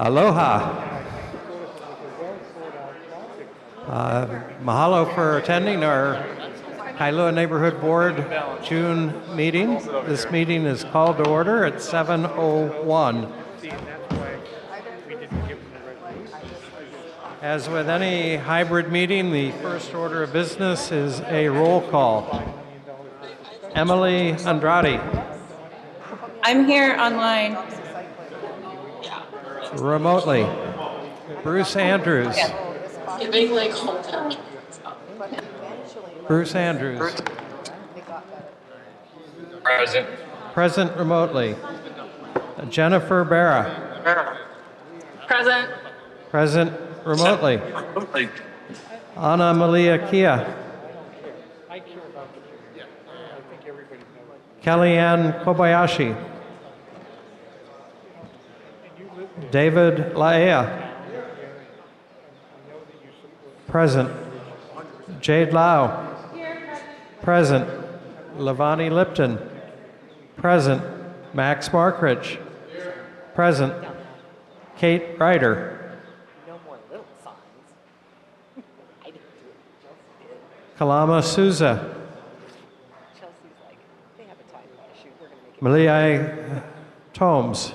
Aloha. Mahalo for attending our Kailua Neighborhood Board June meeting. This meeting is called to order at 7:01. As with any hybrid meeting, the first order of business is a roll call. Emily Andrade. I'm here online. Remotely. Bruce Andrews. Bruce Andrews. Present. Present remotely. Jennifer Barra. Present. Present remotely. Ana Malia Kia. Kellyanne Kobayashi. David Laea. Present. Jade Lau. Present. Lavani Lipton. Present. Max Markridge. Present. Kate Ryder. Kalama Souza. Malai Tomes.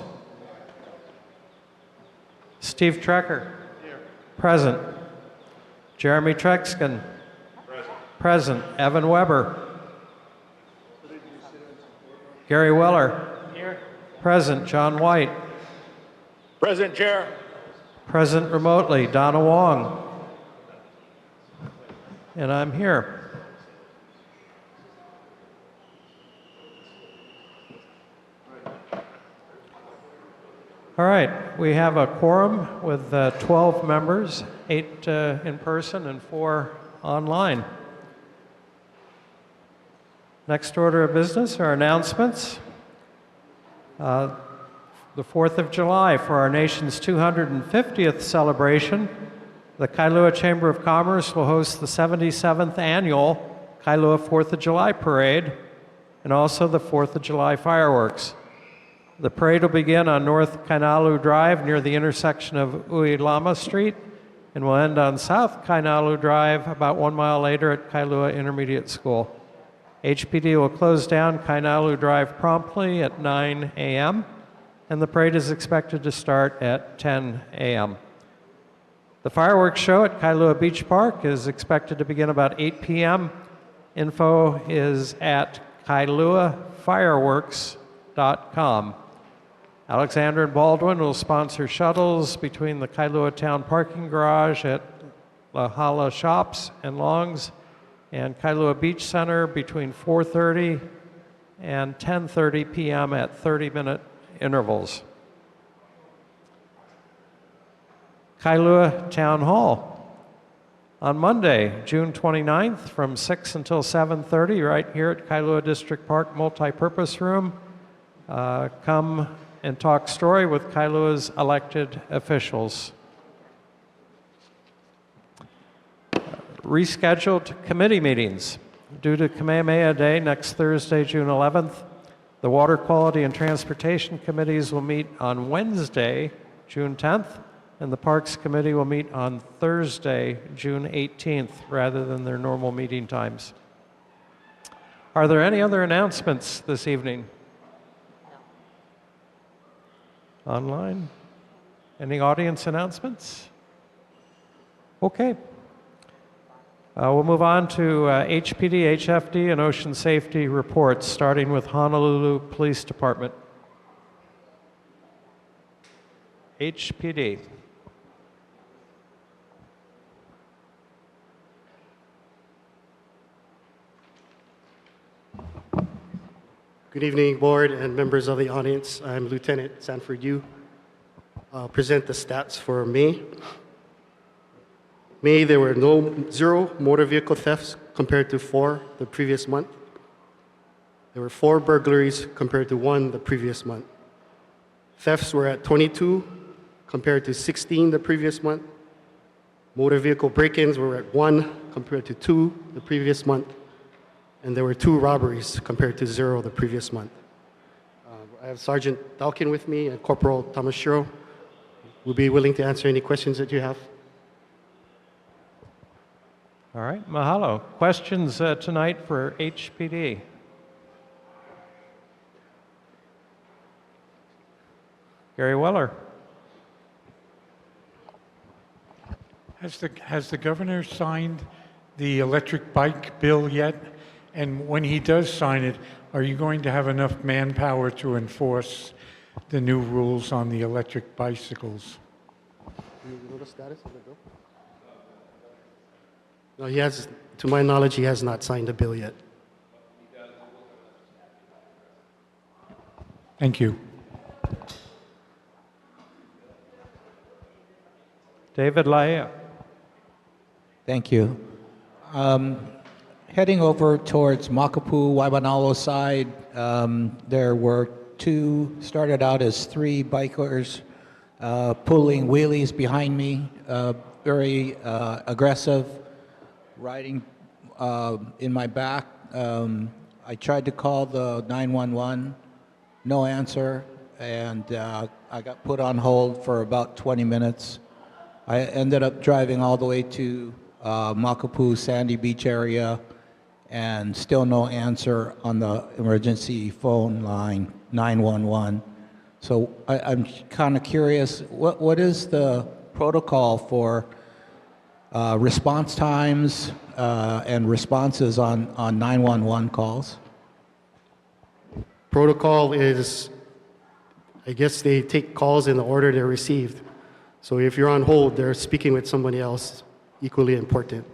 Steve Trecker. Present. Jeremy Trexkin. Present. Evan Weber. Gary Weller. Present. John White. Present, Chair. Present remotely. Donna Wong. And I'm here. All right, we have a quorum with 12 members, 8 in person and 4 online. Next order of business are announcements. The 4th of July, for our nation's 250th celebration, the Kailua Chamber of Commerce will host the 77th annual Kailua 4th of July Parade and also the 4th of July fireworks. The parade will begin on North Kainalu Drive near the intersection of Uilama Street and will end on South Kainalu Drive about 1 mile later at Kailua Intermediate School. HPD will close down Kainalu Drive promptly at 9 a.m. and the parade is expected to start at 10 a.m. The fireworks show at Kailua Beach Park is expected to begin about 8 p.m. Info is at kailuafireworks.com. Alexander and Baldwin will sponsor shuttles between the Kailua Town Parking Garage at La Hala Shops and Longs and Kailua Beach Center between 4:30 and 10:30 p.m. at 30-minute intervals. Kailua Town Hall on Monday, June 29th from 6 until 7:30 right here at Kailua District Park Multipurpose Room. Come and talk story with Kailua's elected officials. Rescheduled committee meetings. Due to Kamehameha Day next Thursday, June 11th, the Water Quality and Transportation Committees will meet on Wednesday, June 10th, and the Parks Committee will meet on Thursday, June 18th, rather than their normal meeting times. Are there any other announcements this evening? Online? Any audience announcements? Okay. We'll move on to HPD, HFD, and ocean safety reports, starting with Honolulu Police Department. HPD. Good evening, board and members of the audience. I'm Lieutenant Sanford Yu. I'll present the stats for May. May, there were 0 motor vehicle thefts compared to 4 the previous month. There were 4 burglaries compared to 1 the previous month. Thefts were at 22 compared to 16 the previous month. Motor vehicle break-ins were at 1 compared to 2 the previous month. And there were 2 robberies compared to 0 the previous month. I have Sergeant Dalkin with me and Corporal Tamashiro. We'll be willing to answer any questions that you have. All right, mahalo. Questions tonight for HPD? Gary Weller. Has the governor signed the electric bike bill yet? And when he does sign it, are you going to have enough manpower to enforce the new rules on the electric bicycles? You know the status of the bill? No, he has, to my knowledge, he has not signed the bill yet. Thank you. David Laia. Thank you. Heading over towards Makapu, Waimanalo side, there were started out as three bikers pulling wheelies behind me, very aggressive, riding in my back. I tried to call the 911, no answer, and I got put on hold for about 20 minutes. I ended up driving all the way to Makapu, Sandy Beach area, and still no answer on the emergency phone line, 911. So I'm kind of curious, what is the protocol for response times and responses on 911 calls? Protocol is, I guess they take calls in the order they're received. So if you're on hold, they're speaking with somebody else equally important.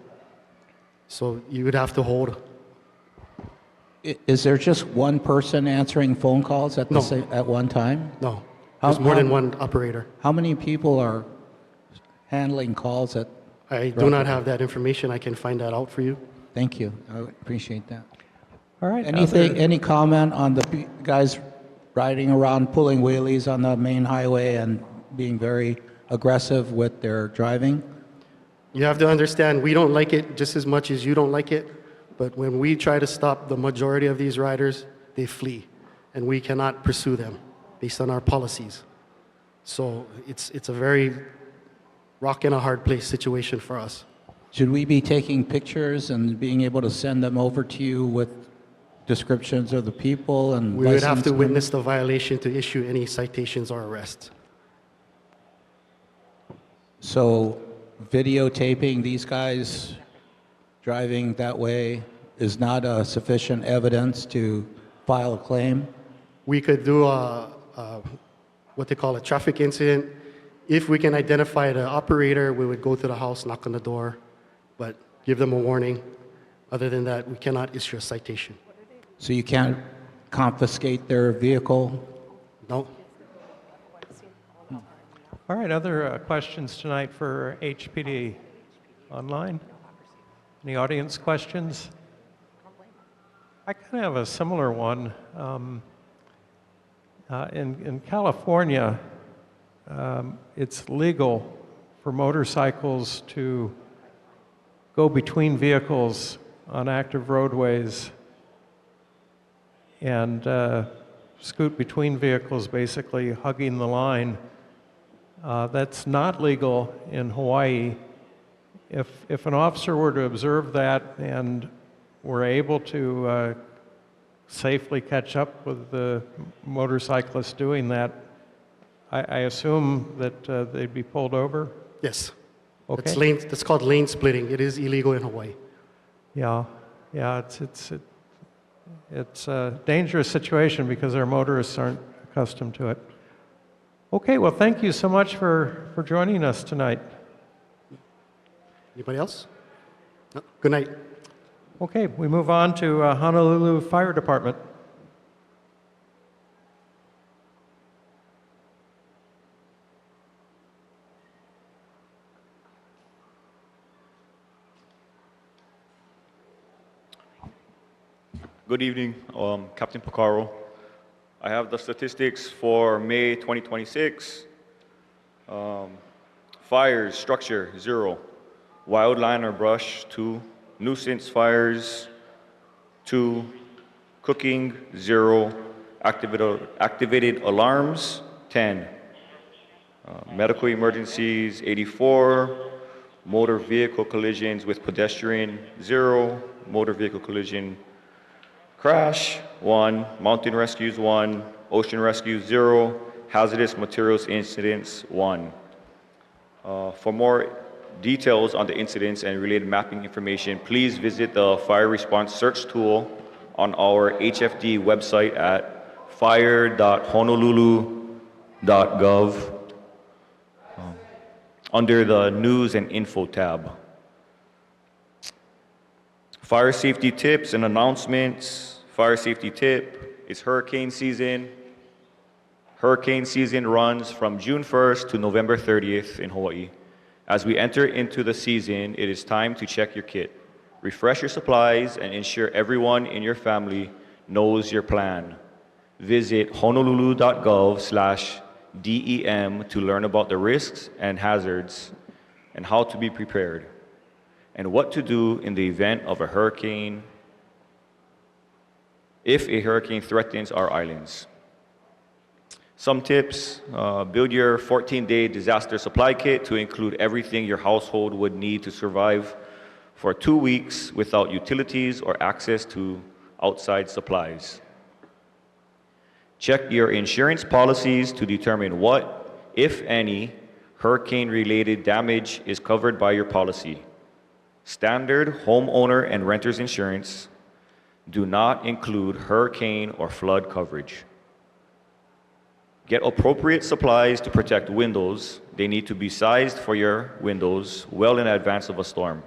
So you would have to hold. Is there just one person answering phone calls at No. at one time? No, there's more than one operator. How many people are handling calls at? I do not have that information. I can find that out for you. Thank you. I appreciate that. All right. Any comment on the guys riding around pulling wheelies on the main highway and being very aggressive with their driving? You have to understand, we don't like it just as much as you don't like it, but when we try to stop the majority of these riders, they flee, and we cannot pursue them based on our policies. So it's a very rock and a hard place situation for us. Should we be taking pictures and being able to send them over to you with descriptions of the people and We would have license to number? witness the violation to issue any citations or arrests. So videotaping these guys driving that way is not sufficient evidence to file a claim? We could do what they call a traffic incident. If we can identify the operator, we would go to the house, knock on the door, but give them a warning. Other than that, we cannot issue a citation. So you can't confiscate their vehicle? No. All right, other questions tonight for HPD online? Any audience questions? I kind of have a similar one. In California, it's legal for motorcycles to go between vehicles on active roadways and scoot between vehicles, basically hugging the line. That's not legal in Hawaii. If an officer were to observe that and were able to safely catch up with the motorcyclist doing that, I assume that they'd be pulled over? Yes. Okay. That's called lane splitting. It is illegal in Hawaii. Yeah, it's a dangerous situation because our motorists aren't accustomed to it. Okay, well, thank you so much for joining us tonight. Anybody else? No? Good night. Okay, we move on to Honolulu Fire Department. Good evening, Captain Picaro. I have the statistics for May 2026. Fires, structure, 0. Wildland or brush, 2. Nuisance fires, 2. Cooking, 0. Activated alarms, 10. Medical emergencies, 84. Motor vehicle collisions with pedestrian, 0. Motor vehicle collision crash, 1. Mountain rescues, 1. Ocean rescues, 0. Hazardous materials incidents, 1. For more details on the incidents and related mapping information, please visit the fire response search tool on our HFD website at fire.honolulu.gov under the News and Info tab. Fire safety tips and announcements. Fire safety tip, it's hurricane season. Hurricane season runs from June 1st to November 30th in Hawaii. As we enter into the season, it is time to check your kit. Refresh your supplies and ensure everyone in your family knows your plan. Visit honolulu.gov/DEM to learn about the risks and hazards and how to be prepared, and what to do in the event of a hurricane, if a hurricane threatens our islands. Some tips, build your 14-day disaster supply kit to include everything your household would need to survive for 2 weeks without utilities or access to outside supplies. Check your insurance policies to determine what, if any, hurricane-related damage is covered by your policy. Standard homeowner and renter's insurance do not include hurricane or flood coverage. Get appropriate supplies to protect windows. They need to be sized for your windows well in advance of a storm.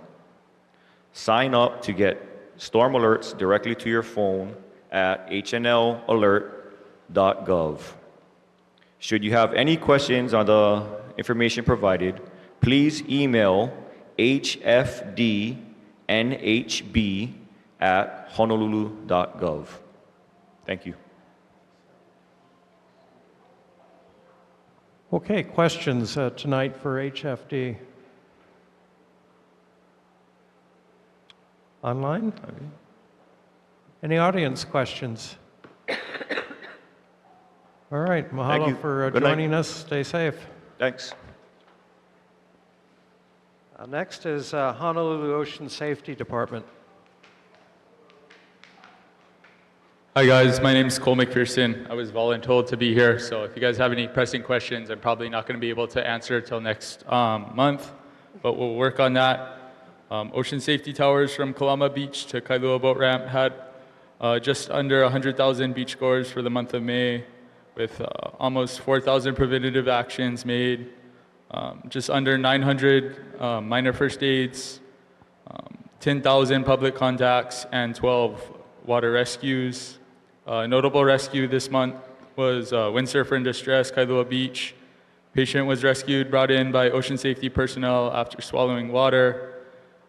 Sign up to get storm alerts directly to your phone at hnlalert.gov. Should you have any questions on the information provided, please email hfdnhb@honolulu.gov. Thank you. Okay, questions tonight for HFD? Online? Okay. Any audience questions? All right, Thank mahalo you. for Good night. joining us. Stay safe. Thanks. Next is Honolulu Ocean Safety Department. Hi guys, my name is Cole McPherson. I was voluntold to be here, so if you guys have any pressing questions, I'm probably not going to be able to answer till next month, but we'll work on that. Ocean safety towers from Kalama Beach to Kailua Boat Ramp had just under 100,000 beachgoers for the month of May, with almost 4,000 preventative actions made, just under 900 minor first aids, 10,000 public contacts, and 12 water rescues. Notable rescue this month was windsurfer in distress, Kailua Beach. Patient was rescued, brought in by ocean safety personnel after swallowing water.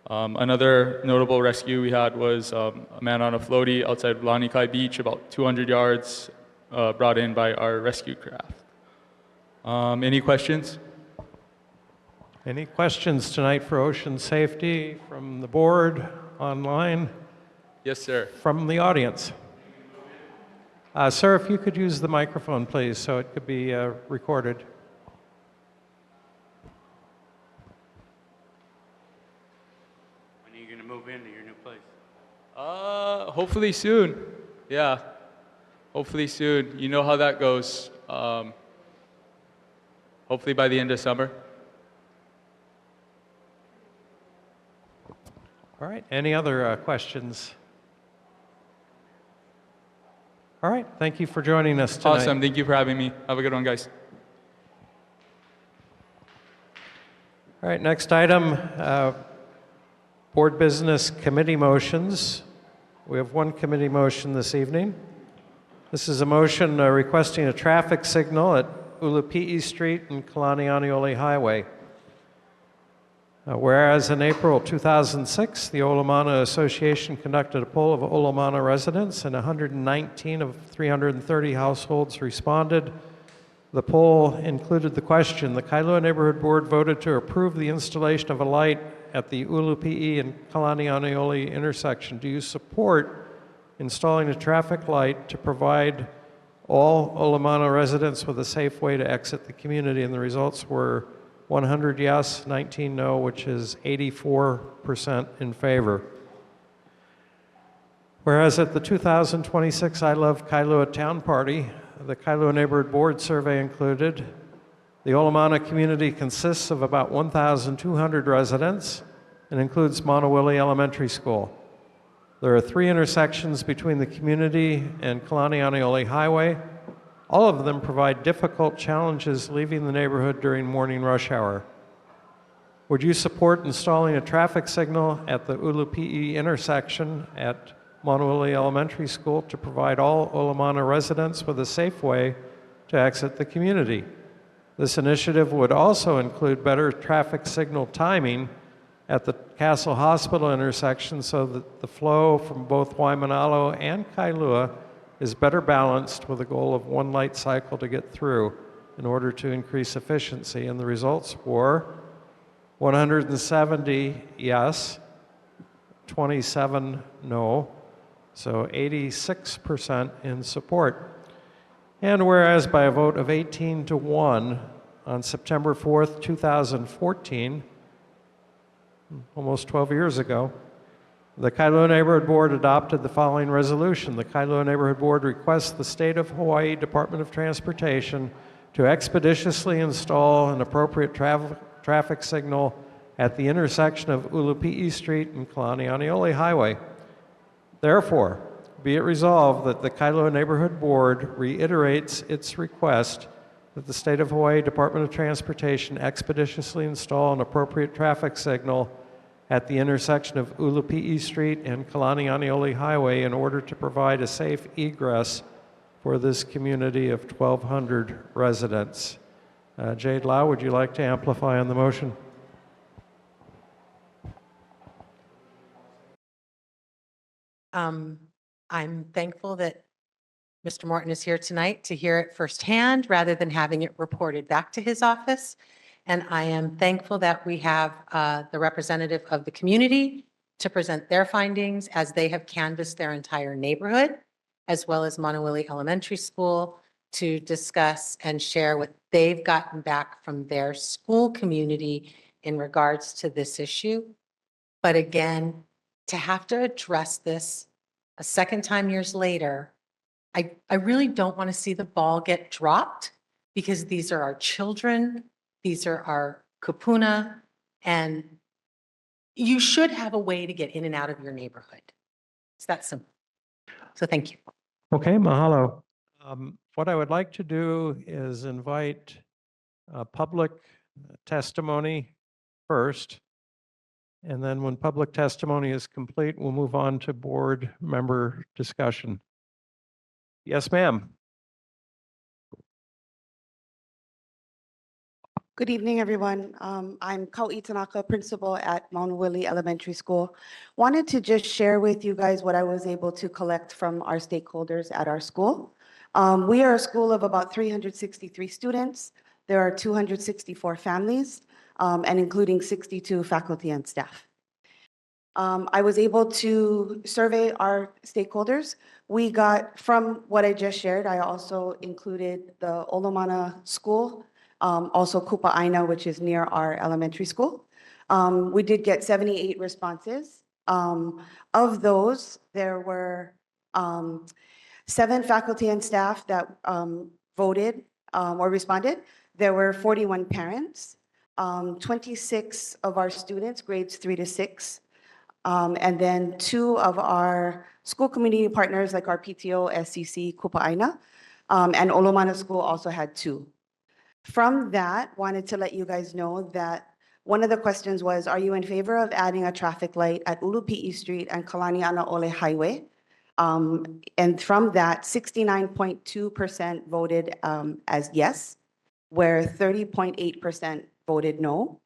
Another notable rescue we had was a man on a floaty outside Lanikai Beach, about 200 yards, brought in by our rescue craft. Any questions? Any questions tonight for ocean safety from the board, online, Yes, sir. from the audience? Sir, if you could use the microphone, please, so it could be recorded. When are you going to move into your new place? Hopefully soon. Yeah, hopefully soon. You know how that goes. Hopefully by the end of summer. All right, any other questions? All right, thank you for joining us tonight. Awesome. Thank you for having me. Have a good one, guys. All right, next item, board business committee motions. We have one committee motion this evening. This is a motion requesting a traffic signal at Ulupi'i Street and Kalanianiole Highway. Whereas in April 2006, the Olomana Association conducted a poll of Olomana residents, and 119 of 330 households responded. The poll included the question: the Kailua Neighborhood Board voted to approve the installation of a light at the Ulupi'i and Kalanianiole intersection. Do you support installing a traffic light to provide all Olamana residents with a safe way to exit the community, and the results were 100 yes, 19 no, which is 84% in favor. Whereas at the 2026 I Love Kailua Town Party, the Kailua Neighborhood Board survey included, the Olamana community consists of about 1,200 residents and includes Monowilly Elementary School. There are 3 intersections between the community and Kalanianiole Highway. All of them provide difficult challenges leaving the neighborhood during morning rush hour. Would you support installing a traffic signal at the Ulupi'i intersection at Monowilly Elementary School to provide all Olamana residents with a safe way to exit the community? This initiative would also include better traffic signal timing at the Castle Hospital intersection so that the flow from both Waimanalo and Kailua is better balanced with a goal of 1 light cycle to get through in order to increase efficiency. And the results were 170 yes, 27 no, so 86% in support. And whereas by a vote of 18 to 1 on September 4th, 2014, almost 12 years ago, the Kailua Neighborhood Board adopted the following resolution. The Kailua Neighborhood Board requests the State of Hawaii Department of Transportation to expeditiously install an appropriate traffic signal at the intersection of Ulupi'i Street and Kalanianiole Highway. Therefore, be it resolved that the Kailua Neighborhood Board reiterates its request that the State of Hawaii Department of Transportation expeditiously install an appropriate traffic signal at the intersection of Ulupi'i Street and Kalanianiole Highway in order to provide a safe egress for this community of 1,200 residents. Jade Lau, would you like to amplify on the motion? I'm thankful that Mr. Morton is here tonight to hear it firsthand rather than having it reported back to his office. And I am thankful that we have the representative of the community to present their findings as they have canvassed their entire neighborhood, as well as Monowilly Elementary School, to discuss and share what they've gotten back from their school community in regards to this issue. But again, to have to address this a second time years later, I really don't want to see the ball get dropped, because these are our children, these are our kupuna, and you should have a way to get in and out of your neighborhood. It's that simple. So thank you. Okay, mahalo. What I would like to do is invite public testimony first, and then when public testimony is complete, we'll move on to board member discussion. Yes, ma'am. Good evening, everyone. I'm Kau'i Tanaka, principal at Monowilly Elementary School. Wanted to just share with you guys what I was able to collect from our stakeholders at our school. We are a school of about 363 students. There are 264 families, and including 62 faculty and staff. I was able to survey our stakeholders. We got, from what I just shared, I also included the Olamana School, also Kupa'aina, which is near our elementary school. We did get 78 responses. Of those, there were 7 faculty and staff that voted or responded. There were 41 parents, 26 of our students, grades 3 to 6, and then 2 of our school community partners, like our PTO, SCC, Kupa'aina, and Olomana School also had 2. From that, wanted to let you guys know that one of the questions was, are you in favor of adding a traffic light at Ulupi'i Street and Kalanianaole Highway? And from that, 69.2% voted as yes, where 30.8% voted no.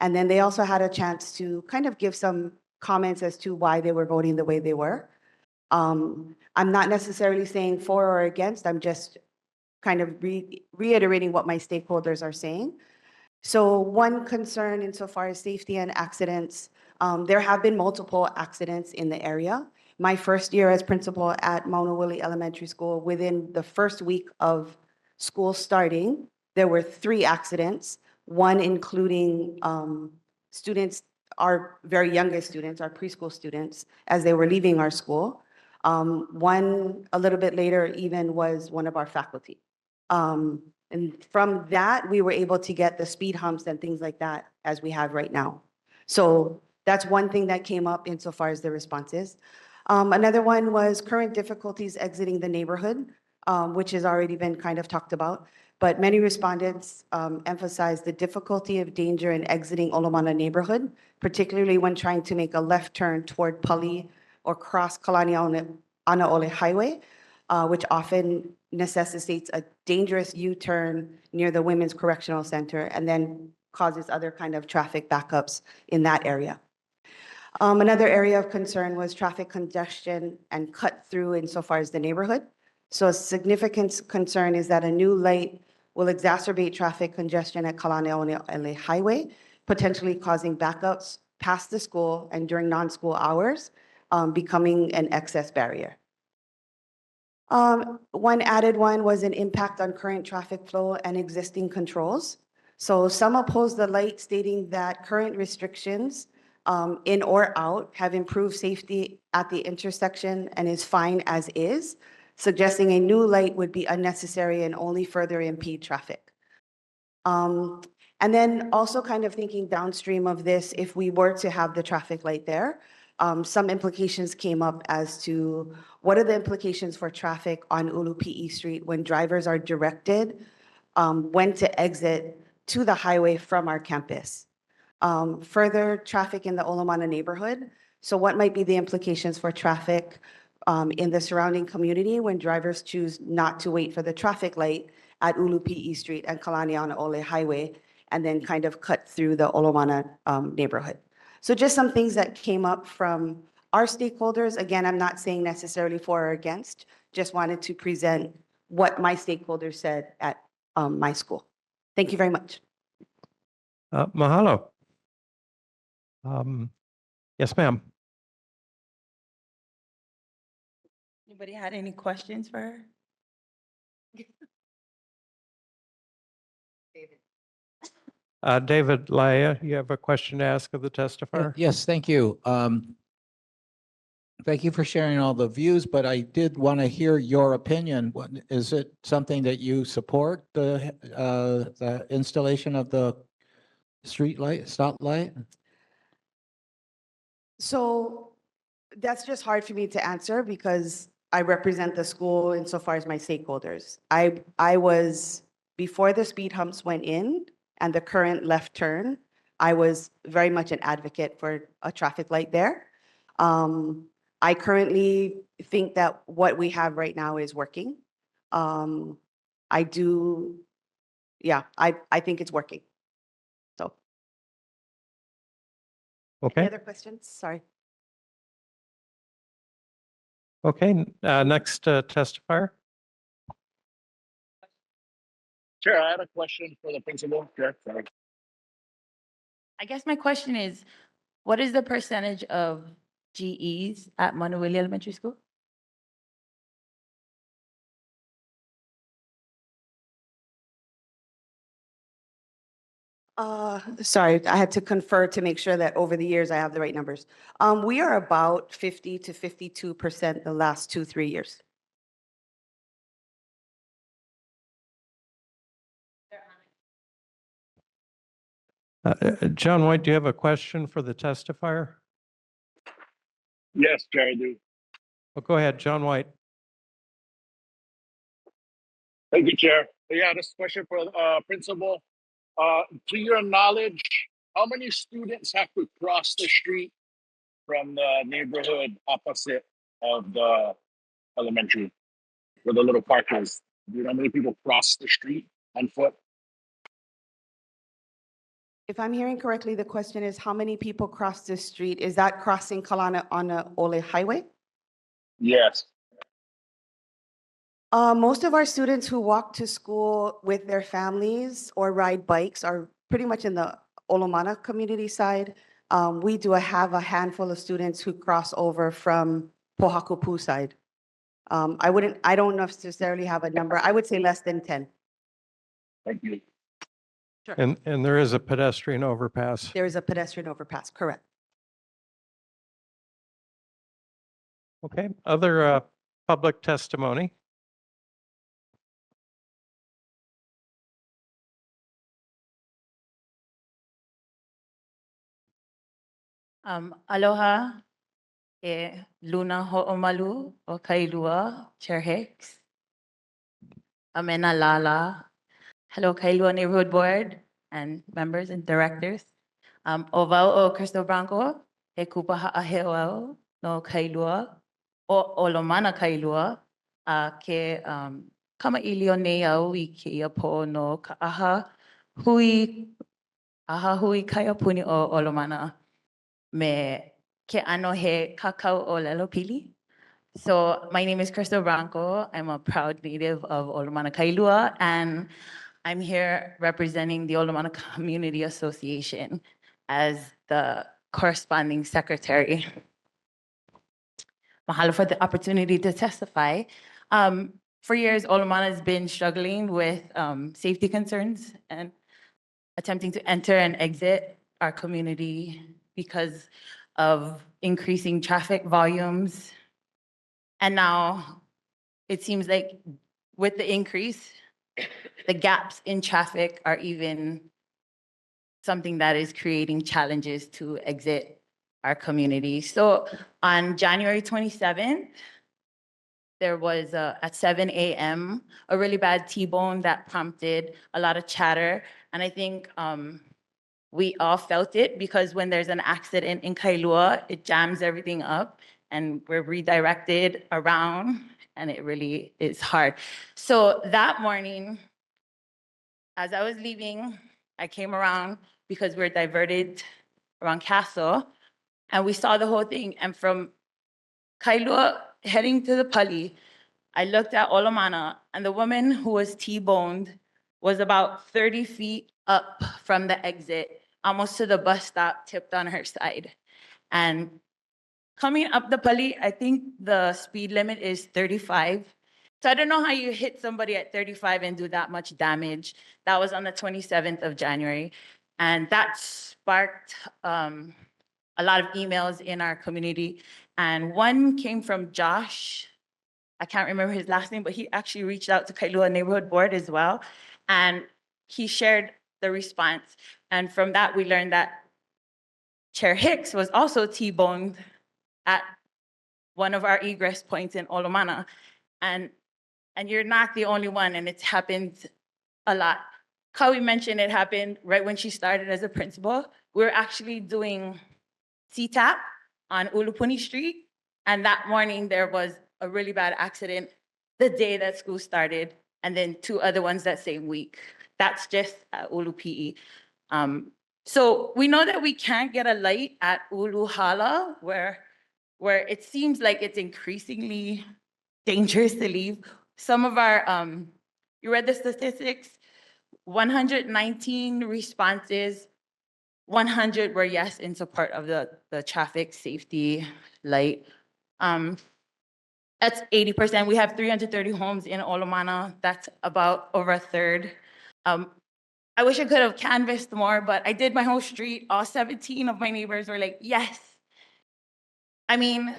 And then they also had a chance to kind of give some comments as to why they were voting the way they were. I'm not necessarily saying for or against, I'm just kind of reiterating what my stakeholders are saying. So one concern insofar as safety and accidents, there have been multiple accidents in the area. my first year as principal at Mauna Willie Elementary School, within the first week of school starting, there were 3 accidents, one including students, our very youngest students, our preschool students, as they were leaving our school. One, a little bit later, even was one of our faculty. And from that, we were able to get the speed humps and things like that as we have right now. So that's one thing that came up insofar as the responses. Another one was current difficulties exiting the neighborhood, which has already been kind of talked about. But many respondents emphasized the difficulty of danger in exiting Olomana neighborhood, particularly when trying to make a left turn toward Pali or cross Kalanianaole Highway, which often necessitates a dangerous U-turn near the Women's Correctional Center and then causes other kind of traffic backups in that area. Another area of concern was traffic congestion and cut through insofar as the neighborhood. So a significant concern is that a new light will exacerbate traffic congestion at Kalanianaole Highway, potentially causing backups past the school and during non-school hours, becoming an excess barrier. One added one was an impact on current traffic flow and existing controls. So some oppose the light, stating that current restrictions in or out have improved safety at the intersection and is fine as is, suggesting a new light would be unnecessary and only further impede traffic. And then also kind of thinking downstream of this, if we were to have the traffic light there, some implications came up as to what are the implications for traffic on Ulupi'i Street when drivers are directed when to exit to the highway from our campus. Further traffic in the Olomana neighborhood. So what might be the implications for traffic in the surrounding community when drivers choose not to wait for the traffic light at Ulupi'i Street and Kalanianaole Highway and then kind of cut through the Olomana neighborhood. So just some things that came up from our stakeholders. Again, I'm not saying necessarily for or against, just wanted to present what my stakeholders said at my school. Thank you very much. Mahalo. Yes, ma'am. Anybody had any questions for her? David Laya, you have a question to ask of the testifier? Yes, thank you. Thank you for sharing all the views, but I did want to hear your opinion. Is it something that you support, the installation of the street light, stoplight? So that's just hard for me to answer because I represent the school insofar as my stakeholders. I was, before the speed humps went in and the current left turn, I was very much an advocate for a traffic light there. I currently think that what we have right now is working. I do, yeah, I think it's working. So. Okay. Any other questions? Sorry. Okay. Next testifier. Sure, I had a question for the principal. Sure, sorry. I guess my question is, what is the percentage of GEs at Mauna Willie Elementary School? Sorry, I had to confer to make sure that over the years I have the right numbers. We are about 50 to 52% the last 2-3 years. John White, do you have a question for the testifier? Yes, Chair, I do. Oh, go ahead, John White. Thank you, Chair. Yeah, this question for principal. To your knowledge, how many students have to cross the street from the neighborhood opposite of the elementary, where the little park is? Do you know how many people cross the street on foot? If I'm hearing correctly, the question is how many people cross this street? Is that crossing Kalanianaole Highway? Yes. Most of our students who walk to school with their families or ride bikes are pretty much in the Olomana community side. We do have a handful of students who cross over from Pohakupu side. I don't necessarily have a number. I would say less than 10. Thank you. And there is a pedestrian overpass. There is a pedestrian overpass, correct. Okay, other public testimony? Aloha, Luna Ho'omalu o Kailua, Chair Hicks. Amena Lala. Hello, Kailua Neighborhood Board and members and directors. Ovao o Crystal Branco, he kupa ha'aheoao no Kailua, o Olomana Kailua, ke kamaili o nei au I ke ia po no ka aha hui kaya puni o Olomana me ke ano he kakao o lelo pili. So my name is Crystal Branco. I'm a proud native of Olomana Kailua, and I'm here representing the Olomana Community Association as the corresponding secretary. Mahalo for the opportunity to testify. For years, Olomana has been struggling with safety concerns and attempting to enter and exit our community because of increasing traffic volumes. And now it seems like with the increase, the gaps in traffic are even something that is creating challenges to exit our community. So on January 27th, there was at 7 a.m. a really bad T-bone that prompted a lot of chatter. And I think we all felt it because when there's an accident in Kailua, it jams everything up and we're redirected around and it really is hard. So that morning, as I was leaving, I came around because we're diverted around Castle and we saw the whole thing. And from Kailua heading to the Pali, I looked at Olomana and the woman who was T-boned was about 30 feet up from the exit, almost to the bus stop, tipped on her side. And coming up the Pali, I think the speed limit is 35. So I don't know how you hit somebody at 35 and do that much damage. That was on the 27th of January. And that sparked a lot of emails in our community. And one came from Josh. I can't remember his last name, but he actually reached out to Kailua Neighborhood Board as well. And he shared the response. And from that, we learned that Chair Hicks was also T-boned at one of our egress points in Olomana. And you're not the only one, and it's happened a lot. Kawi mentioned it happened right when she started as a principal. We were actually doing CTAP on Ulupuni Street, and that morning there was a really bad accident the day that school started, and then 2 other ones that same week. That's just at Ulupi'i. So we know that we can't get a light at Uluhala, where it seems like it's increasingly dangerous to leave. Some of our, you read the statistics, 119 responses, 100 were yes in support of the traffic safety light. That's 80%. We have 330 homes in Olomana. That's about over a third. I wish I could have canvassed more, but I did my whole street. All 17 of my neighbors were like, yes. I mean,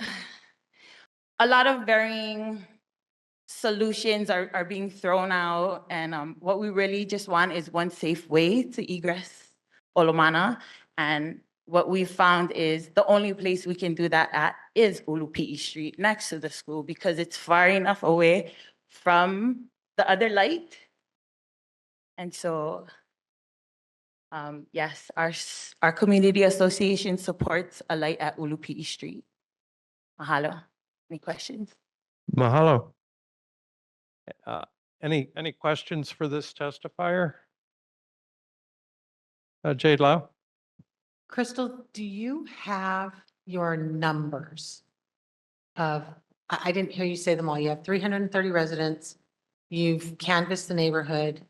a lot of varying solutions are being thrown out. And what we really just want is one safe way to egress Olomana. And what we found is the only place we can do that at is Ulupi'i Street next to the school because it's far enough away from the other light. And so, yes, our community association supports a light at Ulupi'i Street. Mahalo. Any questions? Mahalo. Any questions for this testifier? Jade Lau? Crystal, do you have your numbers of, I didn't hear you say them all. You have 330 residents. You've canvassed the neighborhood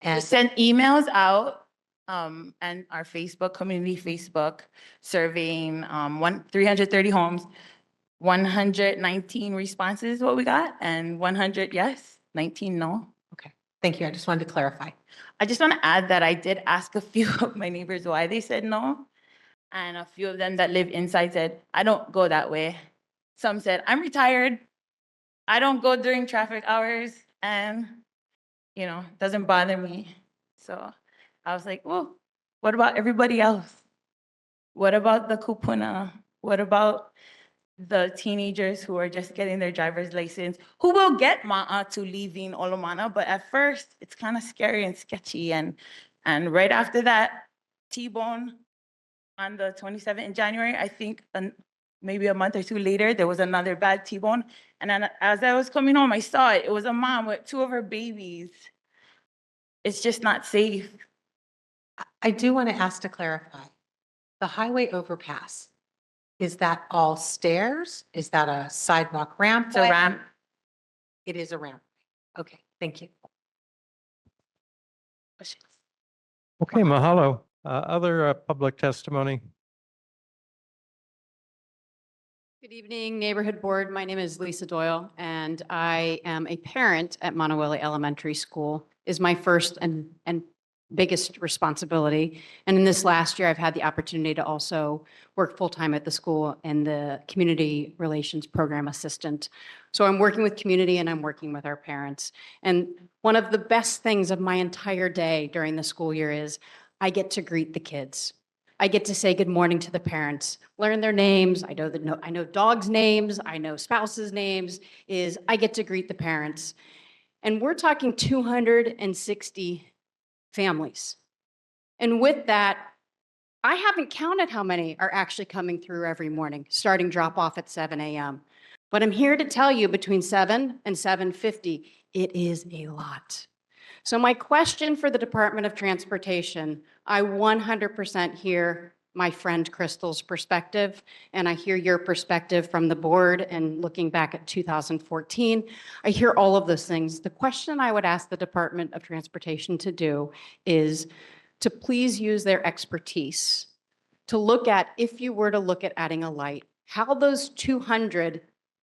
We and sent emails out and our Facebook, community Facebook, surveying 330 homes. 119 responses what we got, and 100 yes, 19 no. Okay, thank you. I just wanted to clarify. I just want to add that I did ask a few of my neighbors why they said no. And a few of them that live inside said, I don't go that way. Some said, I'm retired. I don't go during traffic hours and, doesn't bother me. So I was like, well, what about everybody else? What about the kupuna? What about the teenagers who are just getting their driver's license, who will get ma'a to leaving Olomana, but at first it's kind of scary and sketchy. And right after that, T-Bone on the 27th in January, I think maybe a month or two later, there was another bad T-bone. And then as I was coming home, I saw it. It was a mom with two of her babies. It's just not safe. I do want to ask to clarify. The highway overpass, is that all stairs? Is that a sidewalk ramp? It's a ramp. It is a ramp. Okay, thank you. Okay, mahalo. Other public testimony? Good evening, Neighborhood Board. My name is Lisa Doyle, and I am a parent at Monowilly Elementary School. Is my first and biggest responsibility. And in this last year, I've had the opportunity to also work full-time at the school in the Community Relations Program Assistant. So I'm working with community and I'm working with our parents. And one of the best things of my entire day during the school year is I get to greet the kids. I get to say good morning to the parents, learn their names. I know dogs' names. I know spouses' names. I get to greet the parents. And we're talking 260 families. And with that, I haven't counted how many are actually coming through every morning, starting drop off at 7 a.m. But I'm here to tell you between 7 and 7:50, it is a lot. So my question for the Department of Transportation, I 100% hear my friend Crystal's perspective, and I hear your perspective from the board and looking back at 2014. I hear all of those things. The question I would ask the Department of Transportation to do is to please use their expertise to look at, if you were to look at adding a light, how those 200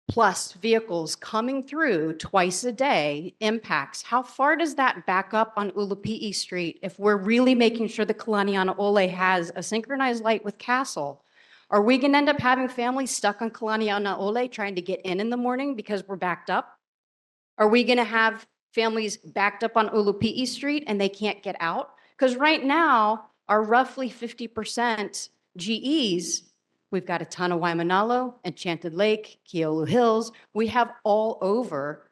plus vehicles coming through twice a day impacts. How far does that back up on Ulupi'i Street if we're really making sure the Kalaniana Ole has a synchronized light with Castle? Are we going to end up having families stuck on Kalaniana Ole trying to get in the morning because we're backed up? Are we going to have families backed up on Ulupi'i Street and they can't get out? Because right now, our roughly 50% GEs, we've got a ton of Waimanalo, Enchanted Lake, Keolu Hills. We have all over.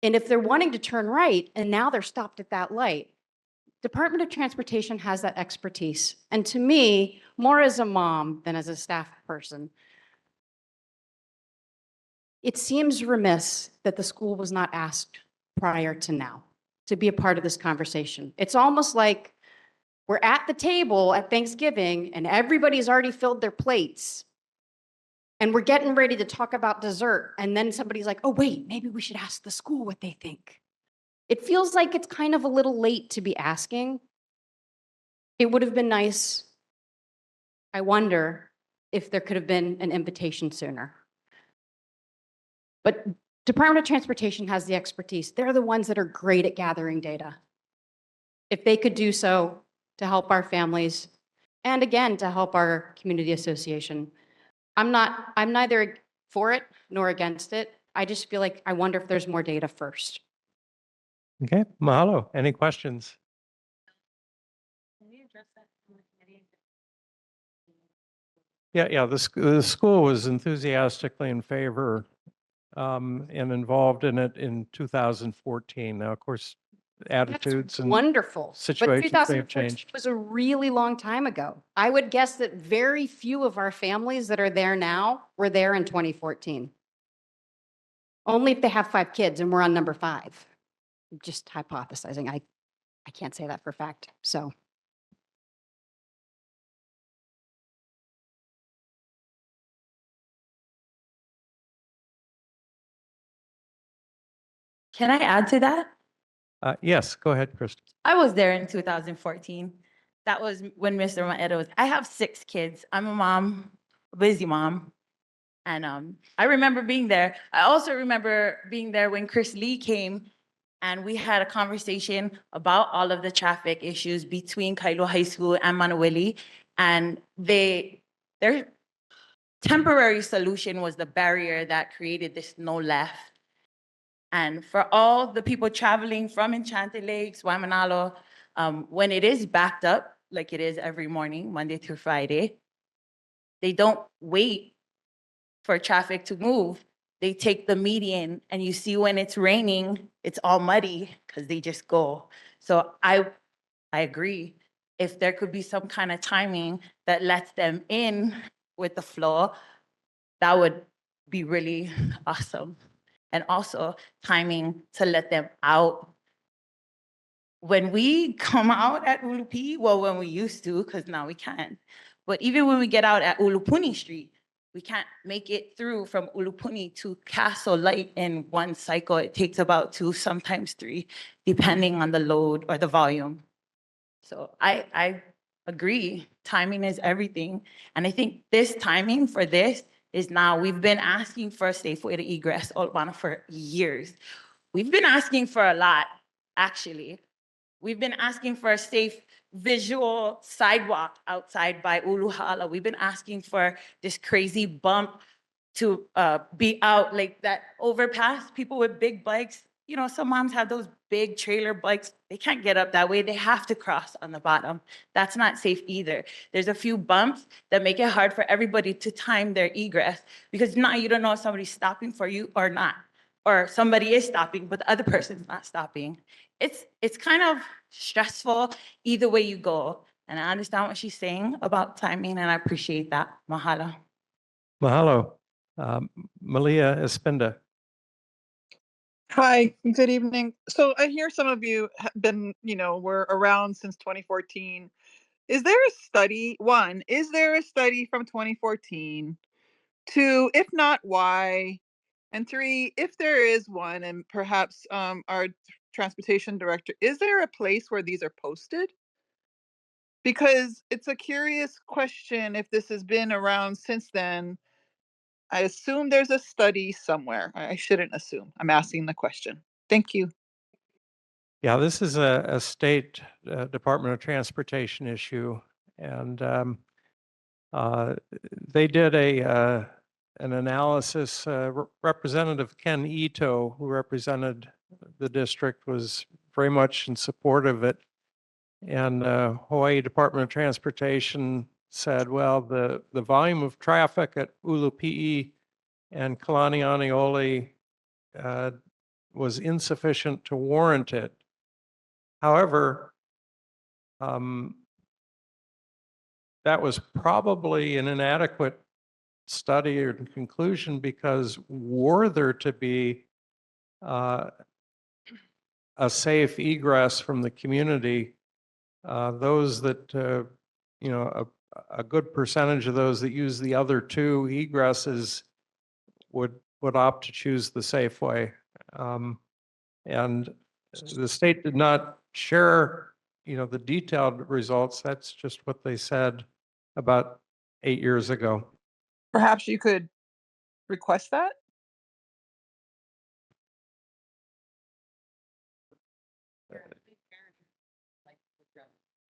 And if they're wanting to turn right and now they're stopped at that light, Department of Transportation has that expertise. And to me, more as a mom than as a staff person, it seems remiss that the school was not asked prior to now to be a part of this conversation. It's almost like we're at the table at Thanksgiving and everybody's already filled their plates and we're getting ready to talk about dessert. And then somebody's like, oh, wait, maybe we should ask the school what they think. It feels like it's kind of a little late to be asking. It would have been nice. I wonder if there could have been an invitation sooner. But Department of Transportation has the expertise. They're the ones that are great at gathering data. If they could do so to help our families and again, to help our community association, I'm neither for it nor against it. I just feel like I wonder if there's more data first. Okay, mahalo. Any questions? Can we address that in the committee? Yeah, the school was enthusiastically in favor and involved in it in 2014. Now, of course, attitudes That's and wonderful. But situations may have 2014 changed. was a really long time ago. I would guess that very few of our families that are there now were there in 2014. Only if they have 5 kids and we're on number 5. Just hypothesizing. I can't say that for a fact. So Can I add to that? Yes, go ahead, Krista. I was there in 2014. That was when Mr. Maeda was. I have 6 kids. I'm a mom, a busy mom. And I remember being there. I also remember being there when Chris Lee came and we had a conversation about all of the traffic issues between Kailua High School and Manueli. And their temporary solution was the barrier that created this no left. And for all the people traveling from Enchanted Lakes, Waimanalo, when it is backed up, like it is every morning, Monday through Friday, they don't wait for traffic to move. They take the median, and you see when it's raining, it's all muddy because they just go. So I agree. If there could be some kind of timing that lets them in with the flow, that would be really awesome. And also timing to let them out. When we come out at Ulupi, well, when we used to, because now we can't, but even when we get out at Ulupuni Street, we can't make it through from Ulupuni to Castle Light in one cycle. It takes about 2, sometimes 3, depending on the load or the volume. So I agree, timing is everything. And I think this timing for this is now, we've been asking for a safe way to egress Olwana for years. We've been asking for a lot, actually. We've been asking for a safe visual sidewalk outside by Uluhala. We've been asking for this crazy bump to be out, like that overpass. People with big bikes, you know, some moms have those big trailer bikes. They can't get up that way. They have to cross on the bottom. That's not safe either. There's a few bumps that make it hard for everybody to time their egress, because now you don't know if somebody's stopping for you or not, or somebody is stopping, but the other person's not stopping. It's kind of stressful either way you go. And I understand what she's saying about timing, and I appreciate that. Mahalo. Mahalo. Malia Espinda. Hi, good evening. So I hear some of you have been, were around since 2014. Is there a study? One, is there a study from 2014? Two, if not, why? And three, if there is one, and perhaps our transportation director, is there a place where these are posted? Because it's a curious question if this has been around since then. I assume there's a study somewhere. I shouldn't assume. I'm asking the question. Thank you. Yeah, this is a state Department of Transportation issue, and they did an analysis. Representative Ken Ito, who represented the district, was very much in support of it. And Hawaii Department of Transportation said, well, the volume of traffic at Ulupi'i and Kalanianiole was insufficient to warrant it. However, that was probably an inadequate study or conclusion, because were there to be a safe egress from the community, those that, a good percentage of those that use the other two egresses would opt to choose the safe way. And the state did not share, the detailed results. That's just what they said about 8 years ago. Perhaps you could request that?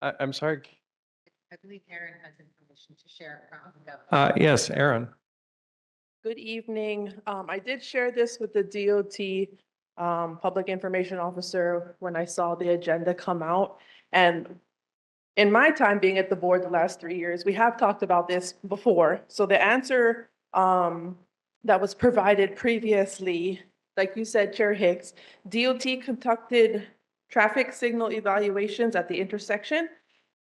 I'm sorry. I believe Aaron has information to share. Yes, Aaron. Good evening. I did share this with the DOT Public Information Officer when I saw the agenda come out. And in my time being at the board the last 3 years, we have talked about this before. So the answer that was provided previously, like you said, Chair Hicks, DOT conducted traffic signal evaluations at the intersection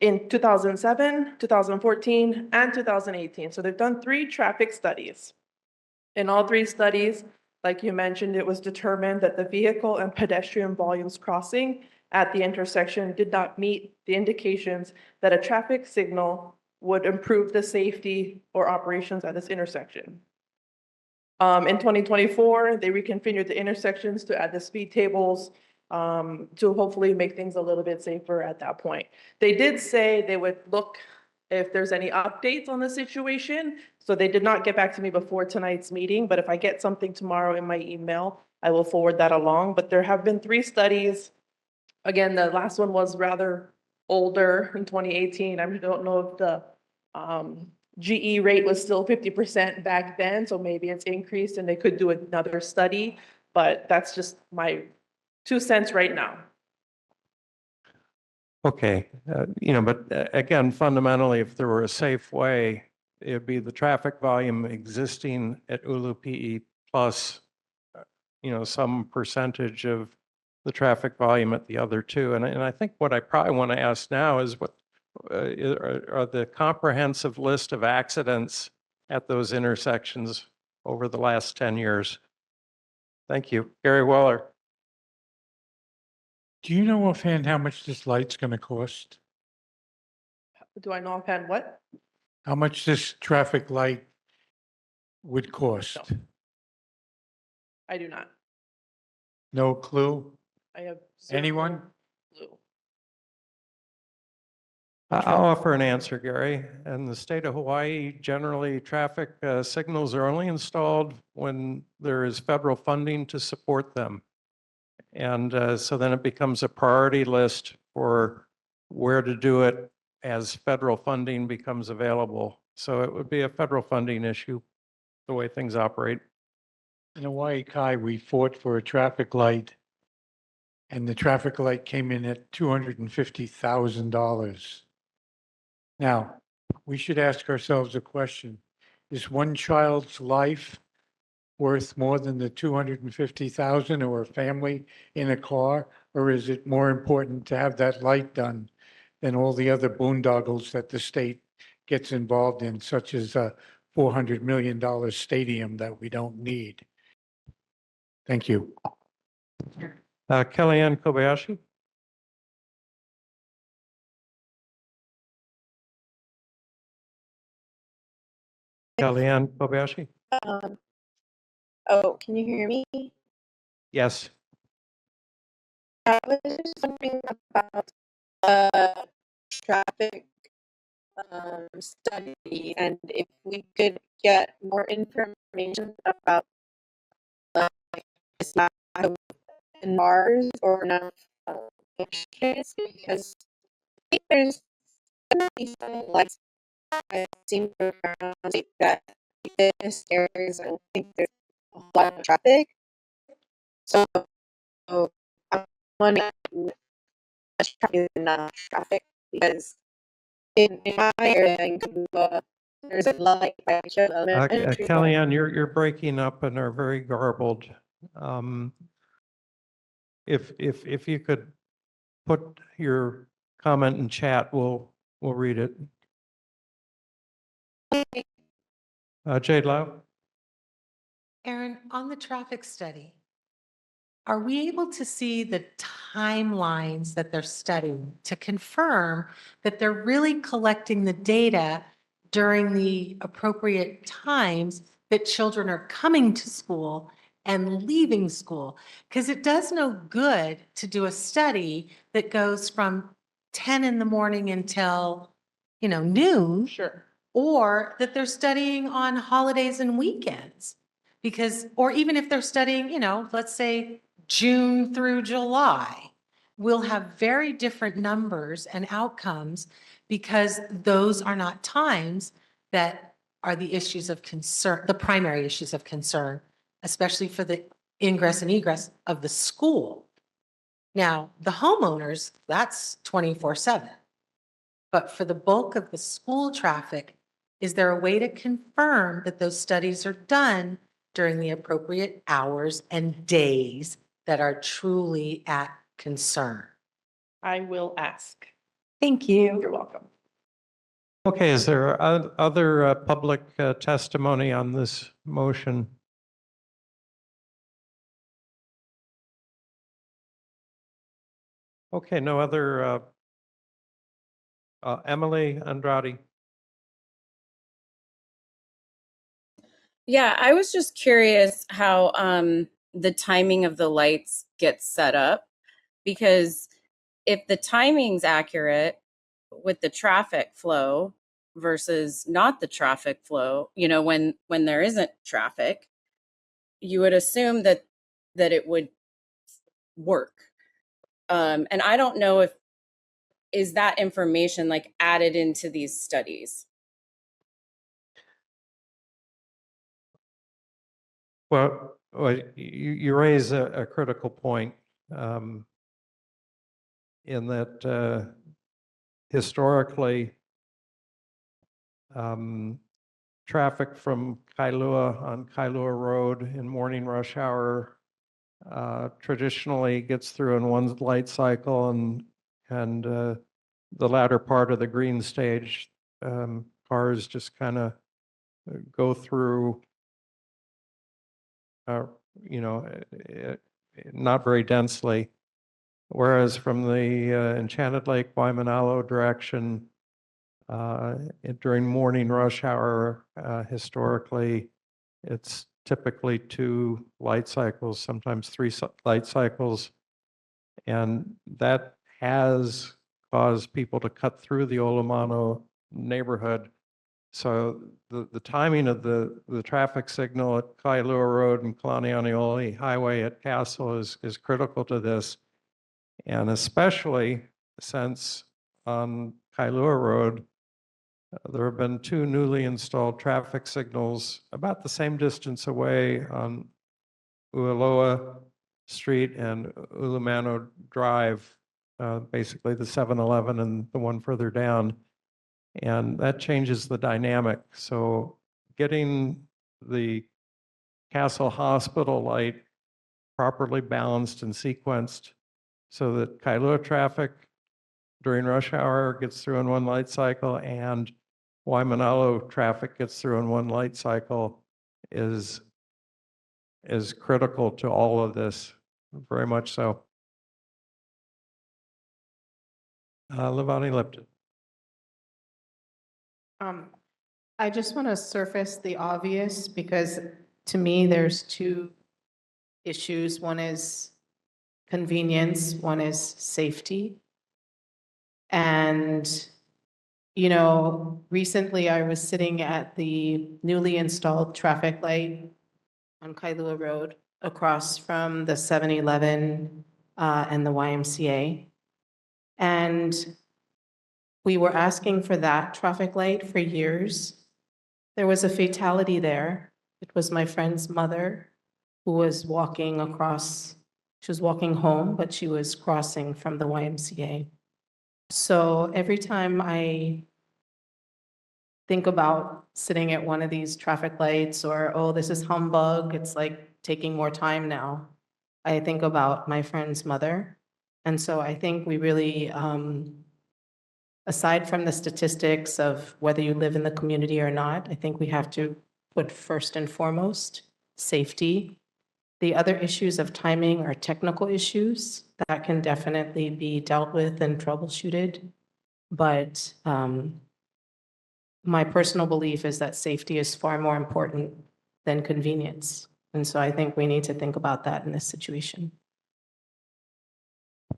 in 2007, 2014, and 2018. So they've done 3 traffic studies. In all 3 studies, like you mentioned, it was determined that the vehicle and pedestrian volumes crossing at the intersection did not meet the indications that a traffic signal would improve the safety or operations at this intersection. In 2024, they reconfigured the intersections to add the speed tables to hopefully make things a little bit safer at that point. They did say they would look if there's any updates on the situation. So they did not get back to me before tonight's meeting, but if I get something tomorrow in my email, I will forward that along. But there have been 3 studies. Again, the last one was rather older in 2018. I don't know if the GE rate was still 50% back then, so maybe it's increased and they could do another study, but that's just my 2 cents right now. Okay, but again, fundamentally, if there were a safe way, it'd be the traffic volume existing at Ulu PE plus, some percentage of the traffic volume at the other 2. And I think what I probably want to ask now is what are the comprehensive list of accidents at those intersections over the last 10 years? Thank you. Gary Weller. Do you know offhand how much this light's going to cost? Do I know offhand what? How much this traffic light would cost? No. I do not. No clue? I have Anyone? clue. I'll offer an answer, Gary. In the state of Hawaii, generally, traffic signals are only installed when there is federal funding to support them. And so then it becomes a priority list for where to do it as federal funding becomes available. So it would be a federal funding issue, the way things operate. In Hawaii Kai, we fought for a traffic light, and the traffic light came in at $250,000. Now, we should ask ourselves a question. Is one child's life worth more than the 250,000, or a family in a car? Or is it more important to have that light done than all the other boondoggles that the state gets involved in, such as a $400 million stadium that we don't need? Thank you. Kellyanne Kobayashi. Kellyanne Kobayashi. Oh, can you hear me? Yes. I was just wondering about the traffic study, and if we could get more information about like this lack of in Mars or enough kids, because I think there's definitely some lights I've seen around that this areas, and I think there's a lot of traffic. So I'm wondering much traffic than not traffic, because in my area in Kailua, there's a light by Kailua Elementary School. Kellyanne, you're breaking up and are very garbled. If you could put your comment in chat, we'll read it. Jade Lau. Aaron, on the traffic study, are we able to see the timelines that they're studying to confirm that they're really collecting the data during the appropriate times that children are coming to school and leaving school? Because it does no good to do a study that goes from 10 in the morning until, noon. Sure. Or that they're studying on holidays and weekends. Because, or even if they're studying, let's say June through July, we'll have very different numbers and outcomes because those are not times that are the issues of concern, the primary issues of concern, especially for the ingress and egress of the school. Now, the homeowners, that's 24/7. But for the bulk of the school traffic, is there a way to confirm that those studies are done during the appropriate hours and days that are truly at concern? I will ask. Thank you. You're welcome. Okay, is there other public testimony on this motion? Okay, no other. Emily Andrade. Yeah, I was just curious how the timing of the lights gets set up, because if the timing's accurate with the traffic flow, versus not the traffic flow, when there isn't traffic, you would assume that it would work. And I don't know if is that information like added into these studies. Well, you raise a critical point in that historically, traffic from Kailua on Kailua Road in morning rush hour traditionally gets through in one light cycle, and the latter part of the green stage, cars just kind of go through, you know, not very densely. Whereas from the Enchanted Lake, Waimanalo direction, during morning rush hour, historically, it's typically 2 light cycles, sometimes 3 light cycles. And that has caused people to cut through the Olomano neighborhood. So the timing of the traffic signal at Kailua Road and Kalanianiole Highway at Castle is critical to this. And especially since on Kailua Road, there have been 2 newly installed traffic signals about the same distance away on Ualoa Street and Ulumano Drive, basically the 7-Eleven and the one further down. And that changes the dynamic. So getting the Castle Hospital light properly balanced and sequenced so that Kailua traffic during rush hour gets through in one light cycle and Waimanalo traffic gets through in one light cycle is critical to all of this, very much so. Levani Lipton. I just want to surface the obvious because to me, there's 2 issues. One is convenience, one is safety. And, recently I was sitting at the newly installed traffic light on Kailua Road across from the 7-Eleven and the YMCA. And we were asking for that traffic light for years. There was a fatality there. It was my friend's mother who was walking across. She was walking home, but she was crossing from the YMCA. So every time I think about sitting at one of these traffic lights or, oh, this is humbug, it's like taking more time now, I think about my friend's mother. And so I think we really, aside from the statistics of whether you live in the community or not, I think we have to put first and foremost safety. The other issues of timing are technical issues that can definitely be dealt with and troubleshooted. But my personal belief is that safety is far more important than convenience. And so I think we need to think about that in this situation.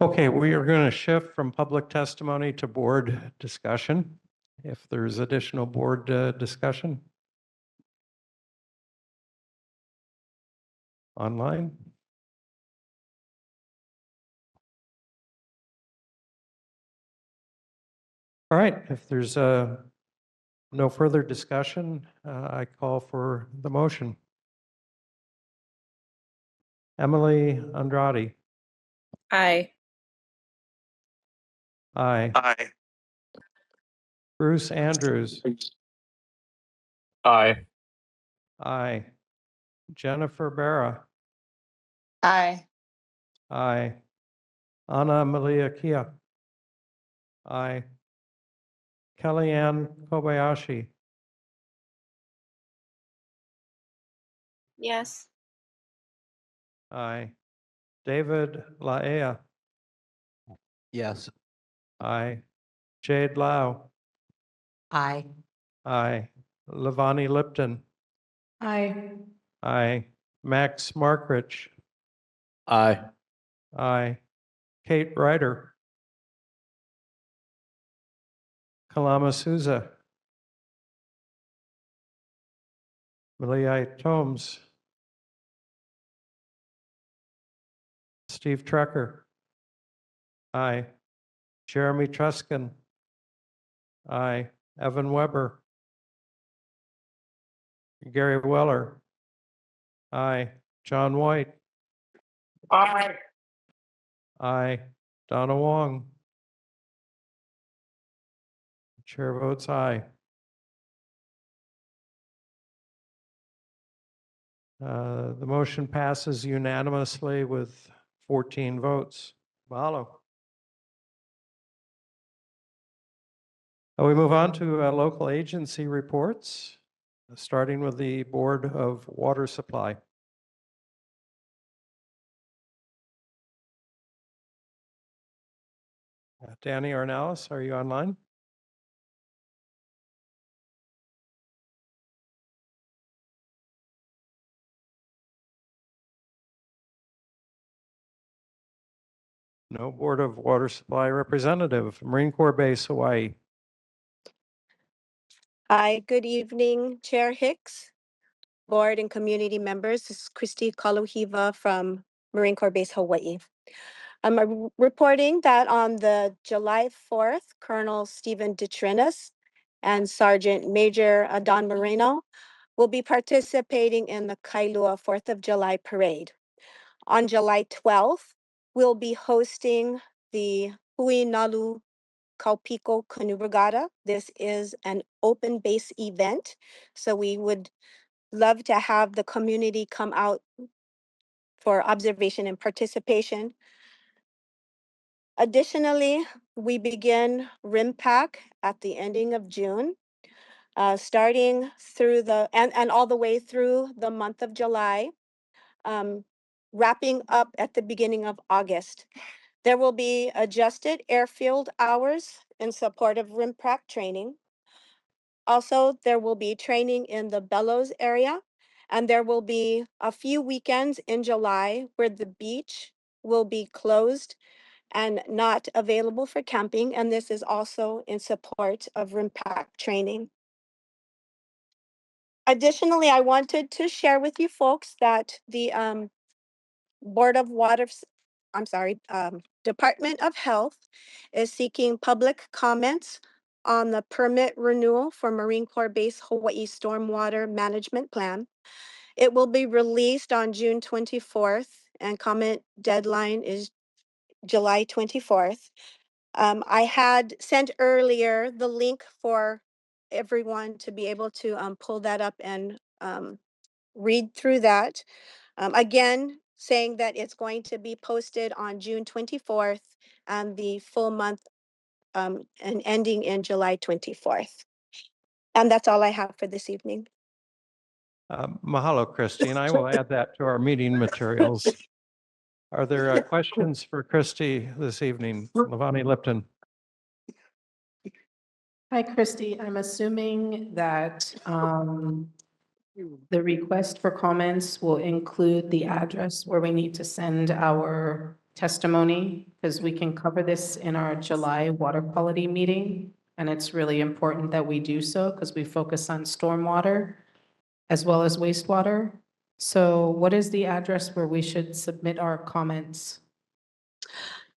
Okay, we are going to shift from public testimony to board discussion. If there's additional board discussion. Online. All right, if there's no further discussion, I call for the motion. Emily Andrade. Aye. Aye. Aye. Bruce Andrews. Aye. Aye. Jennifer Barra. Aye. Aye. Ana Malia Kia. Aye. Kellyanne Kobayashi. Yes. Aye. David Laea. Yes. Aye. Jade Lau. Aye. Aye. Levani Lipton. Aye. Aye. Max Markrich. Aye. Aye. Kate Ryder. Kalama Souza. Malia Tomes. Steve Trecker. Aye. Jeremy Truskin. Aye. Evan Weber. Gary Weller. Aye. John White. Aye. Aye. Donna Wong. Chair votes aye. The motion passes unanimously with 14 votes. Mahalo. We move on to local agency reports, starting with the Board of Water Supply. Danny Arnalis, are you online? No Board of Water Supply representative. Marine Corps Base, Hawaii. Hi, good evening, Chair Hicks, board and community members. This is Christy Kaluhiva from Marine Corps Base, Hawaii. I'm reporting that on the July 4th, Colonel Stephen DeTrinis and Sergeant Major Don Moreno will be participating in the Kailua 4th of July parade. On July 12th, we'll be hosting the Hui Nalu Kaupiko Canoe Regatta. This is an open base event, so we would love to have the community come out for observation and participation. Additionally, we begin RIMPAC at the ending of June, starting through and all the way through the month of July, wrapping up at the beginning of August. There will be adjusted airfield hours in support of RIMPAC training. Also, there will be training in the Bellows area, and there will be a few weekends in July where the beach will be closed and not available for camping, and this is also in support of RIMPAC training. Additionally, I wanted to share with you folks that the Board of Water, Department of Health is seeking public comments on the permit renewal for Marine Corps Base Hawaii Stormwater Management Plan. It will be released on June 24th, and comment deadline is July 24th. I had sent earlier the link for everyone to be able to pull that up and read through that. Again, saying that it's going to be posted on June 24th and the full month and ending in July 24th. And that's all I have for this evening. Mahalo, Christy, and I will add that to our meeting materials. Are there questions for Christy this evening? Lavani Lipton. Hi, Christy. I'm assuming that the request for comments will include the address where we need to send our testimony, because we can cover this in our July water quality meeting. And it's really important that we do so because we focus on stormwater as well as wastewater. So what is the address where we should submit our comments?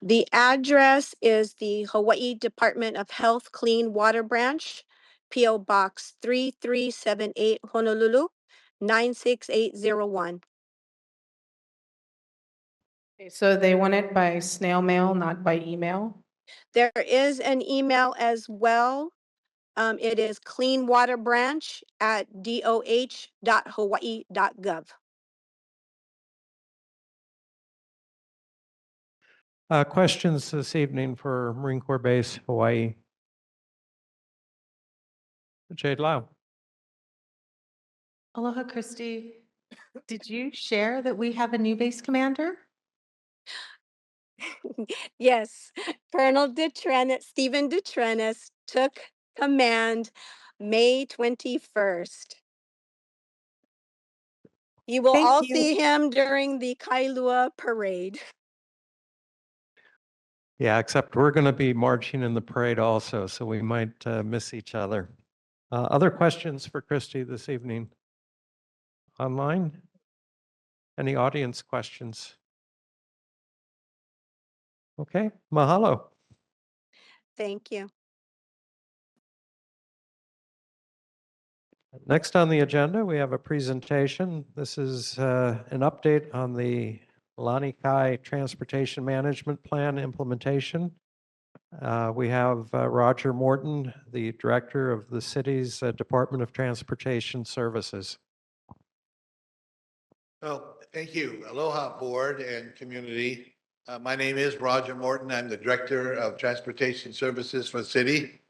The address is the Hawaii Department of Health Clean Water Branch, P.O. Box 3378, Honolulu, 96801. Okay, so they want it by snail mail, not by email? There is an email as well. It is cleanwaterbranch@doh.hawaii.gov. Questions this evening for Marine Corps Base, Hawaii? Jade Lau. Aloha, Christy. Did you share that we have a new base commander? Yes, Colonel Stephen DeTrenis took command May 21st. You will Thank all you. see him during the Kailua parade. Yeah, except we're going to be marching in the parade also, so we might miss each other. Other questions for Christy this evening? online? Any audience questions? Okay, mahalo. Thank you. Next on the agenda, we have a presentation. This is an update on the Lanikai Transportation Management Plan implementation. We have Roger Morton, the director of the city's Department of Transportation Services. Well, thank you. Aloha, board and community. My name is Roger Morton. I'm the Director of Transportation Services for the city.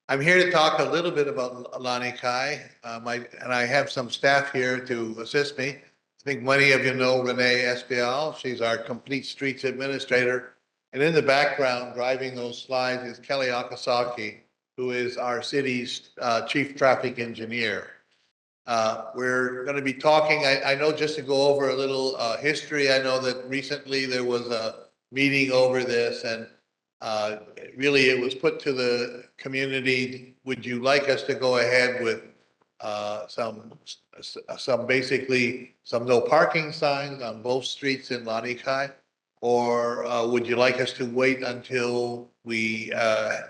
I'm here to talk a little bit about Lanikai, and I have some staff here to assist me. I think many of you know Renee Espial. She's our Complete Streets Administrator. And in the background, driving those slides, is Kelly Akasaki, who is our city's Chief Traffic Engineer. We're going to be talking, I know, just to go over a little history. I know that recently there was a meeting over this, and really it was put to the community, would you like us to go ahead with basically some no parking signs on both streets in Lanikai? Or would you like us to wait until we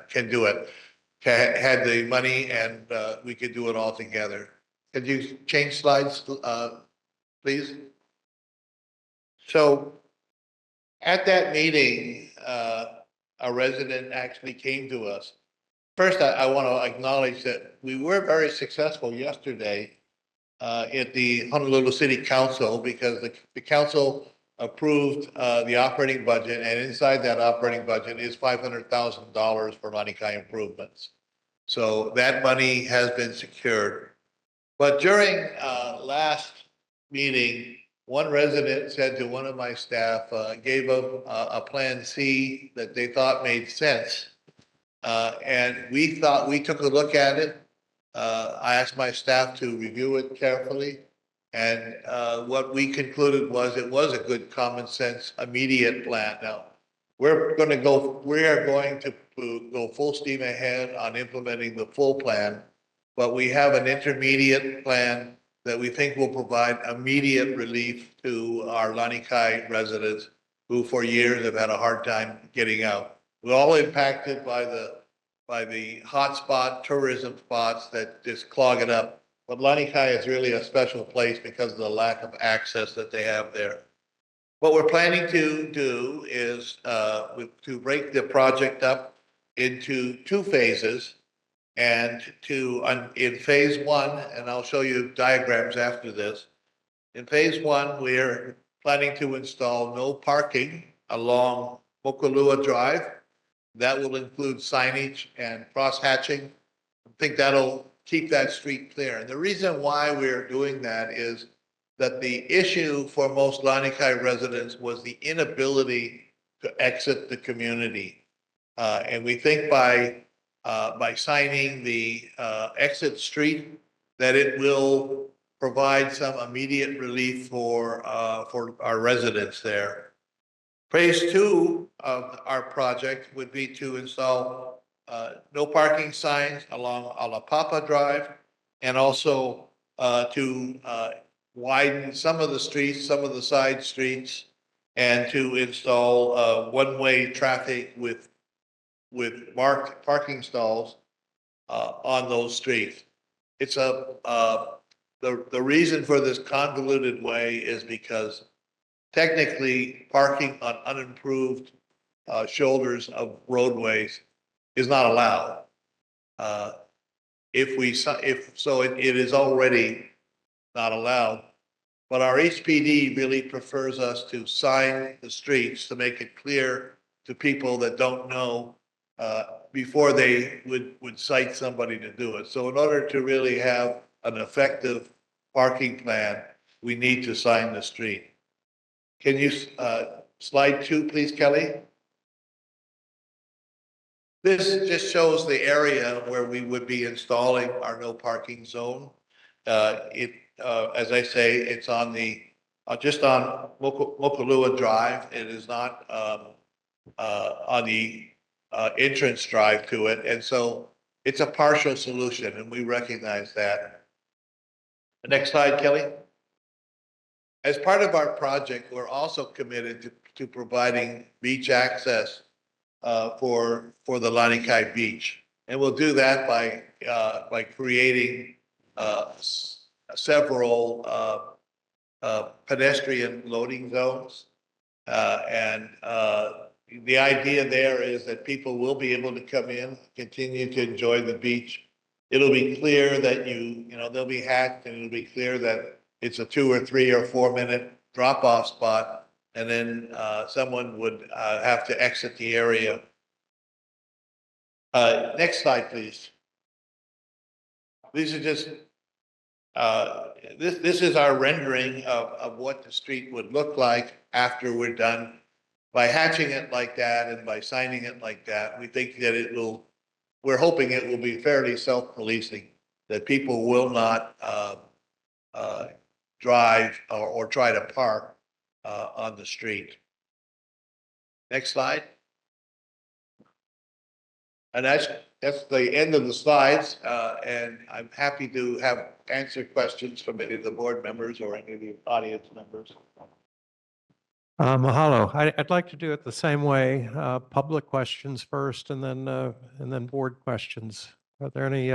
can do it? Had the money and we could do it all together. Could you change slides, please? So at that meeting, a resident actually came to us. First, I want to acknowledge that we were very successful yesterday at the Honolulu City Council, because the council approved the operating budget, and inside that operating budget is $500,000 for Lanikai improvements. So that money has been secured. But during last meeting, one resident said to one of my staff, gave a plan C that they thought made sense. And we took a look at it. I asked my staff to review it carefully. And what we concluded was it was a good common sense immediate plan. Now, we are going to go full steam ahead on implementing the full plan, but we have an intermediate plan that we think will provide immediate relief to our Lanikai residents who for years have had a hard time getting out. We're all impacted by the hotspot tourism spots that just clog it up. But Lanikai is really a special place because of the lack of access that they have there. What we're planning to do is to break the project up into 2 phases. And in phase 1, and I'll show you diagrams after this. In phase 1, we're planning to install no parking along Mokulua Drive. That will include signage and cross-hatching. I think that'll keep that street clear. And the reason why we're doing that is that the issue for most Lanikai residents was the inability to exit the community. And we think by signing the exit street, that it will provide some immediate relief for our residents there. Phase 2 of our project would be to install no parking signs along Alapapa Drive, and also to widen some of the streets, some of the side streets, and to install one-way traffic with marked parking stalls on those streets. It's the reason for this convoluted way is because technically parking on unimproved shoulders of roadways is not allowed. It is already not allowed. But our HPD really prefers us to sign the streets to make it clear to people that don't know before they would cite somebody to do it. So in order to really have an effective parking plan, we need to sign the street. Can you slide 2, please, Kelly? This just shows the area where we would be installing our no parking zone. As I say, it's on just on Mokulua Drive. It is not on the entrance drive to it. And so it's a partial solution, and we recognize that. Next slide, Kelly. As part of our project, we're also committed to providing beach access for the Lanikai Beach. And we'll do that by creating several pedestrian loading zones. And the idea there is that people will be able to come in, continue to enjoy the beach. It'll be clear that they'll be hacked, and it'll be clear that it's a 2 or 3 or 4 minute drop-off spot. And then someone would have to exit the area. Next slide, please. These are just, this is our rendering of what the street would look like after we're done. By hatching it like that and by signing it like that, we think that we're hoping it will be fairly self-policing, that people will not drive or try to park on the street. Next slide. And that's the end of the slides, and I'm happy to answer questions from any of the board members or any of the audience members. Mahalo. I'd like to do it the same way, public questions first and then board questions. Are there any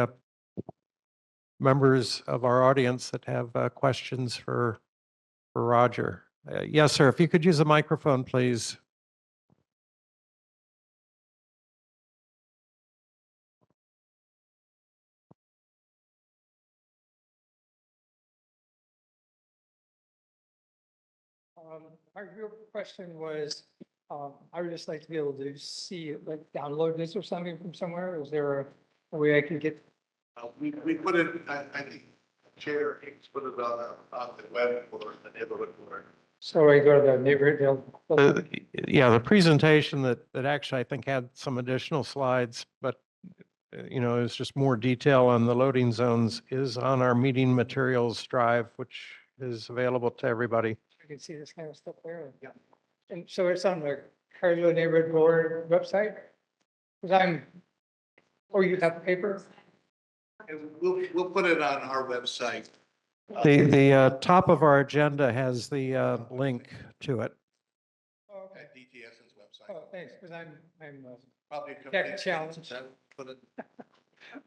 members of our audience that have questions for Roger? Yes, sir. If you could use a microphone, please. Our real question was, I would just like to be able to see, like, download this or something from somewhere. Is there a way I can get? We put it, I think, Chair Hicks put it on the web for the neighborhood board. So I go to the neighborhood. Yeah, the presentation that actually I think had some additional slides, but it's just more detail on the loading zones is on our meeting materials drive, which is available to everybody. You can see this kind of stuff there. Yeah. And so it's on the Kailua Neighborhood Board website? Because or you have paper? We'll put it on our website. The top of our agenda has the link to it. Oh, okay. At DTS's website. Oh, thanks, because I'm Probably tech challenged. Put it,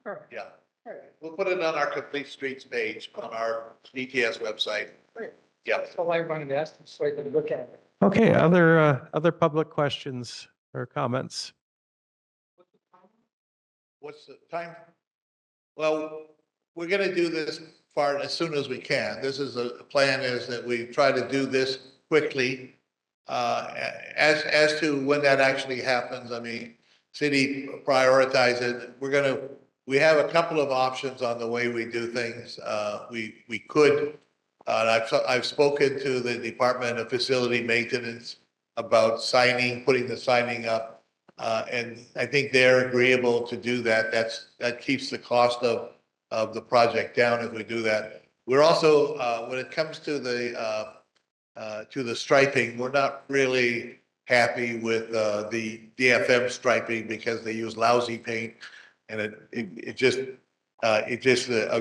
All right. yeah. All right. We'll put it on our complete streets page on our DTS website. Great. Yeah. That's all I wanted to ask, so I could look at it. Okay, other public questions or comments? What's the time? Well, we're going to do this part as soon as we can. This is a plan is that we try to do this quickly. As to when that actually happens, I mean, city prioritize it. We have a couple of options on the way we do things. We could, I've spoken to the Department of Facility Maintenance about putting the signing up. And I think they're agreeable to do that. That keeps the cost of the project down if we do that. We're also, when it comes to the striping, we're not really happy with the DFM striping because they use lousy paint, and it just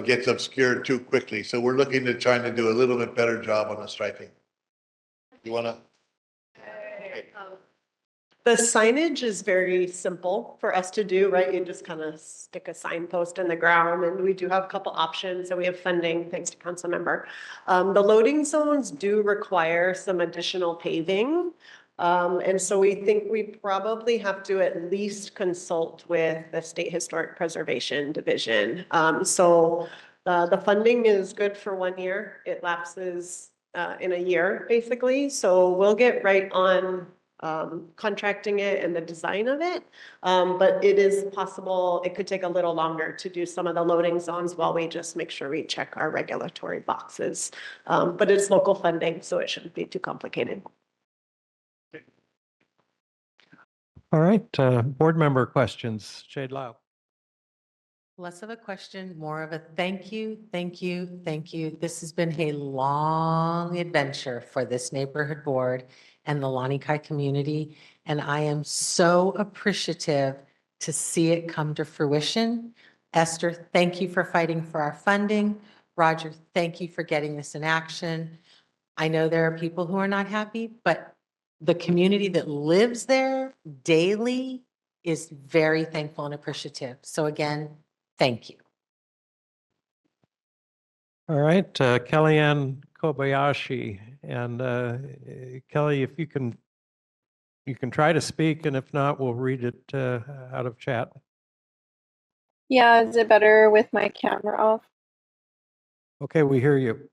gets obscured too quickly. So we're looking to trying to do a little bit better job on the striping. You want to? The signage is very simple for us to do, right? You just kind of stick a signpost in the ground, and we do have a couple options, and we have funding, thanks to council member. The loading zones do require some additional paving. And so we think we probably have to at least consult with the State Historic Preservation Division. So the funding is good for 1 year. It lapses in a year, basically. So we'll get right on contracting it and the design of it. But it is possible, it could take a little longer to do some of the loading zones while we just make sure we check our regulatory boxes. But it's local funding, so it shouldn't be too complicated. All right, board member questions. Jade Lau. Less of a question, more of a thank you, thank you, thank you. This has been a long adventure for this neighborhood board and the Lanikai community. And I am so appreciative to see it come to fruition. Esther, thank you for fighting for our funding. Roger, thank you for getting this in action. I know there are people who are not happy, but the community that lives there daily is very thankful and appreciative. So again, thank you. All right, Kellyanne Kobayashi. And Kelly, if you can try to speak, and if not, we'll read it out of chat. Yeah, is it better with my camera off? Okay, we hear you.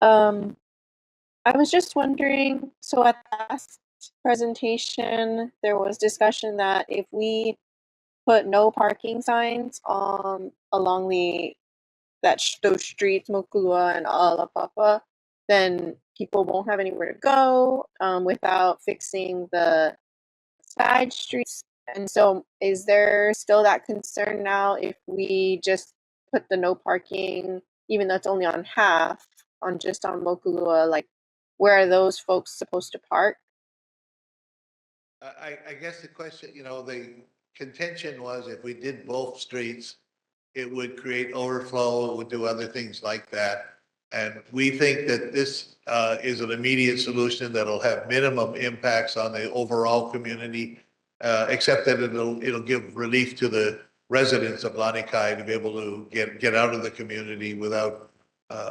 I was just wondering, so at the last presentation, there was discussion that if we put no parking signs along those streets, Mokulua and Alapapa, then people won't have anywhere to go without fixing the side streets. And so is there still that concern now if we just put the no parking, even though it's only on half, on just on Mokulua, like where are those folks supposed to park? I guess the question, the contention was if we did both streets, it would create overflow, it would do other things like that. And we think that this is an immediate solution that'll have minimum impacts on the overall community, except that it'll give relief to the residents of Lanikai to be able to get out of the community without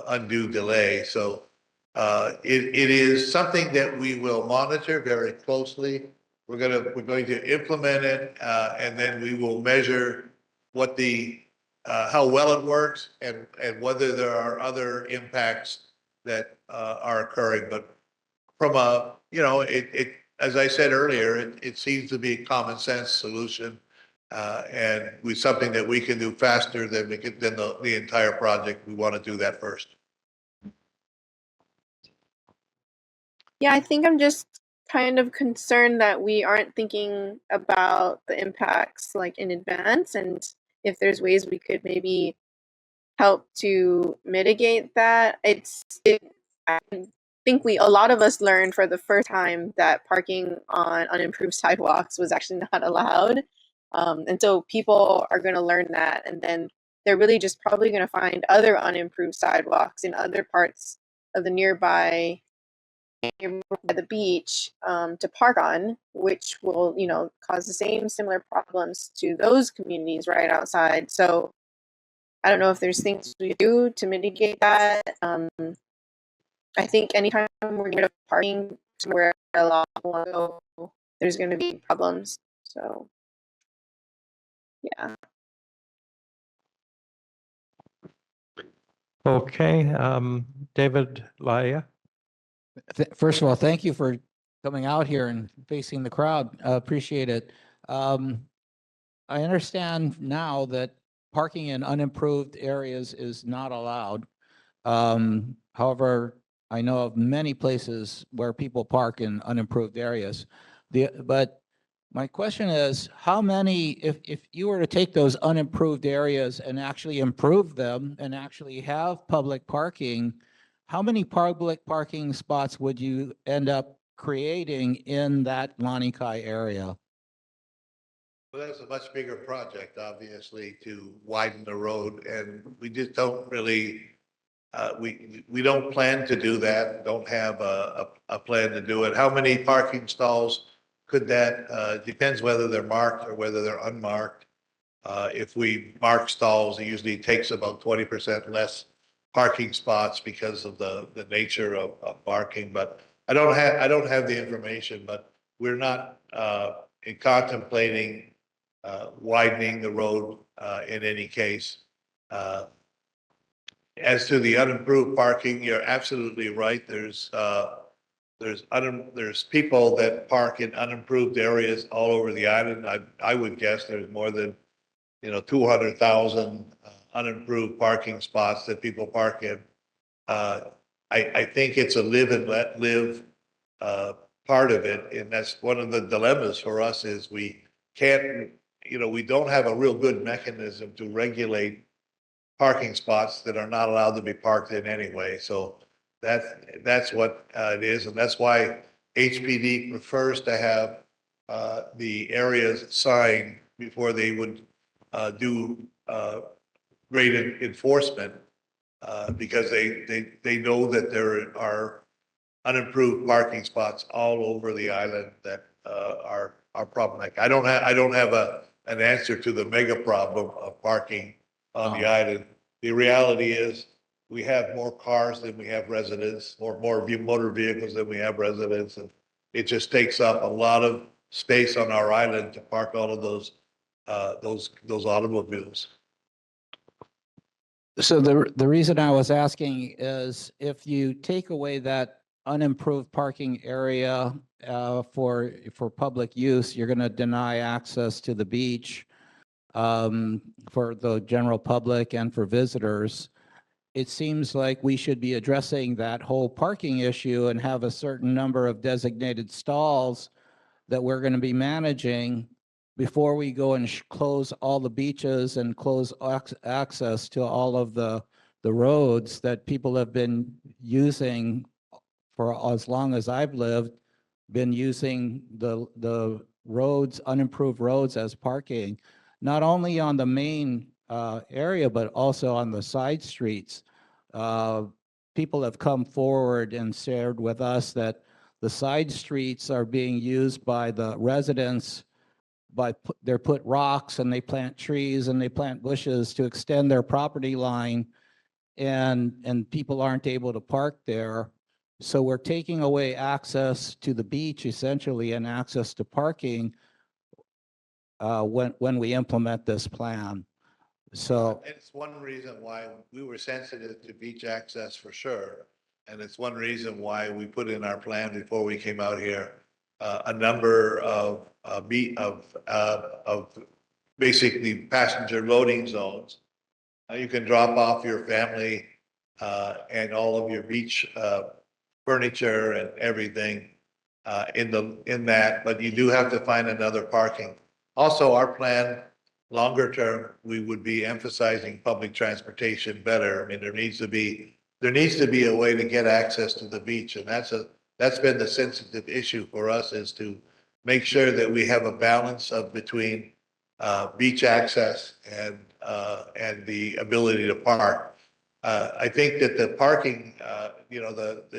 undue delay. So it is something that we will monitor very closely. We're going to implement it, and then we will measure what how well it works and whether there are other impacts that are occurring. But from as I said earlier, it seems to be a common sense solution, and something that we can do faster than the entire project. We want to do that first. Yeah, I think I'm just kind of concerned that we aren't thinking about the impacts like in advance, and if there's ways we could maybe help to mitigate that. I think a lot of us learned for the first time that parking on unimproved sidewalks was actually not allowed. And so people are going to learn that, and then they're really just probably going to find other unimproved sidewalks in other parts of the nearby by the beach to park on, which will, cause the same similar problems to those communities right outside. So I don't know if there's things we do to mitigate that. I think anytime we're getting parking somewhere a lot ago, there's going to be problems. So, yeah. Okay, David Laya. First of all, thank you for coming out here and facing the crowd. Appreciate it. I understand now that parking in unimproved areas is not allowed. However, I know of many places where people park in unimproved areas. But my question is, how many, if you were to take those unimproved areas and actually improve them and actually have public parking, how many public parking spots would you end up creating in that Lanikai area? Well, that's a much bigger project, obviously, to widen the road, and we just don't really, we don't plan to do that, don't have a plan to do it. How many parking stalls could that, depends whether they're marked or whether they're unmarked. If we mark stalls, it usually takes about 20% less parking spots because of the nature of parking, but I don't have the information, but we're not contemplating widening the road in any case. As to the unimproved parking, you're absolutely right. There's people that park in unimproved areas all over the island. I would guess there's more than 200,000 unimproved parking spots that people park in. I think it's a live and let live part of it, and that's one of the dilemmas for us is we can't, we don't have a real good mechanism to regulate parking spots that are not allowed to be parked in anyway. So that's what it is, and that's why HPD prefers to have the areas signed before they would do great enforcement because they know that there are unimproved parking spots all over the island that are problematic. I don't have an answer to the mega problem of parking on the island. The reality is we have more cars than we have residents, or more motor vehicles than we have residents, and it just takes up a lot of space on our island to park all of those automobiles. So the reason I was asking is if you take away that unimproved parking area for public use, you're going to deny access to the beach for the general public and for visitors. It seems like we should be addressing that whole parking issue and have a certain number of designated stalls that we're going to be managing before we go and close all the beaches and close access to all of the roads that people have been using for as long as I've lived, been using the roads, unimproved roads as parking, not only on the main area, but also on the side streets. People have come forward and shared with us that the side streets are being used by the residents they put rocks and they plant trees and they plant bushes to extend their property line, and people aren't able to park there. So we're taking away access to the beach essentially and access to parking when we implement this plan. So It's one reason why we were sensitive to beach access for sure. And it's one reason why we put in our plan before we came out here, a number of basically passenger loading zones. You can drop off your family and all of your beach furniture and everything in that, but you do have to find another parking. Also, our plan, longer term, we would be emphasizing public transportation better. I mean, there needs to be a way to get access to the beach, and that's been the sensitive issue for us, is to make sure that we have a balance between beach access and the ability to park. I think that the parking,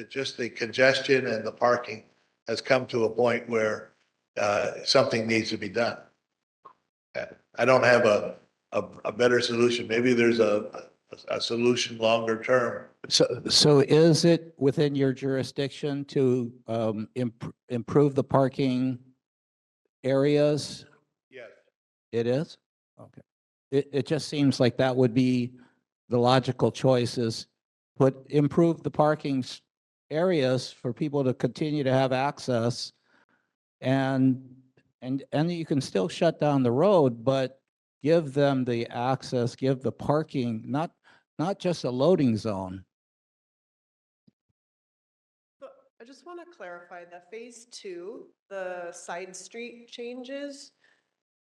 just the congestion and the parking has come to a point where something needs to be done. I don't have a better solution. Maybe there's a solution longer term. So is it within your jurisdiction to improve the parking areas? Yes. It is? Okay. It just seems like that would be the logical choice, is improve the parking areas for people to continue to have access, and you can still shut down the road, but give them the access, give the parking, not just a loading zone. I just want to clarify that phase 2, the side street changes,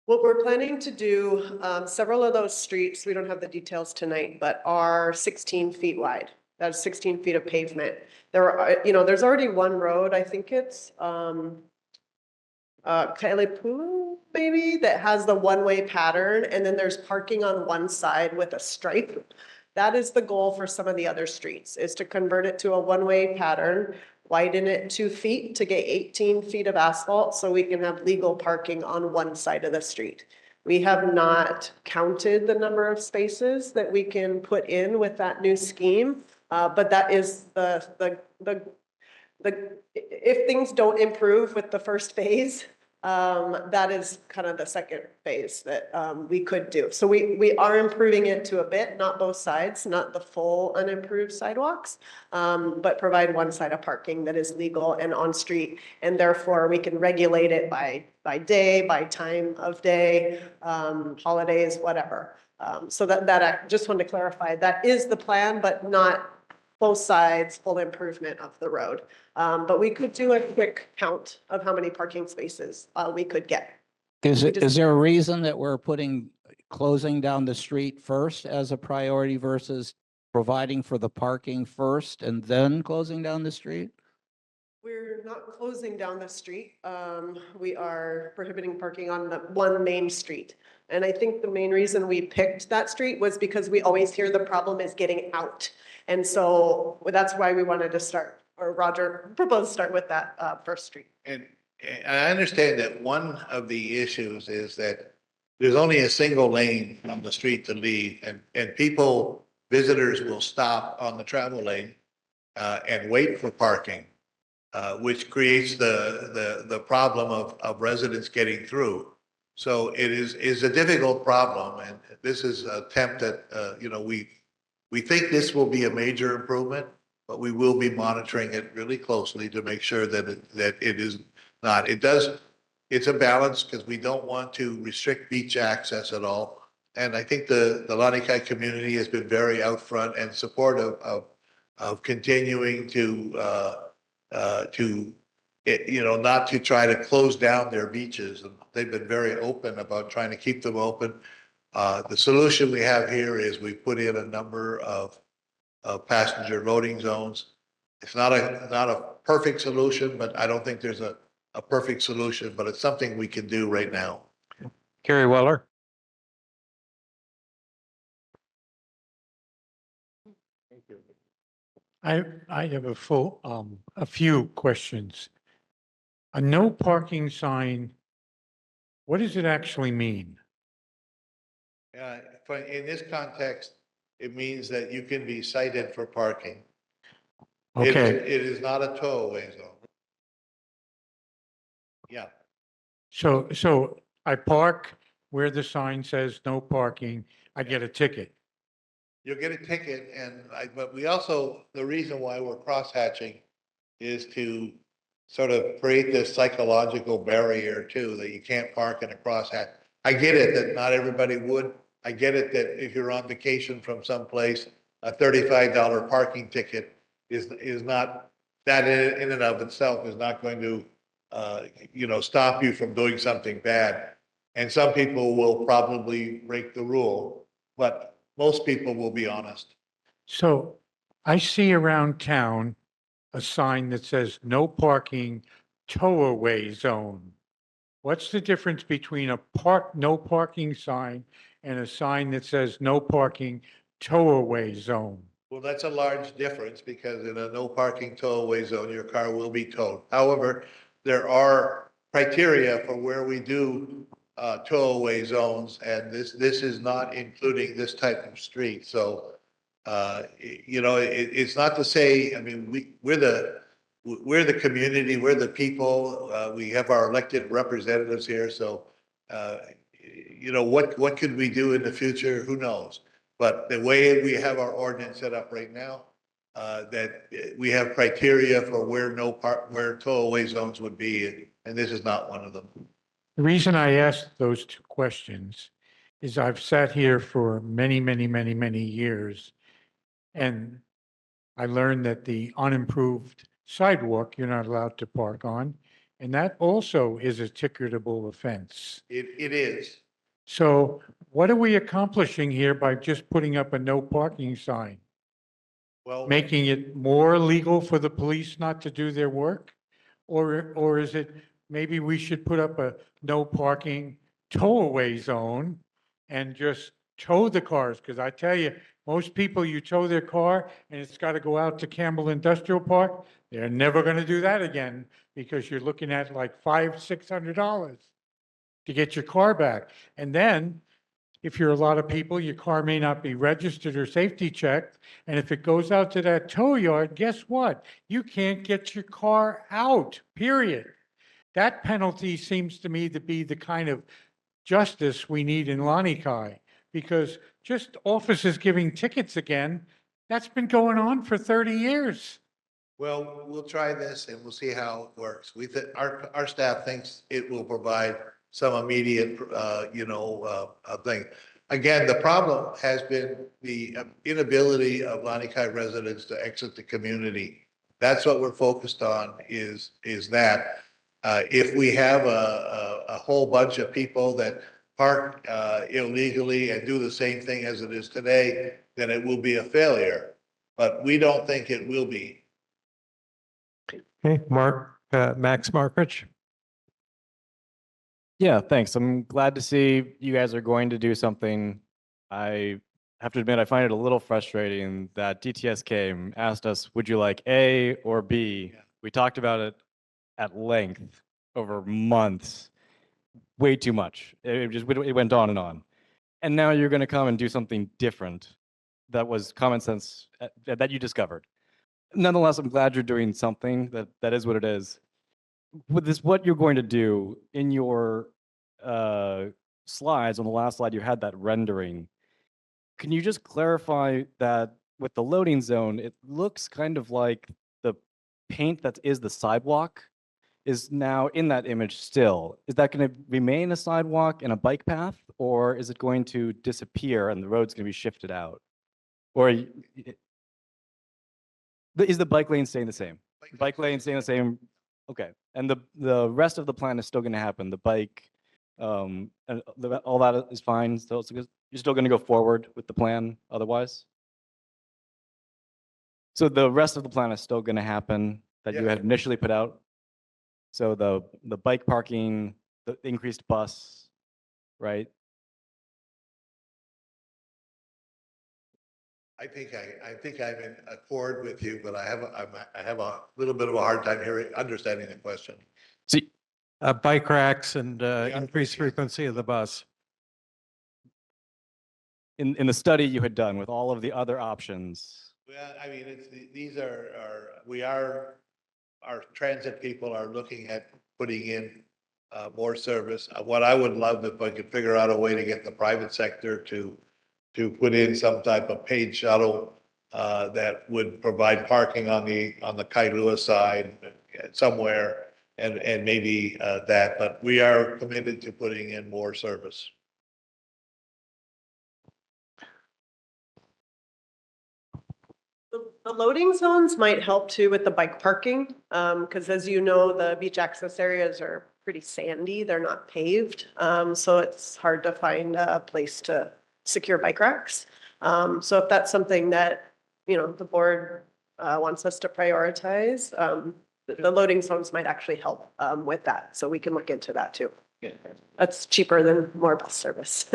what we're planning to do, several of those streets, we don't have the details tonight, but are 16 feet wide. That's 16 feet of pavement. There are, there's already one road, I think it's Kailua, maybe, that has the one-way pattern, and then there's parking on one side with a stripe. That is the goal for some of the other streets, is to convert it to a one-way pattern, widen it 2 feet to get 18 feet of asphalt so we can have legal parking on one side of the street. We have not counted the number of spaces that we can put in with that new scheme, but that is if things don't improve with the first phase, that is kind of the second phase that we could do. So we are improving it to a bit, not both sides, not the full unimproved sidewalks, but provide one side of parking that is legal and on street, and therefore we can regulate it by day, by time of day, holidays, whatever. So that I just wanted to clarify, that is the plan, but not both sides, full improvement of the road. But we could do a quick count of how many parking spaces we could get. Is there a reason that we're closing down the street first as a priority versus providing for the parking first and then closing down the street? We're not closing down the street. We are prohibiting parking on the one main street. And I think the main reason we picked that street was because we always hear the problem is getting out. And so that's why we wanted to start, or Roger proposed to start with that first street. And I understand that one of the issues is that there's only a single lane on the street to leave, and people, visitors will stop on the travel lane and wait for parking, which creates the problem of residents getting through. So it is a difficult problem, and this is an attempt that, we think this will be a major improvement, but we will be monitoring it really closely to make sure that it is not. It's a balance because we don't want to restrict beach access at all. And I think the Lanikai community has been very out front and supportive of continuing to not to try to close down their beaches. And they've been very open about trying to keep them open. The solution we have here is we put in a number of passenger loading zones. It's not a perfect solution, but I don't think there's a perfect solution, but it's something we can do right now. Carrie Weller. I have a few questions. A no parking sign, what does it actually mean? In this context, it means that you can be cited for parking. Okay. It is not a tow-away zone. Yeah. So I park where the sign says no parking, I get a ticket. You'll get a ticket, but we also, the reason why we're cross-hatching is to sort of create this psychological barrier too, that you can't park in a crosshatch. I get it that not everybody would. I get it that if you're on vacation from someplace, a $35 parking ticket is not, that in and of itself is not going to, stop you from doing something bad. And some people will probably break the rule, but most people will be honest. So I see around town a sign that says no parking, tow away zone. What's the difference between a no parking sign and a sign that says no parking, tow away zone? Well, that's a large difference because in a no parking tow away zone, your car will be towed. However, there are criteria for where we do tow away zones, and this is not including this type of street. So, it's not to say, I mean, we're the community, we're the people, we have our elected representatives here. So, what could we do in the future? Who knows? But the way we have our ordinance set up right now, that we have criteria for where where tow away zones would be, and this is not one of them. The reason I asked those two questions is I've sat here for many, many, many, many years, and I learned that the unimproved sidewalk you're not allowed to park on, and that also is a ticketable offense. It is. So what are we accomplishing here by just putting up a no parking sign? Well, making it more legal for the police not to do their work? Or is it, maybe we should put up a no parking tow away zone and just tow the cars? Because I tell you, most people, you tow their car and it's got to go out to Campbell Industrial Park, they're never going to do that again because you're looking at like $500-600 to get your car back. And then if you're a lot of people, your car may not be registered or safety checked. And if it goes out to that tow yard, guess what? You can't get your car out, period. That penalty seems to me to be the kind of justice we need in Lanikai, because just officers giving tickets again, that's been going on for 30 years. Well, we'll try this and we'll see how it works. Our staff thinks it will provide some immediate, thing. Again, the problem has been the inability of Lanikai residents to exit the community. That's what we're focused on is that. If we have a whole bunch of people that park illegally and do the same thing as it is today, then it will be a failure. But we don't think it will be. Okay, Max Markich. Yeah, thanks. I'm glad to see you guys are going to do something. I have to admit, I find it a little frustrating that DTS came, asked us, would you like A or B? We talked about it at length over months, way too much. It went on and on. And now you're going to come and do something different that was common sense that you discovered. Nonetheless, I'm glad you're doing something that is what it is. With this, what you're going to do in your slides, on the last slide, you had that rendering. Can you just clarify that with the loading zone, it looks kind of like the paint that is the sidewalk is now in that image still. Is that going to remain a sidewalk and a bike path, or is it going to disappear and the road's going to be shifted out? Or is the bike lane staying the same? Bike lane staying the same. Okay, and the rest of the plan is still going to happen. The bike, and all that is fine. Still, you're still going to go forward with the plan. Otherwise, so the rest of the plan is still going to happen that you had initially put out. So the bike parking, the increased bus, right? I think I'm in accord with you, but I have a little bit of a hard time understanding the question. See, bike racks and increased frequency of the bus. In the study you had done with all of the other options. Well, I mean, these our transit people are looking at putting in more service. What I would love if I could figure out a way to get the private sector to put in some type of paid shuttle that would provide parking on the Kailua side somewhere, and maybe that. But we are committed to putting in more service. The loading zones might help too with the bike parking, because as you know, the beach access areas are pretty sandy. They're not paved, so it's hard to find a place to secure bike racks. So if that's something that, the board wants us to prioritize, the loading zones might actually help with that. So we can look into that too. That's cheaper than more bus service.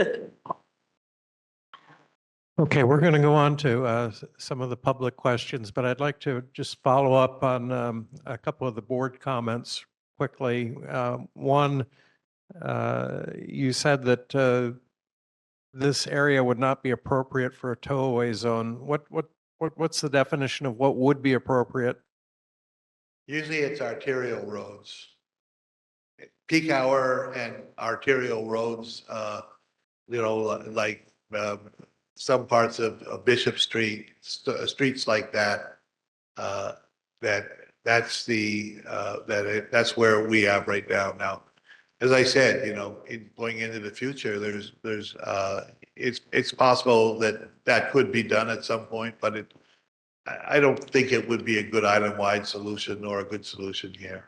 Okay, we're going to go on to some of the public questions, but I'd like to just follow up on a couple of the board comments quickly. One, you said that this area would not be appropriate for a tow-away zone. What's the definition of what would be appropriate? Usually it's arterial roads. Peak hour and arterial roads, like some parts of Bishop Street, streets like that, that's where we operate now. As I said, going into the future, it's possible that could be done at some point, but I don't think it would be a good island-wide solution or a good solution here.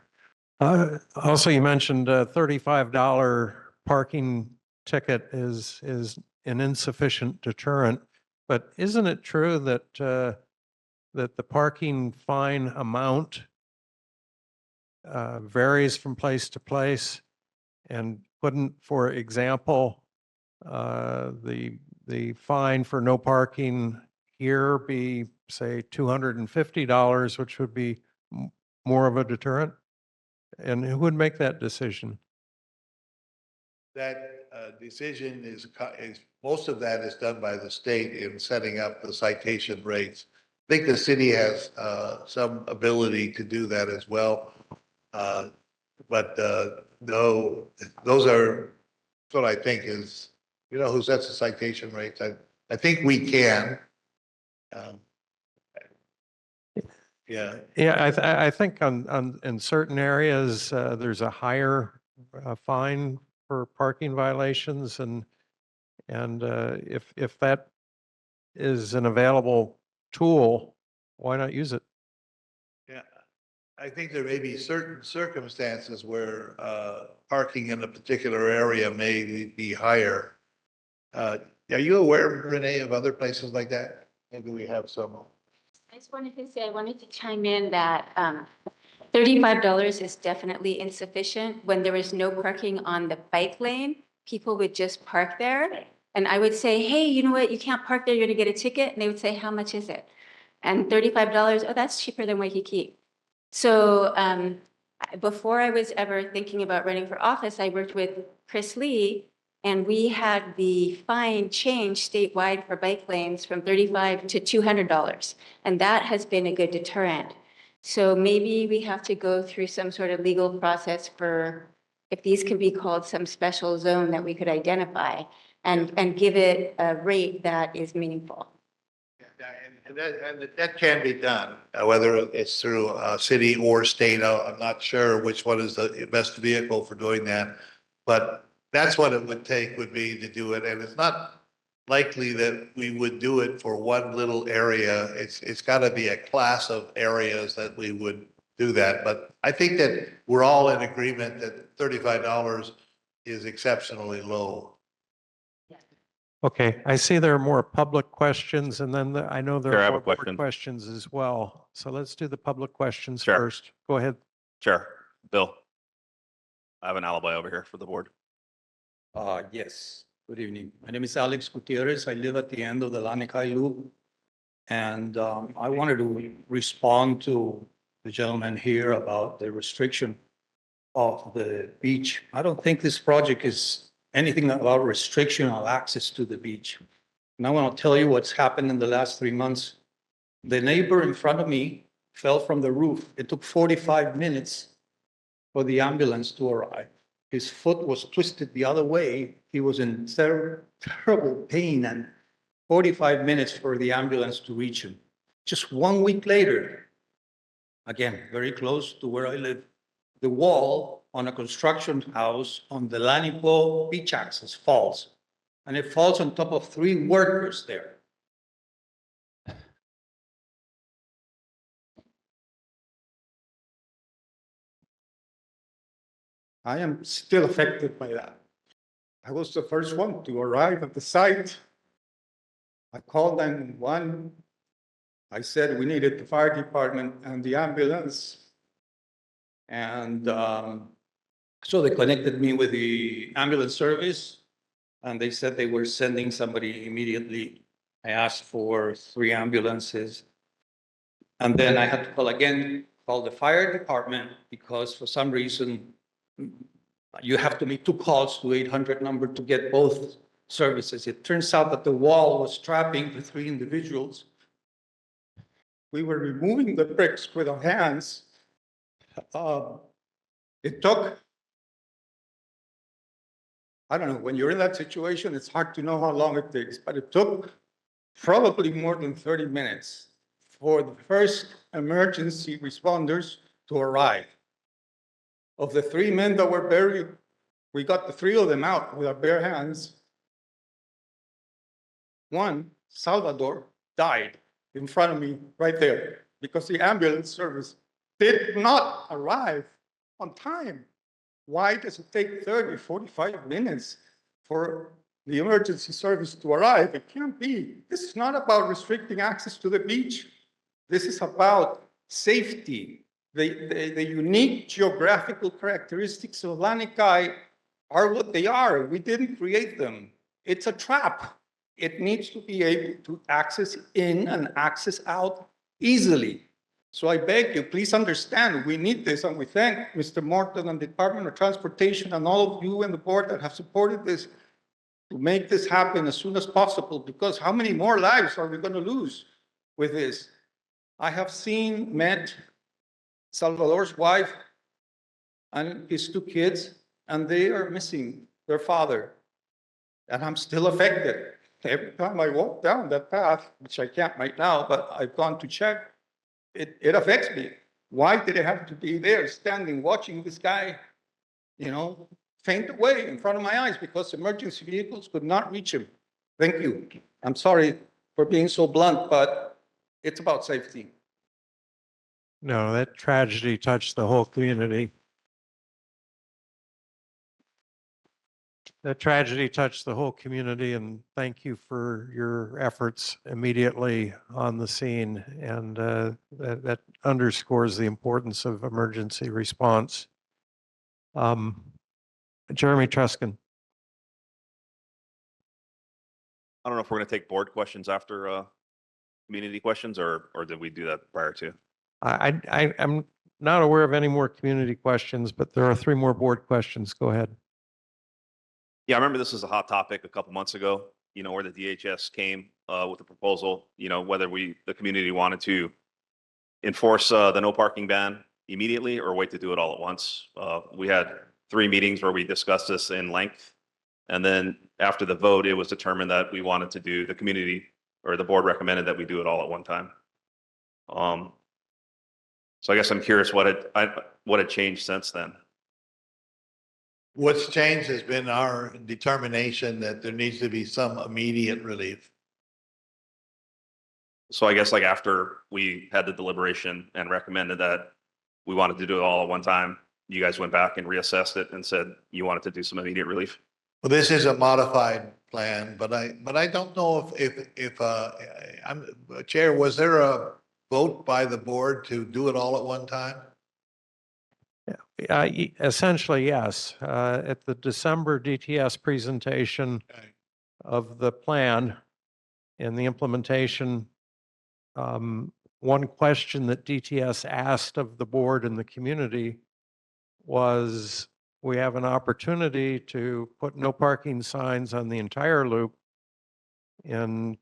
Also, you mentioned a $35 parking ticket is an insufficient deterrent, but isn't it true that that the parking fine amount varies from place to place? And couldn't, for example, the fine for no parking here be, say, $250, which would be more of a deterrent? And who would make that decision? That decision is most of that is done by the state in setting up the citation rates. I think the city has some ability to do that as well. But no, those are what I think is, who sets the citation rates. I think we can. Yeah. Yeah, I think in certain areas, there's a higher fine for parking violations, and if that is an available tool, why not use it? Yeah, I think there may be certain circumstances where parking in a particular area may be higher. Are you aware, Renee, of other places like that? Maybe we have some. I just wanted to say, I wanted to chime in that $35 is definitely insufficient. When there is no parking on the bike lane, people would just park there. And I would say, hey, you know what? You can't park there. You're going to get a ticket. And they would say, how much is it? And $35, oh, that's cheaper than Waikiki. So before I was ever thinking about running for office, I worked with Chris Lee, and we had the fine change statewide for bike lanes from $35 to $200. And that has been a good deterrent. So maybe we have to go through some sort of legal process for if these can be called some special zone that we could identify and give it a rate that is meaningful. And that can be done, whether it's through city or state. I'm not sure which one is the best vehicle for doing that. But that's what it would take, would be to do it. And it's not likely that we would do it for one little area. It's got to be a class of areas that we would do that. But I think that we're all in agreement that $35 is exceptionally low. Okay, I see there are more public questions, and then I know there Chair, I are have a more board question. questions as well. So let's do the public questions Sure. first. Go ahead. Chair, Bill. I have an alibi over here for the board. Yes, good evening. My name is Alex Gutierrez. I live at the end of the Lanikai Loop. And I wanted to respond to the gentleman here about the restriction of the beach. I don't think this project is anything about restriction of access to the beach. And I want to tell you what's happened in the last 3 months. The neighbor in front of me fell from the roof. It took 45 minutes for the ambulance to arrive. His foot was twisted the other way. He was in terrible pain, and 45 minutes for the ambulance to reach him. Just 1 week later, again, very close to where I live, the wall on a construction house on the Lanipo beach access falls, and it falls on top of 3 workers there. I am still affected by that. I was the first one to arrive at the site. I called 911. I said we needed the fire department and the ambulance. And so they connected me with the ambulance service, and they said they were sending somebody immediately. I asked for 3 ambulances. And then I had to call again, call the fire department, because for some reason, you have to make 2 calls to 800 number to get both services. It turns out that the wall was trapping the 3 individuals. We were removing the bricks with our hands. It took, I don't know, when you're in that situation, it's hard to know how long it takes, but it took probably more than 30 minutes for the first emergency responders to arrive. Of the 3 men that were buried, we got the 3 of them out with our bare hands. One, Salvador, died in front of me right there because the ambulance service did not arrive on time. Why does it take 30, 45 minutes for the emergency service to arrive? It can't be. This is not about restricting access to the beach. This is about safety. The unique geographical characteristics of Lanikai are what they are. We didn't create them. It's a trap. It needs to be able to access in and access out easily. So I beg you, please understand, we need this, and we thank Mr. Morton and the Department of Transportation and all of you and the board that have supported this to make this happen as soon as possible, because how many more lives are we going to lose with this? I have met Salvador's wife and his 2 kids, and they are missing their father. And I'm still affected. Every time I walk down that path, which I can't right now, but I've gone to check, it affects me. Why did it have to be there standing, watching this guy, faint away in front of my eyes because emergency vehicles could not reach him? Thank you. I'm sorry for being so blunt, but it's about safety. No, that tragedy touched the whole community. The tragedy touched the whole community, and thank you for your efforts immediately on the scene. And that underscores the importance of emergency response. Jeremy Truskin. I don't know if we're going to take board questions after community questions, or did we do that prior to? I'm not aware of any more community questions, but there are 3 more board questions. Go ahead. Yeah, I remember this was a hot topic a couple months ago, where the DHS came with a proposal, whether the community wanted to enforce the no parking ban immediately or wait to do it all at once. We had 3 meetings where we discussed this in length. And then after the vote, it was determined that we wanted to do, the community or the board recommended that we do it all at one time. So I guess I'm curious what had changed since then. What's changed has been our determination that there needs to be some immediate relief. So I guess like after we had the deliberation and recommended that we wanted to do it all at one time, you guys went back and reassessed it and said you wanted to do some immediate relief. Well, this is a modified plan, but I don't know if I'm Chair, was there a vote by the board to do it all at one time? Essentially, yes. At the December DTS presentation of the plan and the implementation, one question that DTS asked of the board and the community was, we have an opportunity to put no parking signs on the entire loop in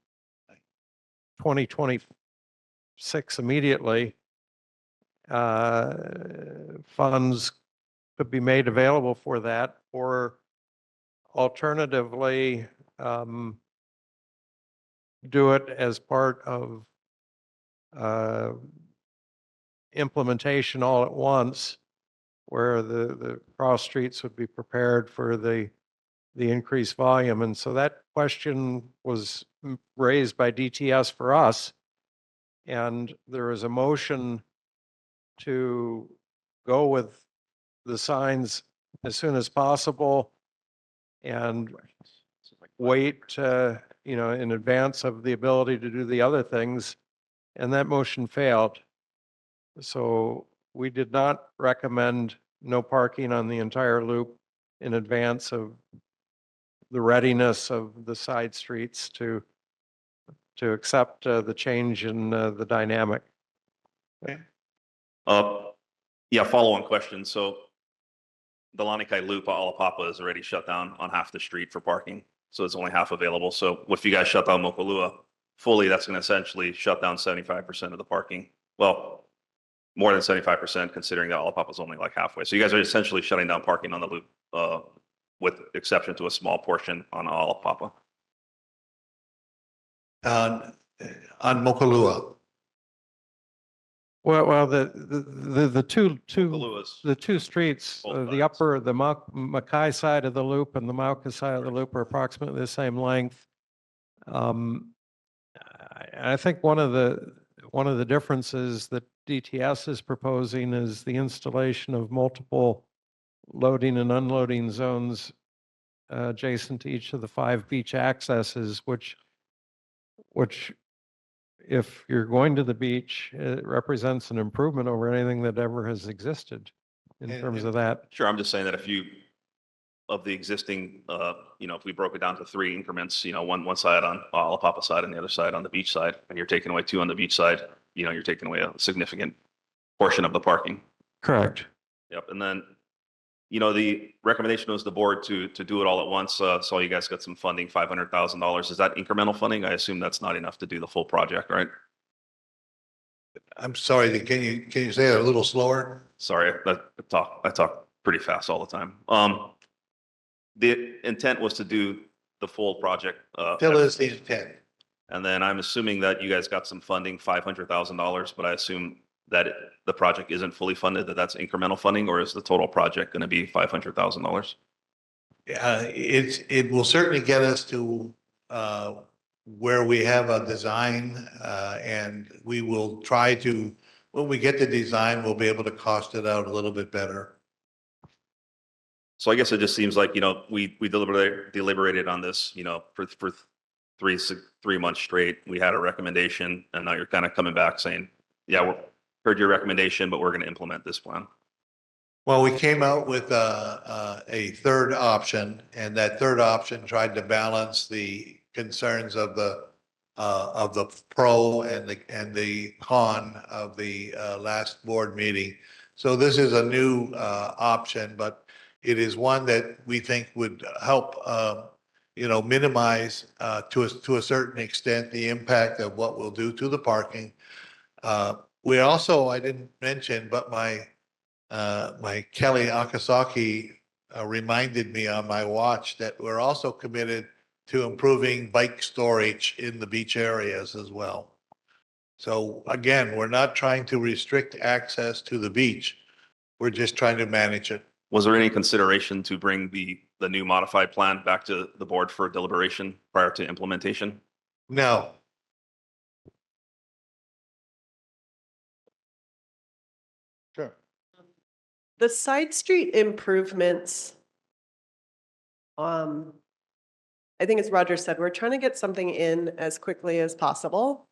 2026 immediately. Funds could be made available for that, or alternatively, do it as part of implementation all at once, where the cross streets would be prepared for the increased volume. And so that question was raised by DTS for us. And there is a motion to go with the signs as soon as possible and wait, in advance of the ability to do the other things. And that motion failed. So we did not recommend no parking on the entire loop in advance of the readiness of the side streets to accept the change in the dynamic. Yeah, follow-on question. So the Lanikai Loop, Alapapa is already shut down on half the street for parking. So it's only half available. So if you guys shut down Mokulua fully, that's going to essentially shut down 75% of the parking. Well, more than 75% considering that Alapapa is only like halfway. So you guys are essentially shutting down parking on the loop with exception to a small portion on Alapapa. On Mokulua. Well, the two Mokulua's streets, the upper, the Makai side of the loop and the Mauka side of the loop are approximately the same length. I think one of the differences that DTS is proposing is the installation of multiple loading and unloading zones adjacent to each of the 5 beach accesses, which if you're going to the beach, it represents an improvement over anything that ever has existed in terms of that. Sure, I'm just saying that if you, of the existing, if we broke it down to 3 increments, one side on Alapapa side and the other side on the beach side, and you're taking away 2 on the beach side, you're taking away a significant portion of the parking. Correct. Yep, and then, the recommendation was the board to do it all at once. So you guys got some funding, $500,000. Is that incremental funding? I assume that's not enough to do the full project, right? I'm sorry, can you say it a little slower? Sorry, I talk pretty fast all the time. The intent was to do the full project. Still is the intent. And then I'm assuming that you guys got some funding, $500,000, but I assume that the project isn't fully funded, that's incremental funding, or is the total project going to be $500,000? It will certainly get us to where we have a design, and we will try to, when we get the design, we'll be able to cost it out a little bit better. So I guess it just seems like, we deliberated on this, for 3 months straight. We had a recommendation, and now you're kind of coming back saying, yeah, we heard your recommendation, but we're going to implement this plan. Well, we came out with a third option, and that third option tried to balance the concerns of the pro and the con of the last board meeting. So this is a new option, but it is one that we think would help, minimize to a certain extent the impact of what we'll do to the parking. We also, I didn't mention, but my Kelly Akasaki reminded me on my watch that we're also committed to improving bike storage in the beach areas as well. So again, we're not trying to restrict access to the beach. We're just trying to manage it. Was there any consideration to bring the new modified plan back to the board for deliberation prior to implementation? No. Sure. The side street improvements, I think as Roger said, we're trying to get something in as quickly as possible.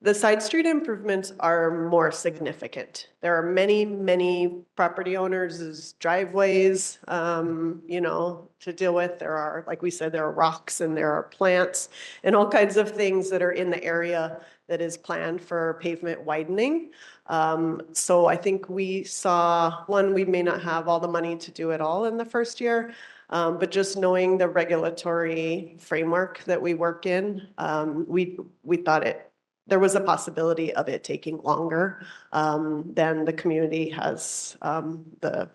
The side street improvements are more significant. There are many, many property owners' driveways, to deal with. There are, like we said, there are rocks and there are plants and all kinds of things that are in the area that is planned for pavement widening. So I think we saw, we may not have all the money to do it all in the first year, but just knowing the regulatory framework that we work in, we thought there was a possibility of it taking longer than the community has the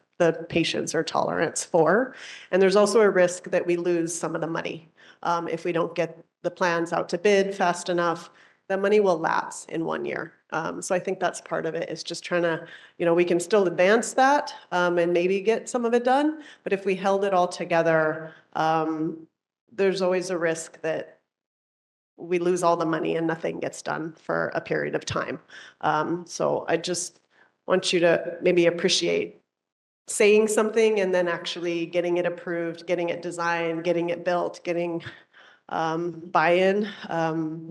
patience or tolerance for. And there's also a risk that we lose some of the money. If we don't get the plans out to bid fast enough, the money will lapse in 1 year. So I think that's part of it, is just trying to, we can still advance that and maybe get some of it done. But if we held it all together, there's always a risk that we lose all the money and nothing gets done for a period of time. So I just want you to maybe appreciate saying something and then actually getting it approved, getting it designed, getting it built, getting buy-in.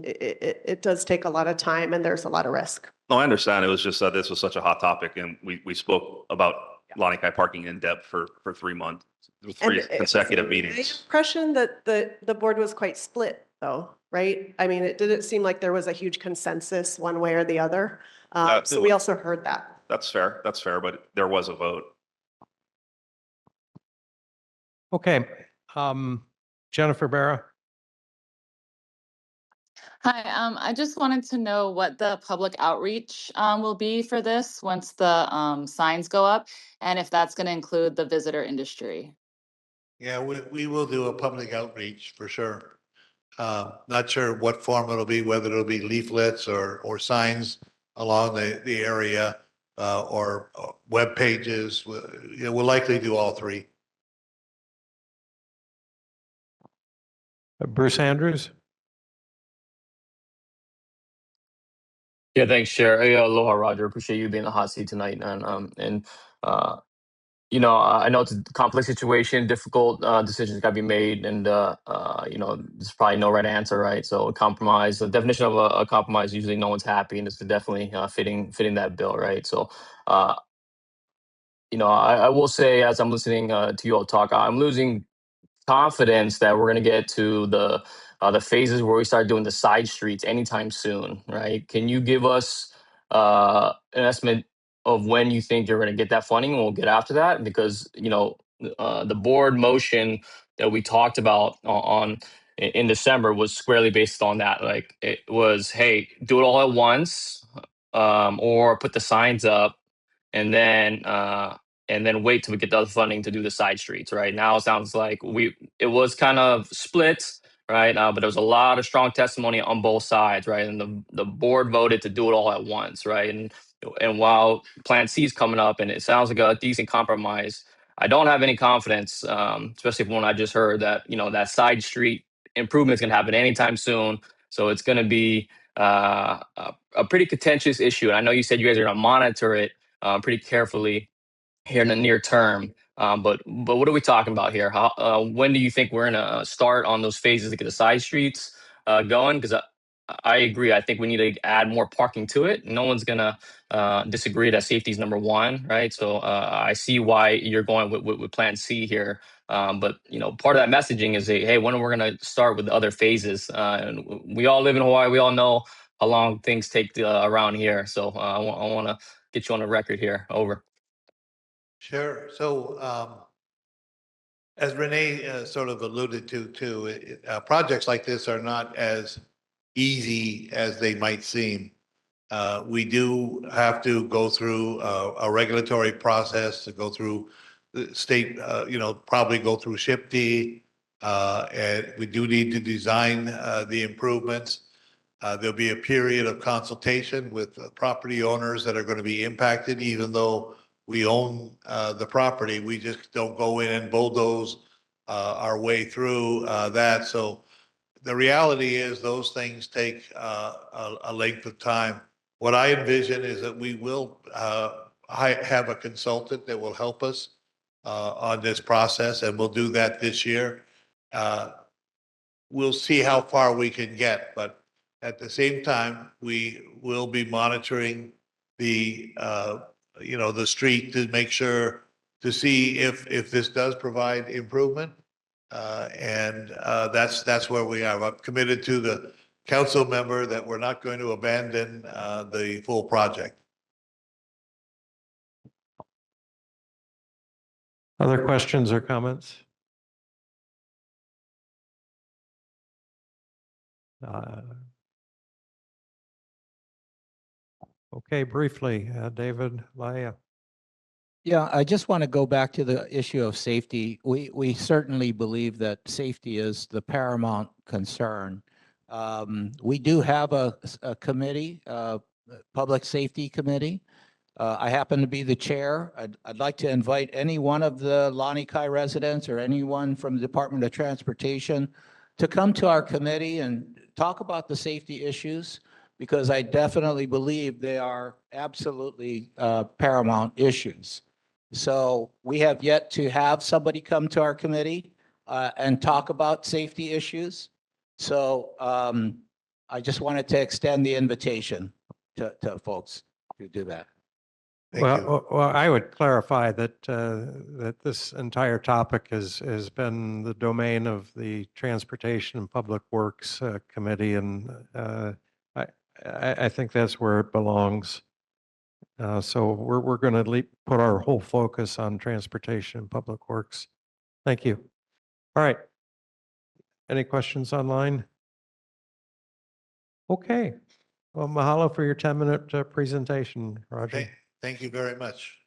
It does take a lot of time and there's a lot of risk. No, I understand. It was just that this was such a hot topic, and we spoke about Lanikai parking in depth for 3 months, three consecutive meetings. Impression that the board was quite split, though, right? I mean, it didn't seem like there was a huge consensus one way or the other. So we also heard that. That's fair. That's fair, but there was a vote. Okay. Jennifer Barra. Hi, I just wanted to know what the public outreach will be for this once the signs go up, and if that's going to include the visitor industry. Yeah, we will do a public outreach for sure. Not sure what form it'll be, whether it'll be leaflets or signs along the area or web pages. We'll likely do all three. Bruce Andrews. Yeah, thanks, Chair. Hey, aloha, Roger. Appreciate you being in the hot seat tonight. And I know it's a complex situation, difficult decisions got to be made, and there's probably no right answer, right? So a compromise, the definition of a compromise, usually no one's happy, and this is definitely fitting that bill, right? So, I will say, as I'm listening to you all talk, I'm losing confidence that we're going to get to the phases where we start doing the side streets anytime soon, right? Can you give us an estimate of when you think you're going to get that funding, and we'll get after that? Because the board motion that we talked about in December was squarely based on that. Like, it was, hey, do it all at once, or put the signs up, and then wait till we get the other funding to do the side streets. Right now, it sounds like it was kind of split, right? But there was a lot of strong testimony on both sides, right? And the board voted to do it all at once, right? And while Plan C is coming up, and it sounds like a decent compromise, I don't have any confidence, especially from what I just heard, that that side street improvement is going to happen anytime soon. So it's going to be a pretty contentious issue. And I know you said you guys are going to monitor it pretty carefully here in the near term. But what are we talking about here? How when do you think we're gonna start on those phases to get the side streets going? Because I agree. I think we need to add more parking to it. No one's gonna disagree that safety is number one, right? So I see why you're going with Plan C here. But you know, part of that messaging is, hey, when are we gonna start with the other phases? And we all live in Hawaii. We all know how long things take around here. So I want to get you on the record here. Over. Sure. So, as Renee sort of alluded to too, projects like this are not as easy as they might seem. We do have to go through a regulatory process to go through the state, probably go through SHPD. And we do need to design the improvements. There'll be a period of consultation with property owners that are going to be impacted, even though we own the property. We just don't go in and bulldoze our way through that. So the reality is those things take a length of time. What I envision is that we will have a consultant that will help us on this process, and we'll do that this year. We'll see how far we can get, but at the same time, we will be monitoring the, the street to make sure to see if this does provide improvement. And that's where we are. I'm committed to the council member that we're not going to abandon the full project. Other questions or comments? Okay, briefly, David Laya. Yeah, I just want to go back to the issue of safety. We certainly believe that safety is the paramount concern. We do have a committee, public safety committee. I happen to be the chair. I'd like to invite any one of the Lanikai residents or anyone from the Department of Transportation to come to our committee and talk about the safety issues, because I definitely believe they are absolutely paramount issues. So we have yet to have somebody come to our committee and talk about safety issues. So I just wanted to extend the invitation to folks to do that. Well, I would clarify that that this entire topic has been the domain of the Transportation and Public Works Committee, and I think that's where it belongs. So we're going to put our whole focus on transportation and public works. Thank you. All right. Any questions online? Okay. Well, mahalo for your 10-minute presentation, Roger. Thank you very much.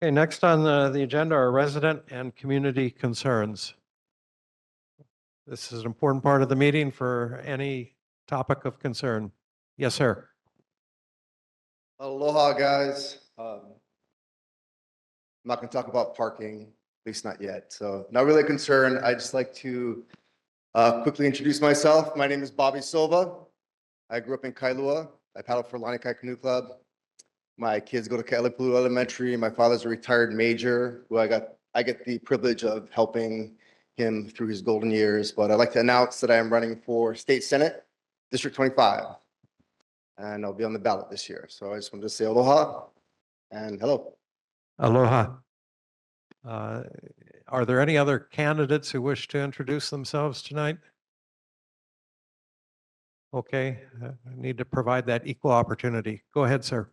Okay, next on the agenda are resident and community concerns. This is an important part of the meeting for any topic of concern. Yes, sir. Aloha, guys. I'm not going to talk about parking, at least not yet. So not really a concern. I just like to quickly introduce myself. My name is Bobby Silva. I grew up in Kailua. I paddled for Lanikai Canoe Club. My kids go to Kailua Elementary. My father's a retired major who I get the privilege of helping him through his golden years. But I'd like to announce that I am running for State Senate, District 25. And I'll be on the ballot this year. So I just wanted to say aloha and hello. Aloha. Are there any other candidates who wish to introduce themselves tonight? Okay, I need to provide that equal opportunity. Go ahead, sir.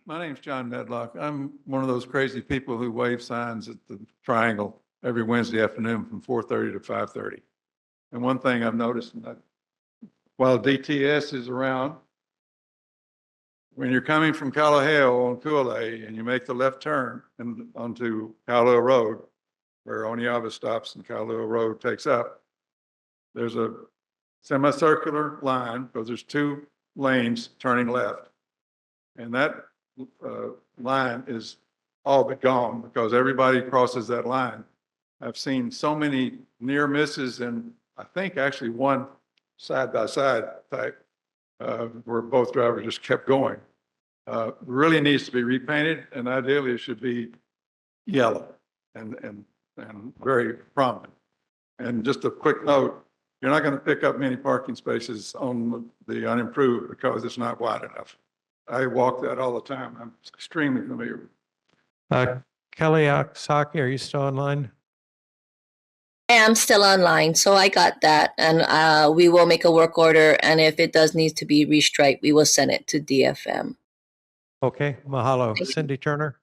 My name's John Medlock. I'm one of those crazy people who wave signs at the Triangle every Wednesday afternoon from 4:30 to 5:30. And one thing I've noticed, while DTS is around, when you're coming from Kalaheo on Kualei and you make the left turn and onto Kailua Road, where Oniava stops and Kailua Road takes up, there's a semicircular line because there's two lanes turning left. And that line is all but gone because everybody crosses that line. I've seen so many near misses and I think actually one side-by-side type where both drivers just kept going. Really needs to be repainted and ideally it should be yellow and very prominent. And just a quick note, you're not going to pick up many parking spaces on the unimproved because it's not wide enough. I walk that all the time. I'm extremely familiar. Kelly Aksaki, are you still online? I am still online, so I got that, and we will make a work order, and if it does need to be restriped, we will send it to DFM. Okay, mahalo. Cindy Turner?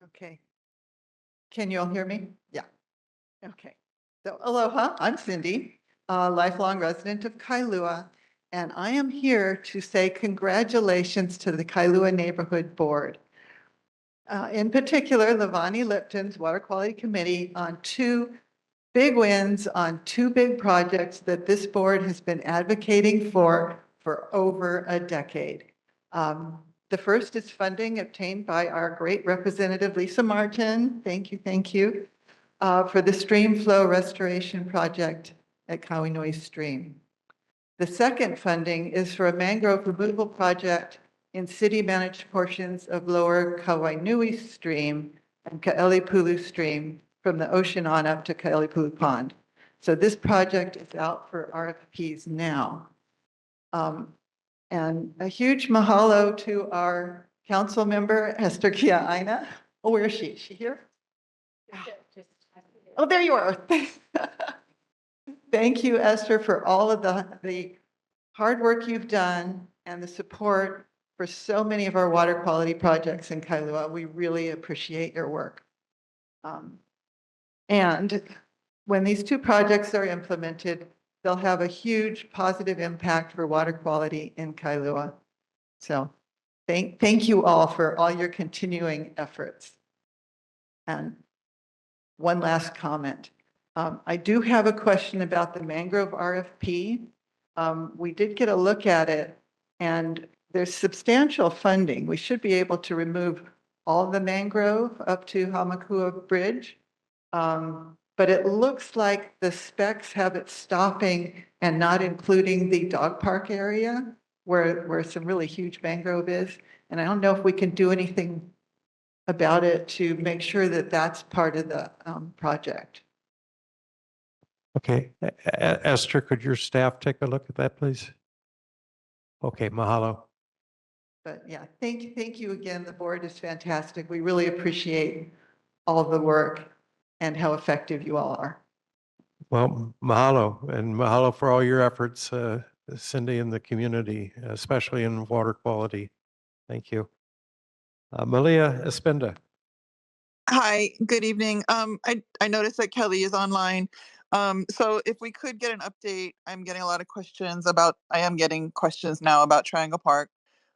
Okay. Can you all hear me? Yeah. Okay. So aloha, I'm Cindy, a lifelong resident of Kailua, and I am here to say congratulations to the Kailua Neighborhood Board. In particular, Lavani Lipton's Water Quality Committee on 2 big wins on 2 big projects that this board has been advocating for over a decade. The first is funding obtained by our great representative, Lisa Martin. Thank you, for the stream flow restoration project at Kauinui Stream. The second funding is for a mangrove removal project in city-managed portions of lower Kauinui Stream and Kaelipulu Stream from the ocean on up to Kaelipulu Pond. So this project is out for RFPs now. And a huge mahalo to our council member, Esther Kia'aina. Oh, where is she? Is she here? Oh, there you are. Thank you, Esther, for all of the hard work you've done and the support for so many of our water quality projects in Kailua. We really appreciate your work. And when these 2 projects are implemented, they'll have a huge positive impact for water quality in Kailua. So thank you all for all your continuing efforts. And one last comment. I do have a question about the mangrove RFP. We did get a look at it, and there's substantial funding. We should be able to remove all the mangrove up to Hamakua Bridge. But it looks like the specs have it stopping and not including the dog park area where some really huge mangrove is. And I don't know if we can do anything about it to make sure that that's part of the project. Okay, Esther, could your staff take a look at that, please? Okay, mahalo. But yeah, thank you again. The board is fantastic. We really appreciate all the work and how effective you all are. Well, mahalo, and mahalo for all your efforts, Cindy, and the community, especially in water quality. Thank you. Malia Espinda. Hi, good evening. I noticed that Kelly is online. So if we could get an update, I'm getting a lot of questions about, I am getting questions now about Triangle Park.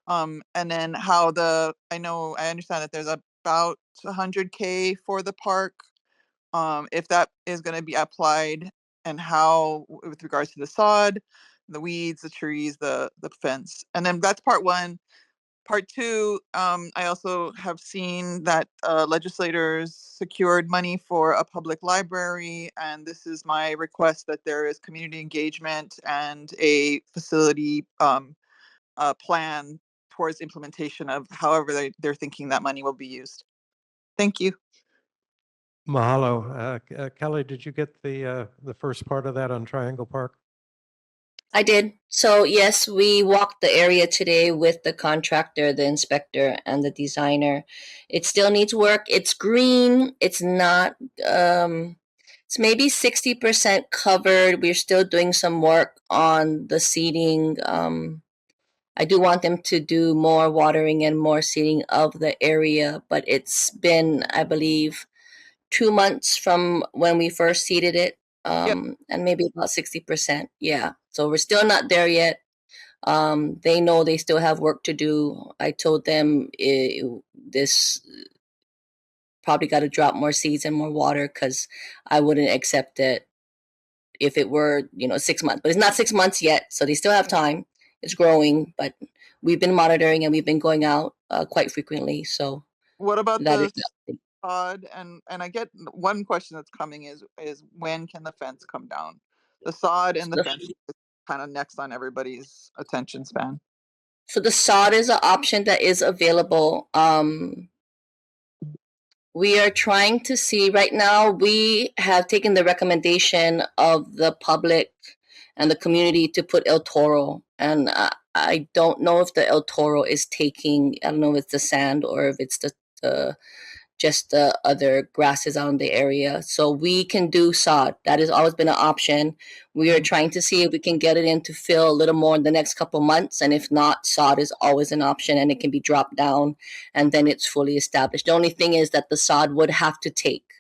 And then how I understand that there's about 100K for the park. If that is going to be applied and how with regards to the sod, the weeds, the trees, the fence. And then that's part 1. Part 2, I also have seen that legislators secured money for a public library, and this is my request that there is community engagement and a facility plan towards implementation of however they're thinking that money will be used. Thank you. Mahalo. Kelly, did you get the first part of that on Triangle Park? I did. So yes, we walked the area today with the contractor, the inspector, and the designer. It still needs work. It's green. It's not, it's maybe 60% covered. We're still doing some work on the seeding. I do want them to do more watering and more seeding of the area, but it's been, I believe, 2 months from when we first seeded it. And maybe about 60%. Yeah. So we're still not there yet. They know they still have work to do. I told them this probably got to drop more seeds and more water because I wouldn't accept it if it were, 6 months. But it's not 6 months yet, so they still have time. It's growing, but we've been monitoring and we've been going out quite frequently. So What about that the is sod? And I get one question that's coming is when can the fence come down? The sod and the fence is kind of next on everybody's attention span. So the sod is an option that is available. We are trying to see right now, we have taken the recommendation of the public and the community to put El Toro. And I don't know if the El Toro is taking, I don't know if it's the sand or if it's the just the other grasses out in the area. So we can do sod. That has always been an option. We are trying to see if we can get it in to fill a little more in the next couple months. And if not, sod is always an option and it can be dropped down and then it's fully established. The only thing is that the sod would have to take.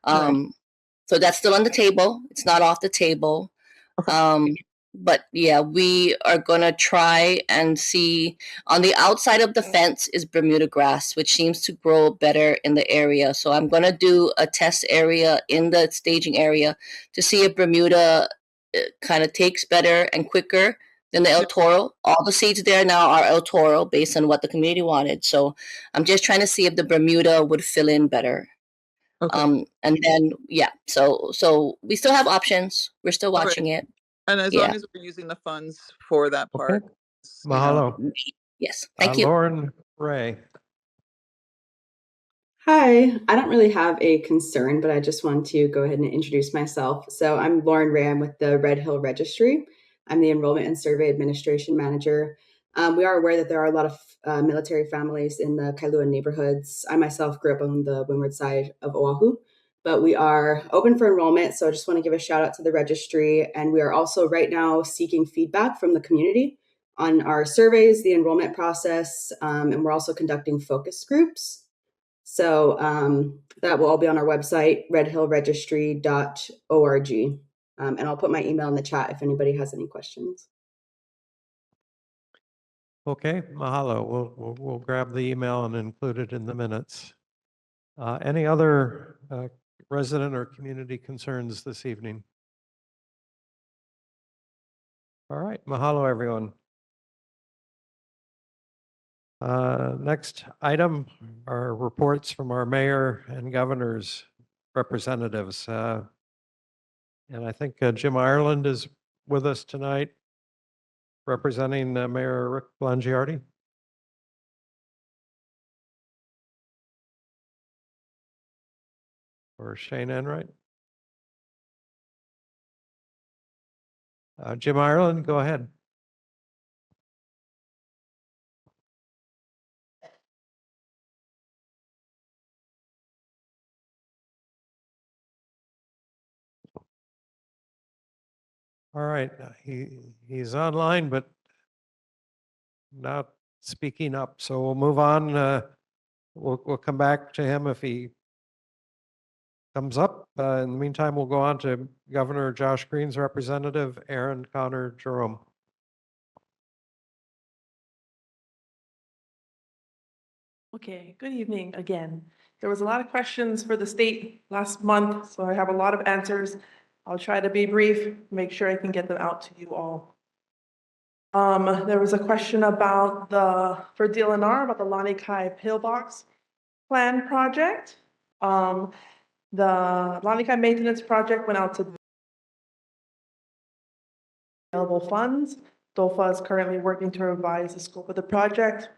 So that's still on the table. It's not off the table. But yeah, we are gonna try and see. On the outside of the fence is Bermuda grass, which seems to grow better in the area. So I'm gonna do a test area in the staging area to see if Bermuda kind of takes better and quicker than the El Toro. All the seeds there now are El Toro based on what the community wanted. So I'm just trying to see if the Bermuda would fill in better. And then yeah, so we still have options. We're still watching it. And as long as we're using the funds for that park, Mahalo. Yes, thank you. Lauren Ray. Hi, I don't really have a concern, but I just want to go ahead and introduce myself. So I'm Lauren Ray. I'm with the Red Hill Registry. I'm the Enrollment and Survey Administration Manager. We are aware that there are a lot of military families in the Kailua neighborhoods. I myself grew up on the windward side of Oahu, but we are open for enrollment. So I just want to give a shout out to the registry. And we are also right now seeking feedback from the community on our surveys, the enrollment process, and we're also conducting focus groups. So that will all be on our website, redhillregistry.org. And I'll put my email in the chat if anybody has any questions. Okay, mahalo. We'll grab the email and include it in the minutes. Any other resident or community concerns this evening? All right, mahalo, everyone. Next item are reports from our mayor and governor's representatives. And I think Jim Ireland is with us tonight, representing Mayor Rick Blangiardi. Or Shane Enright. Jim Ireland, go ahead. All right, he's online, but not speaking up. So we'll move on. We'll come back to him if he comes up. In the meantime, we'll go on to Governor Josh Green's representative, Aaron Connor Jerome. Okay, good evening again. There was a lot of questions for the state last month, so I have a lot of answers. I'll try to be brief, make sure I can get them out to you all. There was a question about for DLNR, about the Lani Kai pillbox plan project. The Lani Kai maintenance project went out to available funds. DOFA is currently working to revise the scope of the project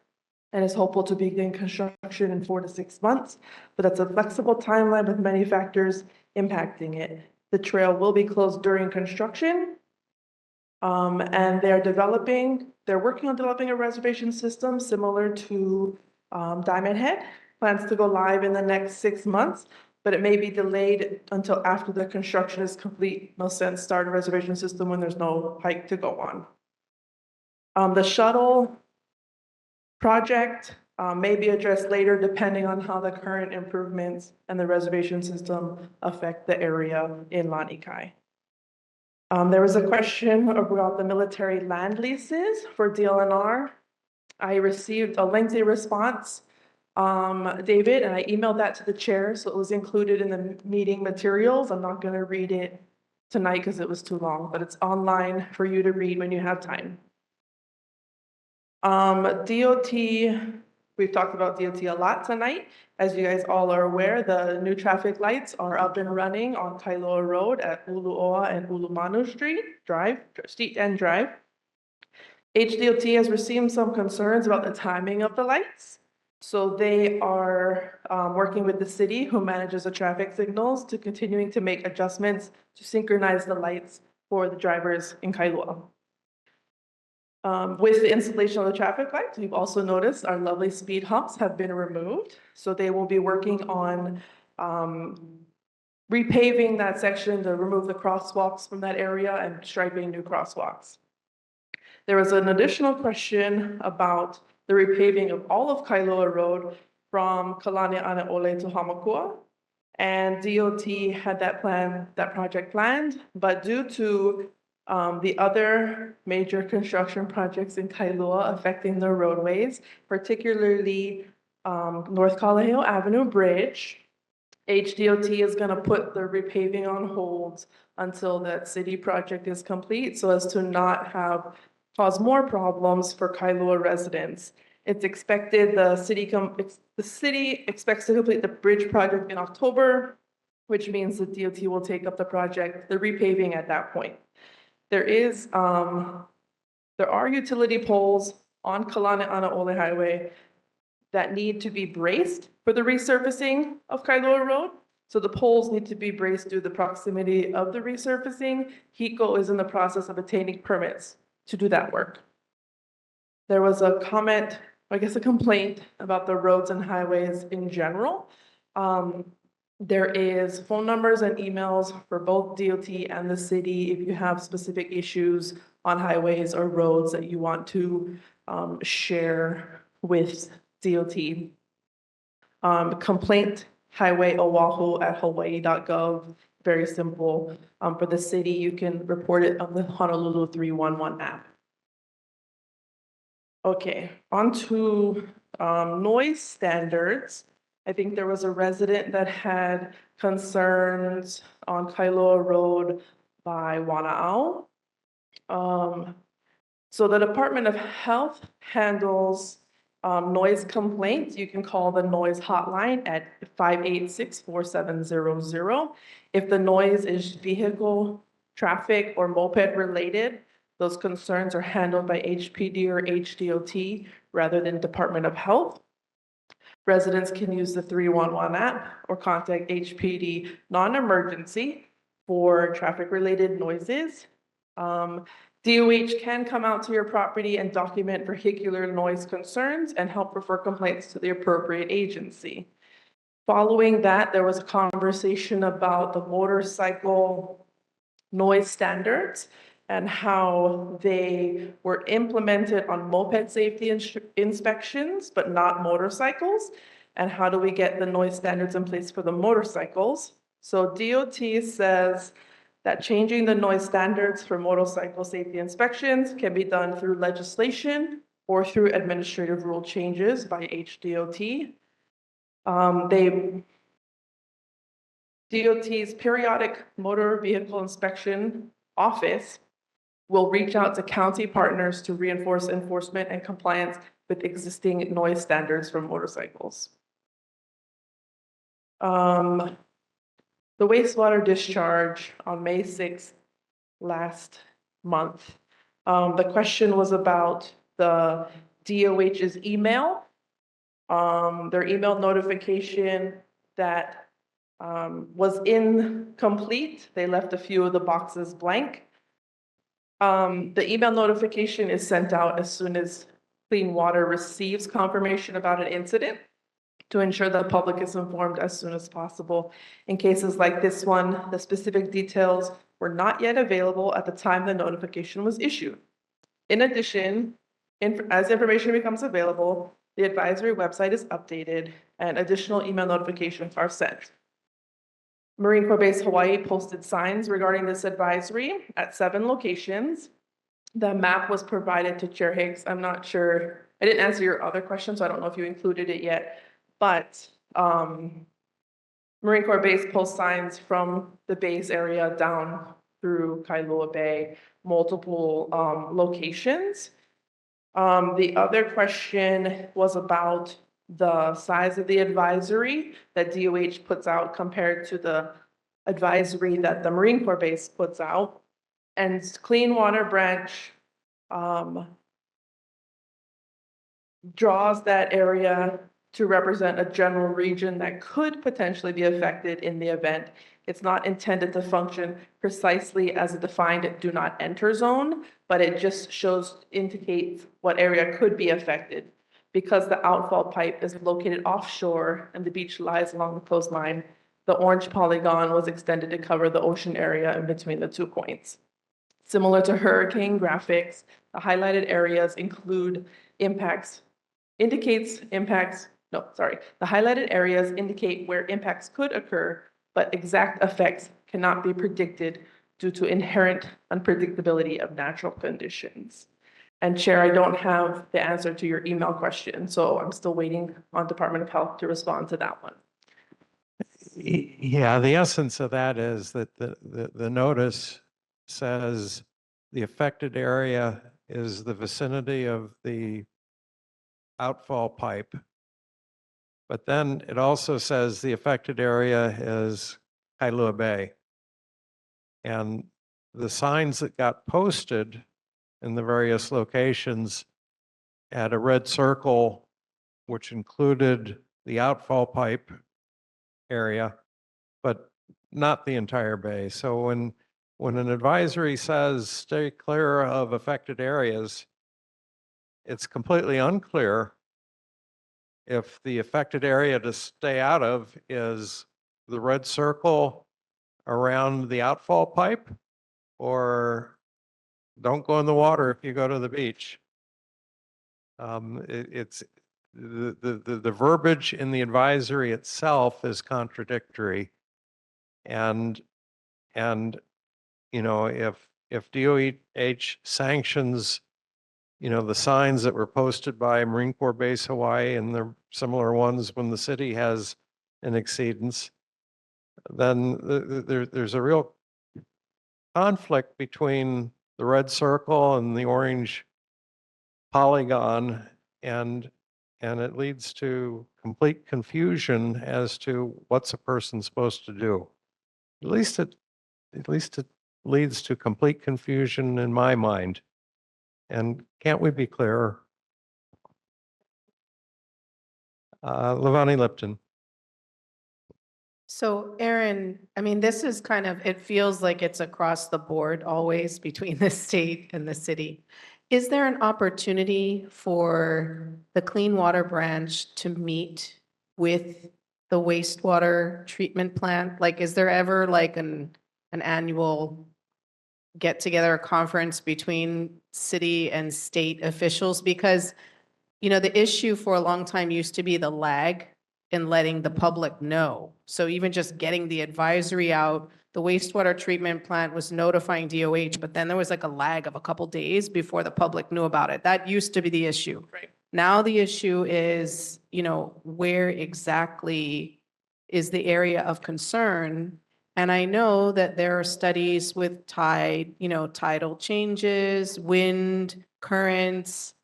and is hopeful to begin construction in 4 to 6 months, but that's a flexible timeline with many factors impacting it. The trail will be closed during construction, and they're working on developing a reservation system similar to Diamond Head. Plans to go live in the next 6 months, but it may be delayed until after the construction is complete. No sense start a reservation system when there's no hike to go on. The shuttle project may be addressed later depending on how the current improvements and the reservation system affect the area in Lani Kai. There was a question about the military land leases for DLNR. I received a lengthy response, David, and I emailed that to the chair, so it was included in the meeting materials. I'm not going to read it tonight because it was too long, but it's online for you to read when you have time. DOT, we've talked about DOT a lot tonight. As you guys all are aware, the new traffic lights are up and running on Kailua Road at Uluoa and Ulumanu Street and Drive. HDOT has received some concerns about the timing of the lights. So they are working with the city, who manages the traffic signals, to continuing to make adjustments to synchronize the lights for the drivers in Kailua. With the installation of the traffic lights, we've also noticed our lovely speed humps have been removed. So they will be working on repaving that section to remove the crosswalks from that area and striping new crosswalks. There was an additional question about the repaving of all of Kailua Road from Kalani Anaole to Hamakua. And DOT had that project planned, but due to the other major construction projects in Kailua affecting the roadways, particularly North Kalaheo Avenue Bridge, HDOT is going to put the repaving on hold until that city project is complete, so as to not cause more problems for Kailua residents. It's expected the city expects to complete the bridge project in October, which means the DOT will take up the repaving at that point. There are utility poles on Kalani Anaole Highway that need to be braced for the resurfacing of Kailua Road. So the poles need to be braced due to the proximity of the resurfacing. HECO is in the process of obtaining permits to do that work. There was a comment, I guess a complaint, about the roads and highways in general. There is phone numbers and emails for both DOT and the city if you have specific issues on highways or roads that you want to share with DOT. Complaint highway oahu@hawaii.gov, very simple. For the city, you can report it on the Honolulu 311 app. Okay, on to noise standards. I think there was a resident that had concerns on Kailua Road by Wana'au. So the Department of Health handles noise complaints. You can call the noise hotline at 586-4700. If the noise is vehicle, traffic, or moped related, those concerns are handled by HPD or HDOT rather than Department of Health. Residents can use the 311 app or contact HPD non-emergency for traffic-related noises. DOH can come out to your property and document vehicular noise concerns and help refer complaints to the appropriate agency. Following that, there was a conversation about the motorcycle noise standards and how they were implemented on moped safety inspections, but not motorcycles. And how do we get the noise standards in place for the motorcycles? So DOT says that changing the noise standards for motorcycle safety inspections can be done through legislation or through administrative rule changes by HDOT. DOT's periodic motor vehicle inspection office will reach out to county partners to reinforce enforcement and compliance with existing noise standards for motorcycles. The wastewater discharge on May 6th last month. The question was about the DOH's email. Their email notification that was incomplete. They left a few of the boxes blank. The email notification is sent out as soon as Clean Water receives confirmation about an incident to ensure the public is informed as soon as possible. In cases like this one, the specific details were not yet available at the time the notification was issued. In addition, as information becomes available, the advisory website is updated and additional email notifications are sent. Marine Corps Base Hawaii posted signs regarding this advisory at 7 locations. The map was provided to Chair Higgs. I'm not sure, I didn't answer your other question, so I don't know if you included it yet, but Marine Corps Base posts signs from the base area down through Kailua Bay, multiple locations. The other question was about the size of the advisory that DOH puts out compared to the advisory that the Marine Corps Base puts out. And Clean Water Branch draws that area to represent a general region that could potentially be affected in the event. It's not intended to function precisely as a defined do not enter zone, but it just indicates what area could be affected. Because the outfall pipe is located offshore and the beach lies along the coastline, the orange polygon was extended to cover the ocean area in between the 2 points. Similar to hurricane graphics, the highlighted areas include impacts, the highlighted areas indicate where impacts could occur, but exact effects cannot be predicted due to inherent unpredictability of natural conditions. And Chair, I don't have the answer to your email question, so I'm still waiting on Department of Health to respond to that one. Yeah, the essence of that is that the notice says the affected area is the vicinity of the outfall pipe. But then it also says the affected area is Kailua Bay. And the signs that got posted in the various locations had a red circle, which included the outfall pipe area, but not the entire bay. So when an advisory says stay clear of affected areas, it's completely unclear if the affected area to stay out of is the red circle around the outfall pipe, or don't go in the water if you go to the beach. It's the verbiage in the advisory itself is contradictory, and you know, if DOH sanctions, you know, the signs that were posted by Marine Corps Base Hawaii and the similar ones when the city has an exceedance, then there's a real conflict between the red circle and the orange polygon, and it leads to complete confusion as to what's a person supposed to do. At least it leads to complete confusion in my mind. And can't we be clearer? Levani Lipton. So Aaron, I mean, this is kind of, it feels like it's across the board always between the state and the city. Is there an opportunity for the Clean Water Branch to meet with the wastewater treatment plant? Like, is there ever like an annual get together, conference between city and state officials? Because, you know, the issue for a long time used to be the lag in letting the public know. So even just getting the advisory out, the wastewater treatment plant was notifying DOH, but then there was like a lag of a couple days before the public knew about it. That used to be the issue. Right. Now the issue is, you know, where exactly is the area of concern? And I know that there are studies with tide, you know, tidal changes, wind, currents.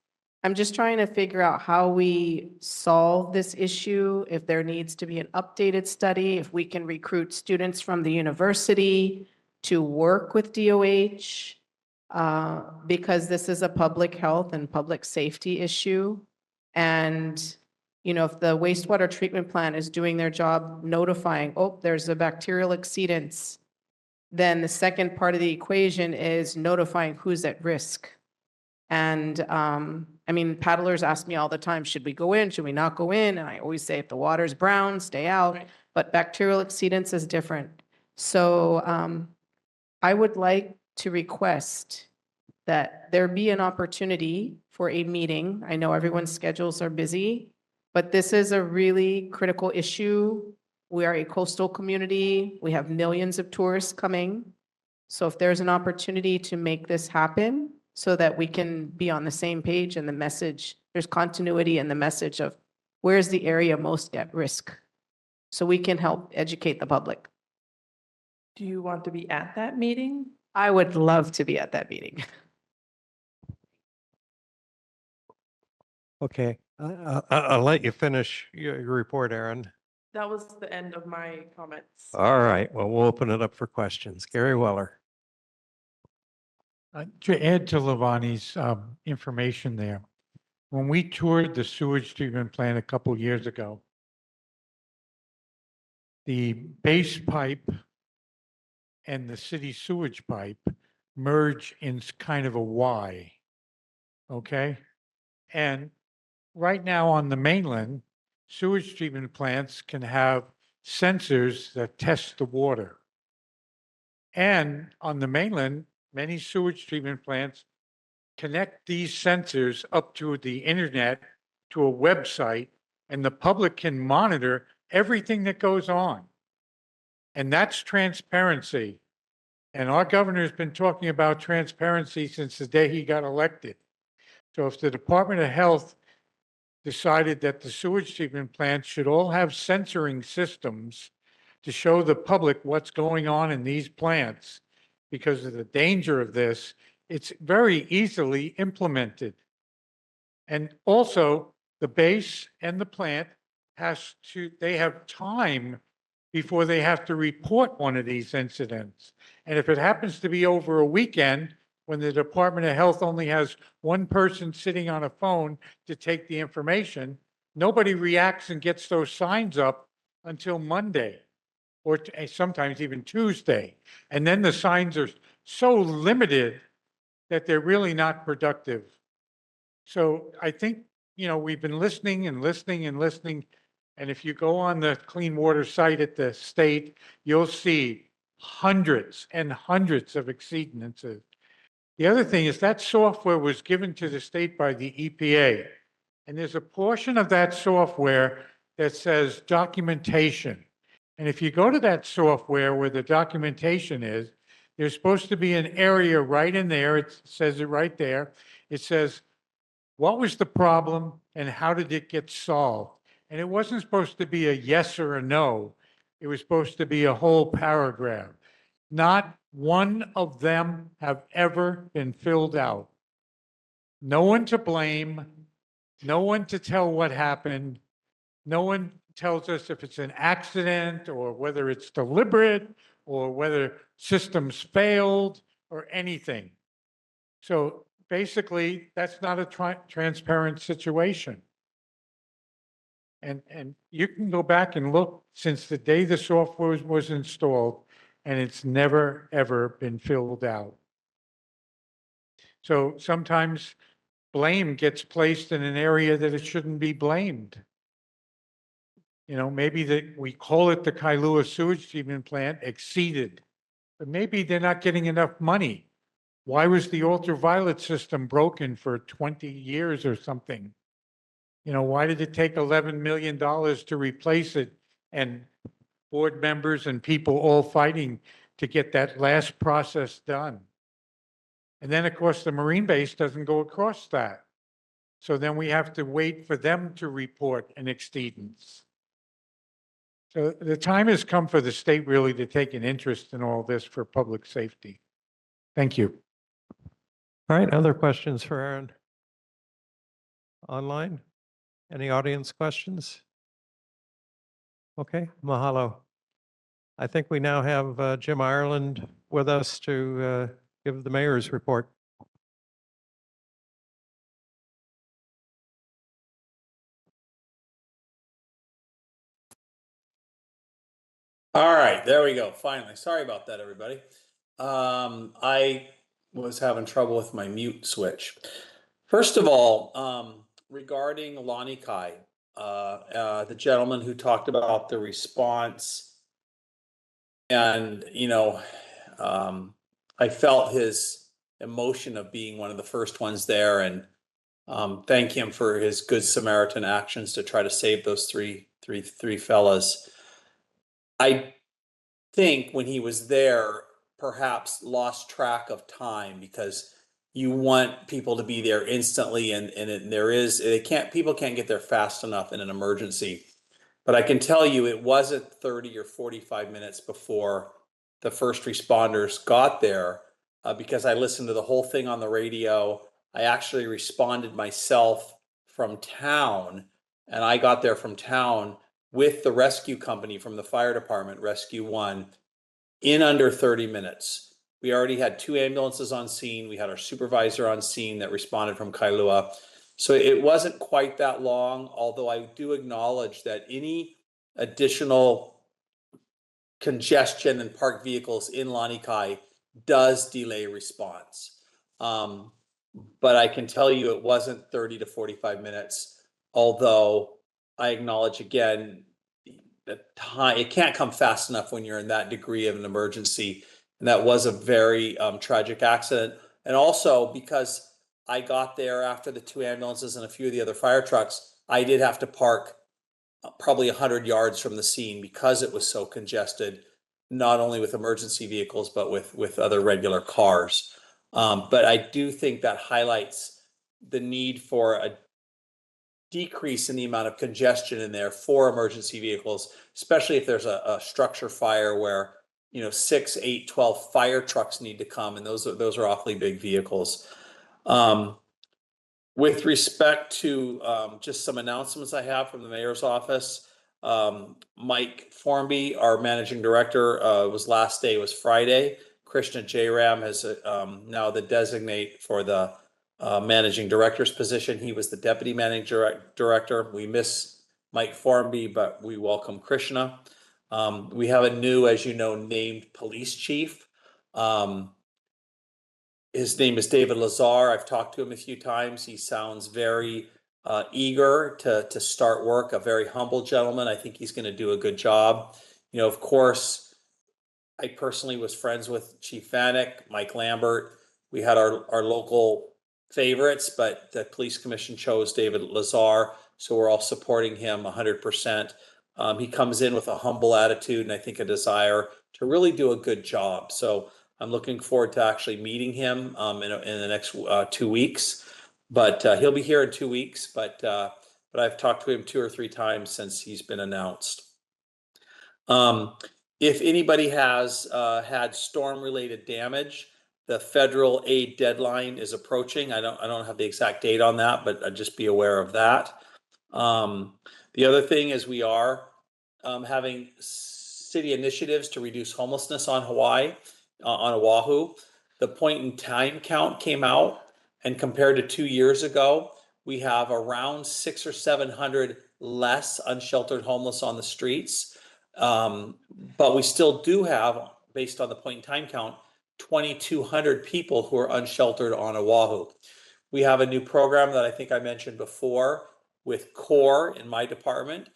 I'm just trying to figure out how we solve this issue, if there needs to be an updated study, if we can recruit students from the university to work with DOH, because this is a public health and public safety issue. And, you know, if the wastewater treatment plant is doing their job notifying, oh, there's a bacterial exceedance, then the second part of the equation is notifying who's at risk. And I mean, paddlers ask me all the time, should we go in? Should we not go in? And I always say, if the water's brown, stay out. Right. But bacterial exceedance is different. So I would like to request that there be an opportunity for a meeting. I know everyone's schedules are busy, but this is a really critical issue. We are a coastal community. We have millions of tourists coming. So if there's an opportunity to make this happen so that we can be on the same page and the message, there's continuity in the message of where's the area most at risk, so we can help educate the public. Do you want to be at that meeting? I would love to be at that meeting. Okay, I'll let you finish your report, Aaron. That was the end of my comments. All right, well, we'll open it up for questions. Gary Weller. To add to Lavani's information there, When we toured the sewage treatment plant a couple years ago, the base pipe and the city sewage pipe merge in kind of a Y. Okay? And right now on the mainland, sewage treatment plants can have sensors that test the water. And on the mainland, many sewage treatment plants connect these sensors up to the internet, to a website, and the public can monitor everything that goes on. And that's transparency. And our governor's been talking about transparency since the day he got elected. So if the Department of Health decided that the sewage treatment plants should all have censoring systems to show the public what's going on in these plants, because of the danger of this, it's very easily implemented. And also, the base and the plant they have time before they have to report one of these incidents. And if it happens to be over a weekend, when the Department of Health only has one person sitting on a phone to take the information, nobody reacts and gets those signs up until Monday, or sometimes even Tuesday. And then the signs are so limited that they're really not productive. So I think, we've been listening and listening and listening. And if you go on the clean water site at the state, you'll see hundreds and hundreds of exceedances. The other thing is that software was given to the state by the EPA. And there's a portion of that software that says documentation. And if you go to that software where the documentation is, there's supposed to be an area right in there. It says it right there. It says, what was the problem and how did it get solved? And it wasn't supposed to be a yes or a no. It was supposed to be a whole paragraph. Not one of them have ever been filled out. No one to blame, no one to tell what happened. No one tells us if it's an accident or whether it's deliberate or whether systems failed or anything. So basically, that's not a transparent situation. And you can go back and look since the day the software was installed, and it's never, ever been filled out. So sometimes blame gets placed in an area that it shouldn't be blamed. Maybe that we call it the Kailua sewage treatment plant exceeded, but maybe they're not getting enough money. Why was the ultraviolet system broken for 20 years or something? Why did it take $11 million to replace it? And board members and people all fighting to get that last process done. And then, of course, the Marine base doesn't go across that. So then we have to wait for them to report an exceedance. So the time has come for the state really to take an interest in all this for public safety. Thank you. All right, other questions for Aaron? Online? Any audience questions? Okay, mahalo. I think we now have Jim Ireland with us to give the mayor's report. All right, there we go. Finally. Sorry about that, everybody. I was having trouble with my mute switch. First of all, regarding Lonnie Kai, the gentleman who talked about the response, and I felt his emotion of being one of the first ones there, and thank him for his good Samaritan actions to try to save those three fellas. I think when he was there, perhaps lost track of time because you want people to be there instantly, and people can't get there fast enough in an emergency. But I can tell you it wasn't 30 or 45 minutes before the first responders got there, because I listened to the whole thing on the radio. I actually responded myself from town, and I got there from town with the rescue company from the fire department, Rescue One, in under 30 minutes. We already had 2 ambulances on scene. We had our supervisor on scene that responded from Kailua. So it wasn't quite that long, although I do acknowledge that any additional congestion and parked vehicles in Lanikai does delay response. But I can tell you it wasn't 30 to 45 minutes, although I acknowledge again, that time, it can't come fast enough when you're in that degree of an emergency. And that was a very tragic accident. And also because I got there after the 2 ambulances and a few of the other fire trucks, I did have to park probably 100 yards from the scene because it was so congested, not only with emergency vehicles, but with other regular cars. But I do think that highlights the need for a decrease in the amount of congestion in there for emergency vehicles, especially if there's a structure fire where 6, 8, 12 fire trucks need to come, and those are awfully big vehicles. With respect to just some announcements I have from the mayor's office, Mike Formby, our managing director, was last day was Friday. Krishna Jairam has now the designate for the managing director's position. He was the deputy managing director. We miss Mike Formby, but we welcome Krishna. We have a new, as you know, named police chief. His name is David Lazar. I've talked to him a few times. He sounds very eager to start work, a very humble gentleman. I think he's going to do a good job. Of course, I personally was friends with Chief Vanek, Mike Lambert. We had our local favorites, but the police commission chose David Lazar, so we're all supporting him 100%. He comes in with a humble attitude and I think a desire to really do a good job. So I'm looking forward to actually meeting him in the next 2 weeks. But he'll be here in 2 weeks. But I've talked to him 2 or 3 times since he's been announced. If anybody has had storm-related damage, the federal aid deadline is approaching. I don't have the exact date on that, but just be aware of that. The other thing is we are having city initiatives to reduce homelessness on Hawaii, on Oahu. The point in time count came out, and compared to 2 years ago, we have around 600 or 700 less unsheltered homeless on the streets. But we still do have, based on the point in time count, 2,200 people who are unsheltered on Oahu. We have a new program that I think I mentioned before with CORE in my department,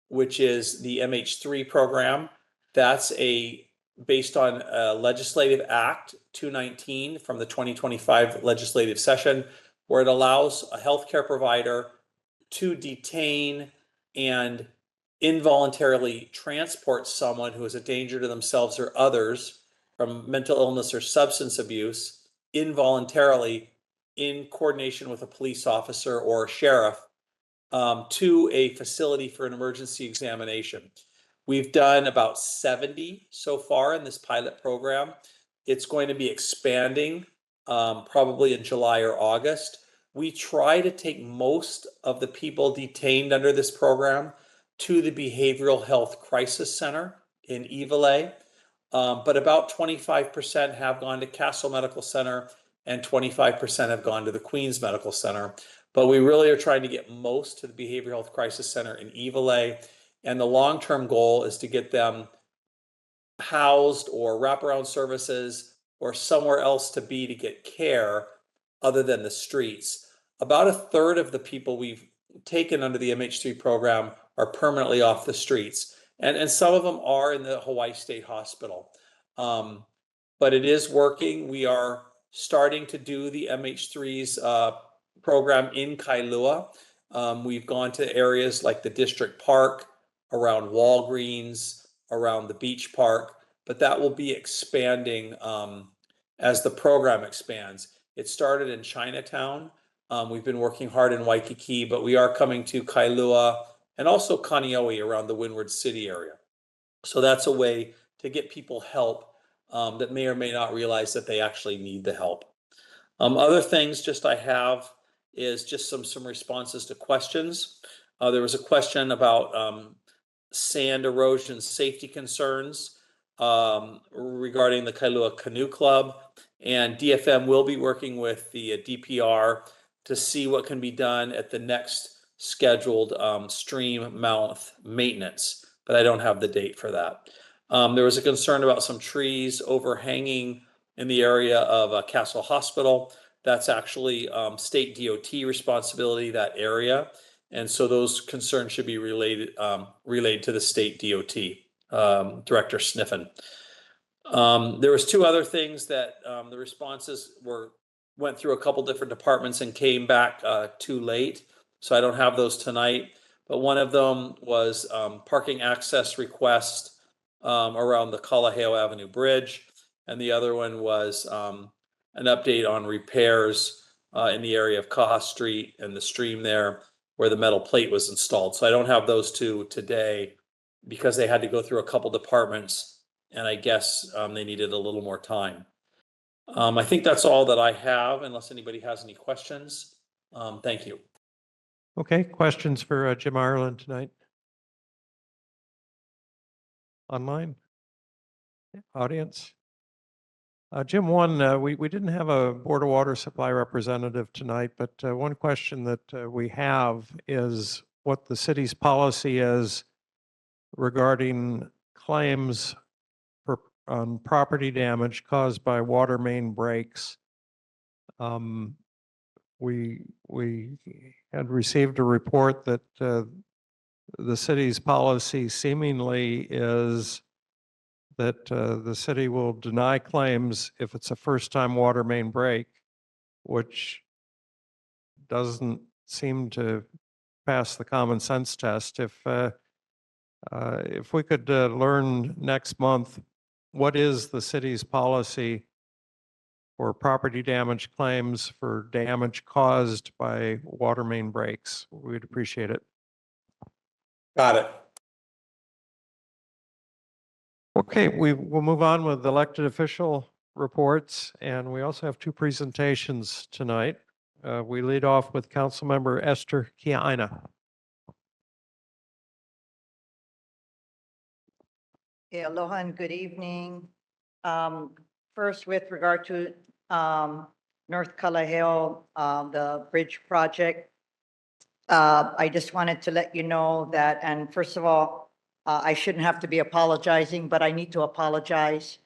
which is the MH3 program. That's based on a legislative act 219 from the 2025 legislative session, where it allows a healthcare provider to detain and involuntarily transport someone who is a danger to themselves or others from mental illness or substance abuse involuntarily in coordination with a police officer or a sheriff to a facility for an emergency examination. We've done about 70 so far in this pilot program. It's going to be expanding probably in July or August. We try to take most of the people detained under this program to the Behavioral Health Crisis Center in Ivalai, but about 25% have gone to Castle Medical Center and 25% have gone to the Queens Medical Center. But we really are trying to get most to the Behavioral Health Crisis Center in Ivalai, and the long-term goal is to get them housed or wraparound services or somewhere else to be to get care other than the streets. About a third of the people we've taken under the MH3 program are permanently off the streets. And some of them are in the Hawaii State Hospital. But it is working. We are starting to do the MH3's program in Kailua. We've gone to areas like the District Park, around Walgreens, around the beach park, but that will be expanding as the program expands. It started in Chinatown. We've been working hard in Waikiki, but we are coming to Kailua and also Kaneohe around the Windward City area. So that's a way to get people help that may or may not realize that they actually need the help. Other things just I have is just some responses to questions. There was a question about sand erosion safety concerns regarding the Kailua Canoe Club, and DFM will be working with the DPR to see what can be done at the next scheduled stream mouth maintenance, but I don't have the date for that. There was a concern about some trees overhanging in the area of Castle Hospital. That's actually state DOT responsibility, that area. And so those concerns should be relayed to the state DOT, Director Sniffen. There was two other things that the responses went through a couple different departments and came back too late. So I don't have those tonight. But one of them was parking access request around the Kalaheo Avenue Bridge. And the other one was an update on repairs in the area of Kaha Street and the stream there where the metal plate was installed. So I don't have those two today because they had to go through a couple departments, and I guess they needed a little more time. I think that's all that I have, unless anybody has any questions. Thank you. Okay, questions for Jim Ireland tonight? Online? Audience? Jim, we didn't have a Board of Water Supply representative tonight, but one question that we have is what the city's policy is regarding claims on property damage caused by water main breaks. We had received a report that the city's policy seemingly is that the city will deny claims if it's a first-time water main break, which doesn't seem to pass the common sense test. If we could learn next month, what is the city's policy for property damage claims for damage caused by water main breaks? We'd appreciate it. Got it. Okay, we'll move on with elected official reports, and we also have two presentations tonight. We lead off with Councilmember Esther Kiaina. Aloha and good evening. First, with regard to North Kalaheo, the bridge project, I just wanted to let you know that, and first of all, I shouldn't have to be apologizing, but I need to apologize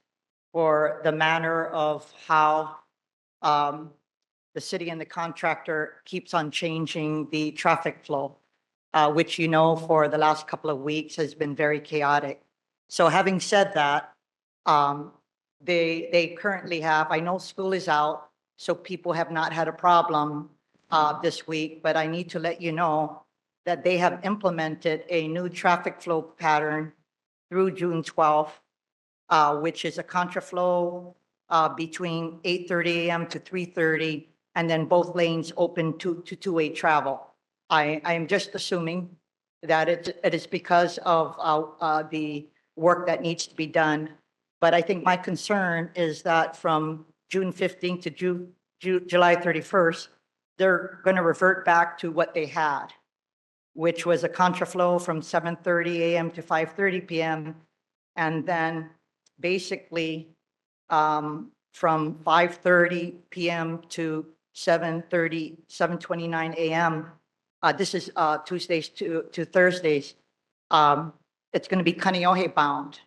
for the manner of how the city and the contractor keeps on changing the traffic flow, which you know for the last couple of weeks has been very chaotic. So having said that, they currently have, I know school is out, so people have not had a problem this week, but I need to let you know that they have implemented a new traffic flow pattern through June 12th, which is a contraflow between 8:30 a.m. to 3:30, and then both lanes open to two-way travel. I am just assuming that it is because of the work that needs to be done. But I think my concern is that from June 15th to July 31st, they're going to revert back to what they had, which was a contraflow from 7:30 a.m. to 5:30 p.m. And then basically from 5:30 p.m. to 7:29 a.m. This is Tuesdays to Thursdays. It's going to be Kaneohe bound.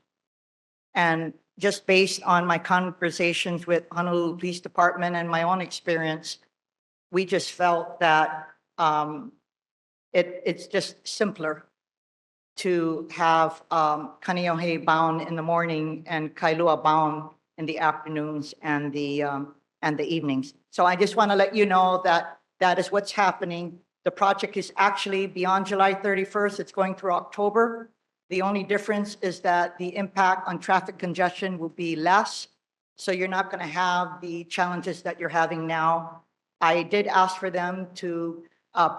And just based on my conversations with Honolulu Police Department and my own experience, we just felt that it's just simpler to have Kaneohe bound in the morning and Kailua bound in the afternoons and the evenings. So I just want to let you know that that is what's happening. The project is actually beyond July 31st. It's going through October. The only difference is that the impact on traffic congestion will be less. So you're not going to have the challenges that you're having now. I did ask for them to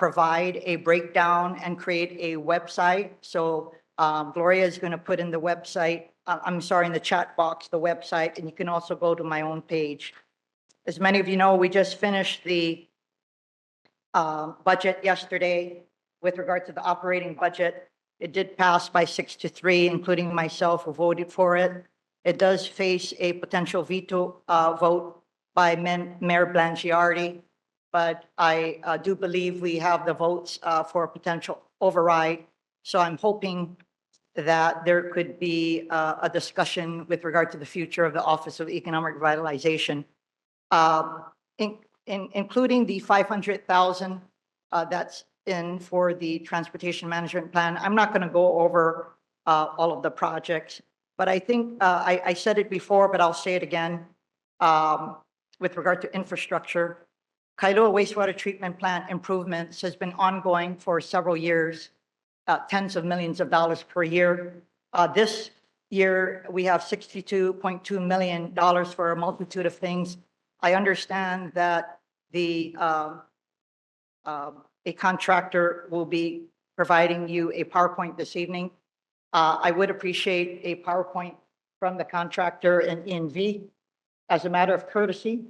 provide a breakdown and create a website. So Gloria is going to put in the website, I'm sorry, in the chat box, the website, and you can also go to my own page. As many of you know, we just finished the budget yesterday with regard to the operating budget. It did pass by 6-3, including myself who voted for it. It does face a potential veto vote by Mayor Blangiardi. but I do believe we have the votes for a potential override. So I'm hoping that there could be a discussion with regard to the future of the Office of Economic Revitalization, including the 500,000 that's in for the transportation management plan. I'm not going to go over all of the projects, but I think I said it before, but I'll say it again. With regard to infrastructure, Kailua wastewater treatment plant improvements has been ongoing for several years, tens of millions of dollars per year. This year, we have $62.2 million for a multitude of things. I understand that a contractor will be providing you a PowerPoint this evening. I would appreciate a PowerPoint from the contractor and ENV as a matter of courtesy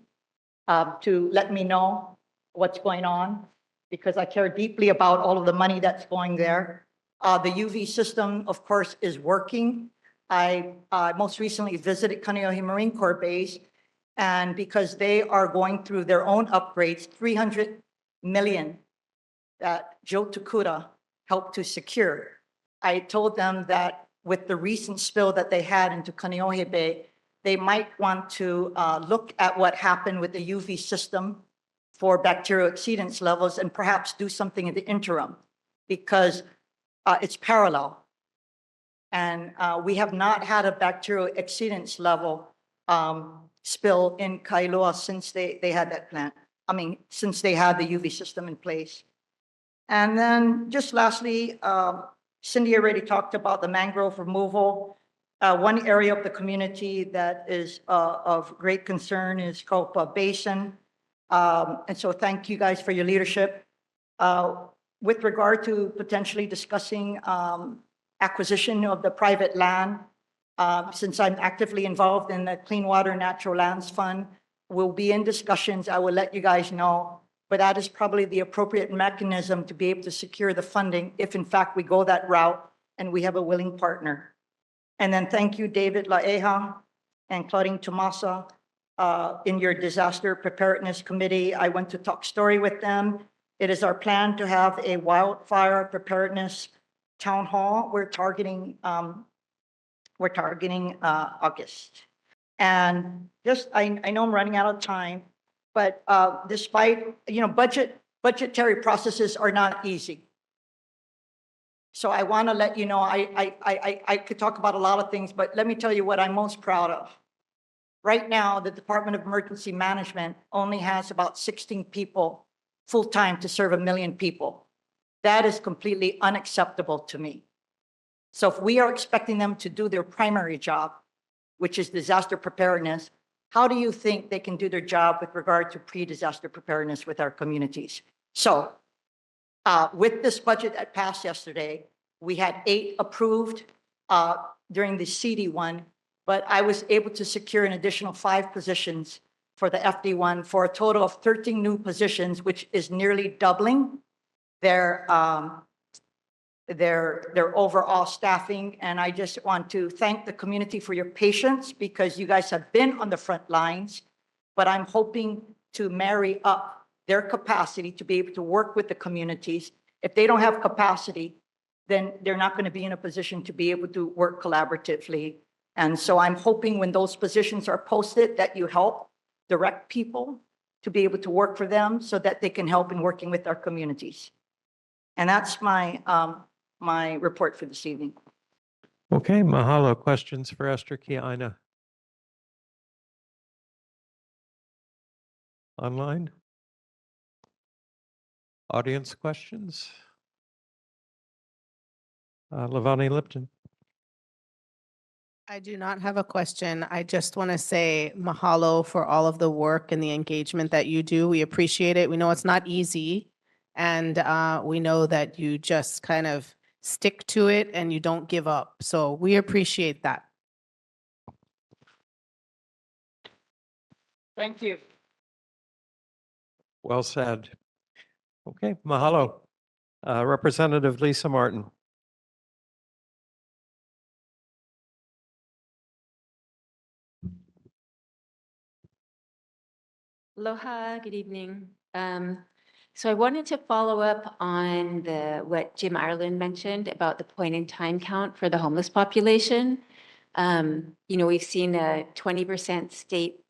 to let me know what's going on, because I care deeply about all of the money that's going there. The UV system, of course, is working. I most recently visited Kaneohe Marine Corps Base, and because they are going through their own upgrades, 300 million that Joe Takuda helped to secure. I told them that with the recent spill that they had into Kaneohe Bay, they might want to look at what happened with the UV system for bacterial exceedance levels and perhaps do something in the interim, because it's parallel. And we have not had a bacterial exceedance level spill in Kailua since they had that plant. I mean, since they had the UV system in place. And then just lastly, Cindy already talked about the mangrove removal. One area of the community that is of great concern is Kaupa Basin. And so thank you guys for your leadership. With regard to potentially discussing acquisition of the private land, since I'm actively involved in the Clean Water Natural Lands Fund, we'll be in discussions. I will let you guys know. But that is probably the appropriate mechanism to be able to secure the funding if in fact we go that route and we have a willing partner. And then thank you, David Laeha and Claudine Tomasa. In your disaster preparedness committee, I went to talk story with them. It is our plan to have a wildfire preparedness town hall. We're targeting August. And just, I know I'm running out of time, but despite, budgetary processes are not easy. So I want to let you know, I could talk about a lot of things, but let me tell you what I'm most proud of. Right now, the Department of Emergency Management only has about 16 people full-time to serve 1 million people. That is completely unacceptable to me. So if we are expecting them to do their primary job, which is disaster preparedness, how do you think they can do their job with regard to pre-disaster preparedness with our communities? So with this budget that passed yesterday, we had 8 approved during the CD1, but I was able to secure an additional 5 positions for the FD1 for a total of 13 new positions, which is nearly doubling their overall staffing. And I just want to thank the community for your patience, because you guys have been on the front lines, but I'm hoping to marry up their capacity to be able to work with the communities. If they don't have capacity, then they're not going to be in a position to be able to work collaboratively. And so I'm hoping when those positions are posted that you help direct people to be able to work for them so that they can help in working with our communities. And that's my my report for this evening. Okay, mahalo. Questions for Esther Kiaina? Online? Audience questions? Lavani Lipton. I do not have a question. I just want to say mahalo for all of the work and the engagement that you do. We appreciate it. We know it's not easy. And we know that you just kind of stick to it and you don't give up. So we appreciate that. Thank you. Well said. Okay, mahalo. Representative Lisa Martin. Aloha, good evening. So I wanted to follow up on what Jim Ireland mentioned about the point in time count for the homeless population. We've seen a 20% state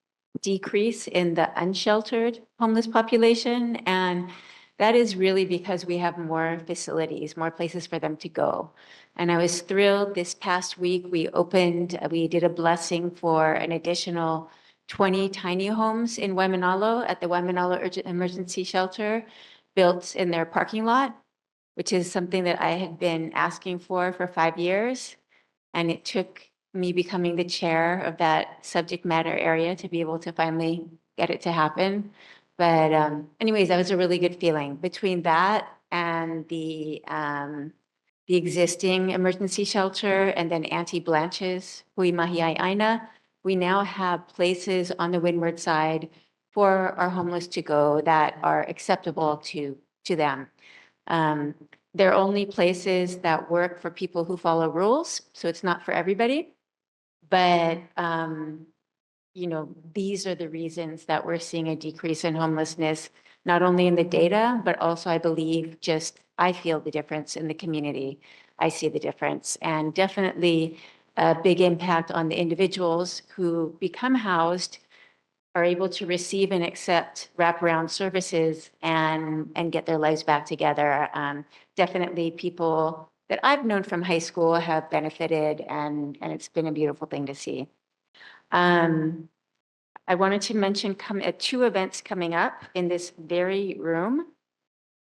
decrease in the unsheltered homeless population. And that is really because we have more facilities, more places for them to go. And I was thrilled this past week, we did a blessing for an additional 20 tiny homes in Waimanalo at the Waimanalo Emergency Shelter built in their parking lot, which is something that I had been asking for 5 years. And it took me becoming the chair of that subject matter area to be able to finally get it to happen. But anyways, that was a really good feeling. Between that and the existing emergency shelter and then Auntie Blanche's Hui Mahiai Aina, we now have places on the windward side for our homeless to go that are acceptable to them. They're only places that work for people who follow rules, so it's not for everybody. But these are the reasons that we're seeing a decrease in homelessness, not only in the data, but also I believe I feel the difference in the community. I see the difference, and definitely a big impact on the individuals who become housed, are able to receive and accept wraparound services and get their lives back together. Definitely people that I've known from high school have benefited, and it's been a beautiful thing to see. I wanted to mention two events coming up in this very room.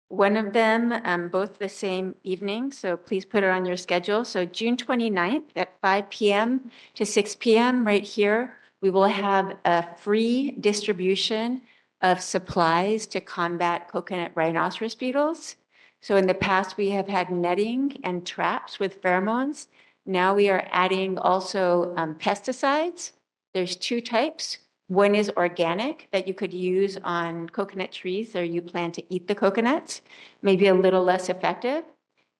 One of them, both the same evening, so please put it on your schedule. So June 29th at 5 p.m. to 6 p.m. right here, we will have a free distribution of supplies to combat coconut rhinoceros beetles. So in the past, we have had netting and traps with pheromones. Now we are adding also pesticides. There's two types. One is organic that you could use on coconut trees or you plan to eat the coconuts, maybe a little less effective.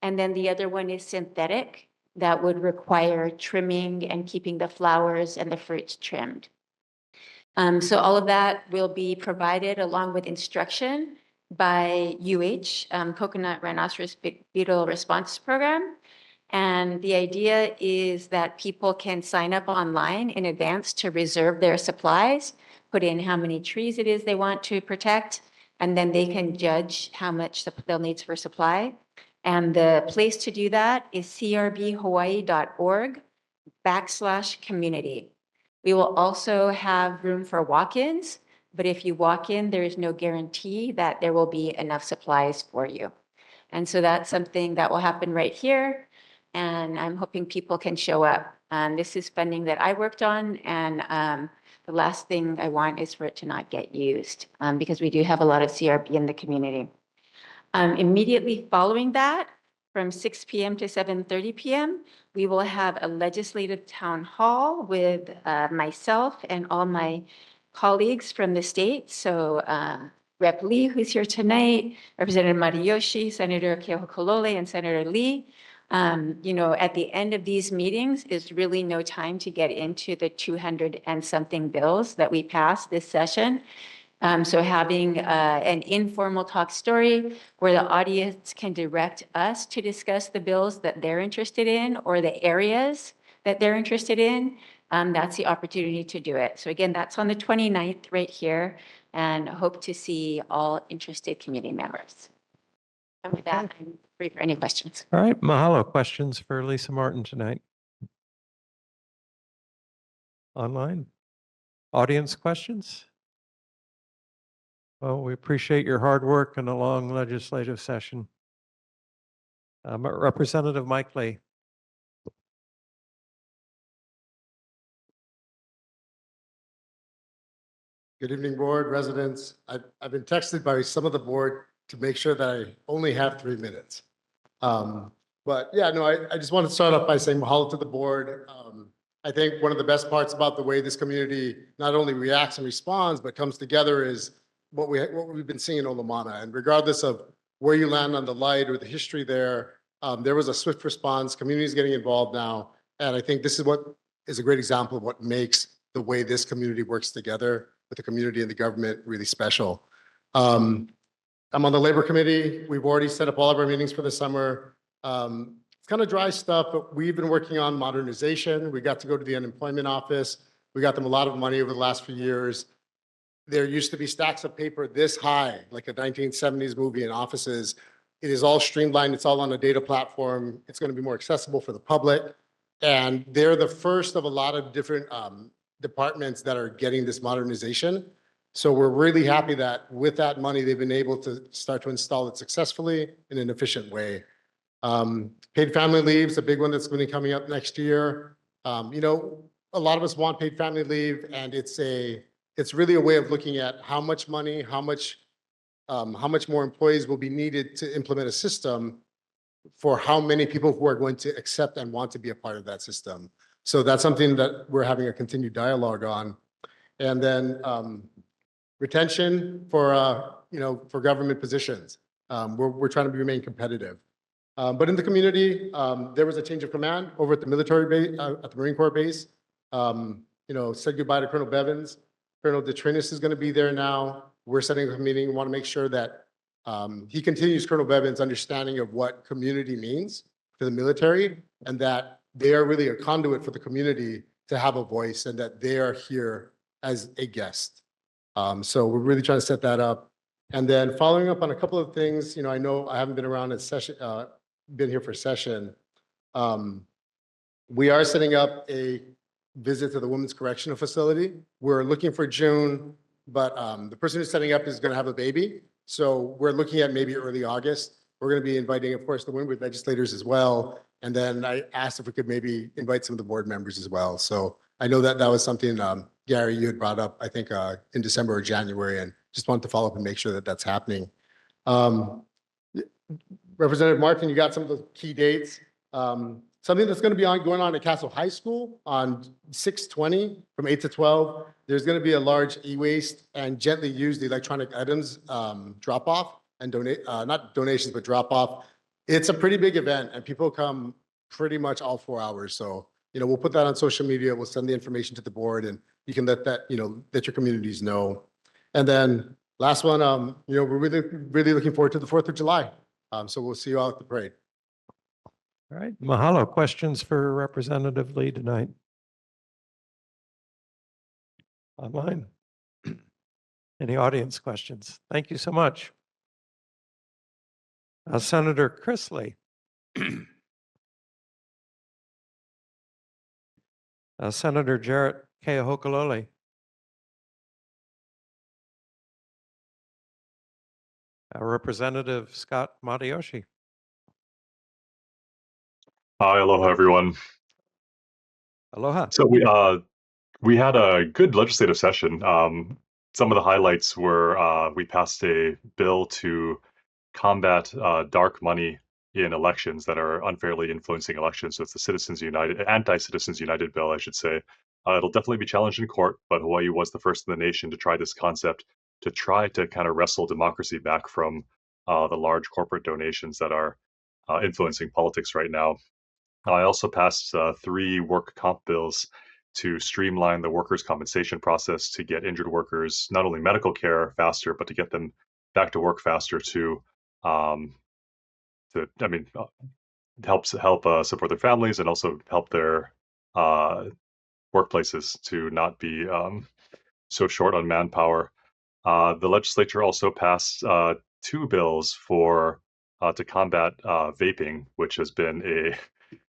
And then the other one is synthetic that would require trimming and keeping the flowers and the fruits trimmed. So all of that will be provided along with instruction by Coconut Rhinoceros Beetle Response Program. And the idea is that people can sign up online in advance to reserve their supplies, put in how many trees it is they want to protect, and then they can judge how much they'll need for supply. And the place to do that is crbhawaii.org/community. We will also have room for walk-ins, but if you walk in, there is no guarantee that there will be enough supplies for you. And so that's something that will happen right here. And I'm hoping people can show up. This is funding that I worked on, and the last thing I want is for it to not get used because we do have a lot of CRB in the community. Immediately following that, from 6 p.m. to 7:30 p.m., we will have a legislative town hall with myself and all my colleagues from the state. So Rep. Lee, who's here tonight, Representative Mariyoshi, Senator Keokolole, and Senator Lee. At the end of these meetings is really no time to get into the 200 and something bills that we passed this session. So having an informal talk story where the audience can direct us to discuss the bills that they're interested in or the areas that they're interested in, that's the opportunity to do it. So again, that's on the 29th right here, and hope to see all interested community members. And with that, I'm free for any questions. All right, mahalo. Questions for Lisa Martin tonight? Online? Audience questions? Well, we appreciate your hard work and a long legislative session. Representative Mike Lee. Good evening, board, residents. I've been texted by some of the board to make sure that I only have 3 minutes. But yeah, no, I just want to start off by saying mahalo to the board. I think one of the best parts about the way this community not only reacts and responds, but comes together is what we've been seeing in Olomana. And regardless of where you land on the light or the history there was a swift response, communities getting involved now. And I think this is a great example of what makes the way this community works together with the community and the government really special. I'm on the labor committee. We've already set up all of our meetings for the summer. It's kind of dry stuff, but we've been working on modernization. We got to go to the unemployment office. We got them a lot of money over the last few years. There used to be stacks of paper this high, like a 1970s movie in offices. It is all streamlined. It's all on a data platform. It's going to be more accessible for the public. And they're the first of a lot of different departments that are getting this modernization. So we're really happy that with that money, they've been able to start to install it successfully in an efficient way. Paid family leave is a big one that's going to be coming up next year. You know, a lot of us want paid family leave, and it's really a way of looking at how much money, how much more employees will be needed to implement a system for how many people who are going to accept and want to be a part of that system. So that's something that we're having a continued dialogue on. And then retention for for government positions. We're trying to remain competitive. But in the community, there was a change of command over at the military base, at the Marine Corps base. Said goodbye to Colonel Bevins. Colonel DeTrinis is going to be there now. We're setting up a meeting. We want to make sure that he continues Colonel Bevins' understanding of what community means to the military, and that they are really a conduit for the community to have a voice, and that they are here as a guest. So we're really trying to set that up. And then following up on a couple of things, I know I haven't been around at session, been here for session. We are setting up a visit to the Women's Correctional Facility. We're looking for June, but the person who's setting up is going to have a baby. So we're looking at maybe early August. We're going to be inviting, of course, the Windward legislators as well. And then I asked if we could maybe invite some of the board members as well. So I know that was something, Gary, you had brought up, I think, in December or January, and just wanted to follow up and make sure that that's happening. Representative Martin, you got some of the key dates. Something that's going to be going on at Castle High School on 6/20 from 8 to 12. There's going to be a large e-waste and gently used electronic items drop-off and not donations, but drop-off. It's a pretty big event, and people come pretty much all 4 hours. So, we'll put that on social media. We'll send the information to the board, and you can let that, let your communities know. And then last one, we're really, really looking forward to the 4th of July. So we'll see you all at the parade. All right, mahalo. Questions for Representative Lee tonight? Online? Any audience questions? Thank you so much. Senator Chris Lee. Senator Jarrett Keohokalole. Representative Scott Matayoshi. Hi, aloha, everyone. Aloha. So we had a good legislative session. Some of the highlights were we passed a bill to combat dark money in elections that are unfairly influencing elections. So it's the Citizens United, Anti-Citizens United bill, I should say. It'll definitely be challenged in court, but Hawaii was the first in the nation to try this concept, to try to kind of wrestle democracy back from the large corporate donations that are influencing politics right now. I also passed 3 work comp bills to streamline the workers' compensation process to get injured workers not only medical care faster, but to get them back to work faster too. Help support their families and also help their workplaces to not be so short on manpower. The legislature also passed 2 bills for to combat vaping, which has been a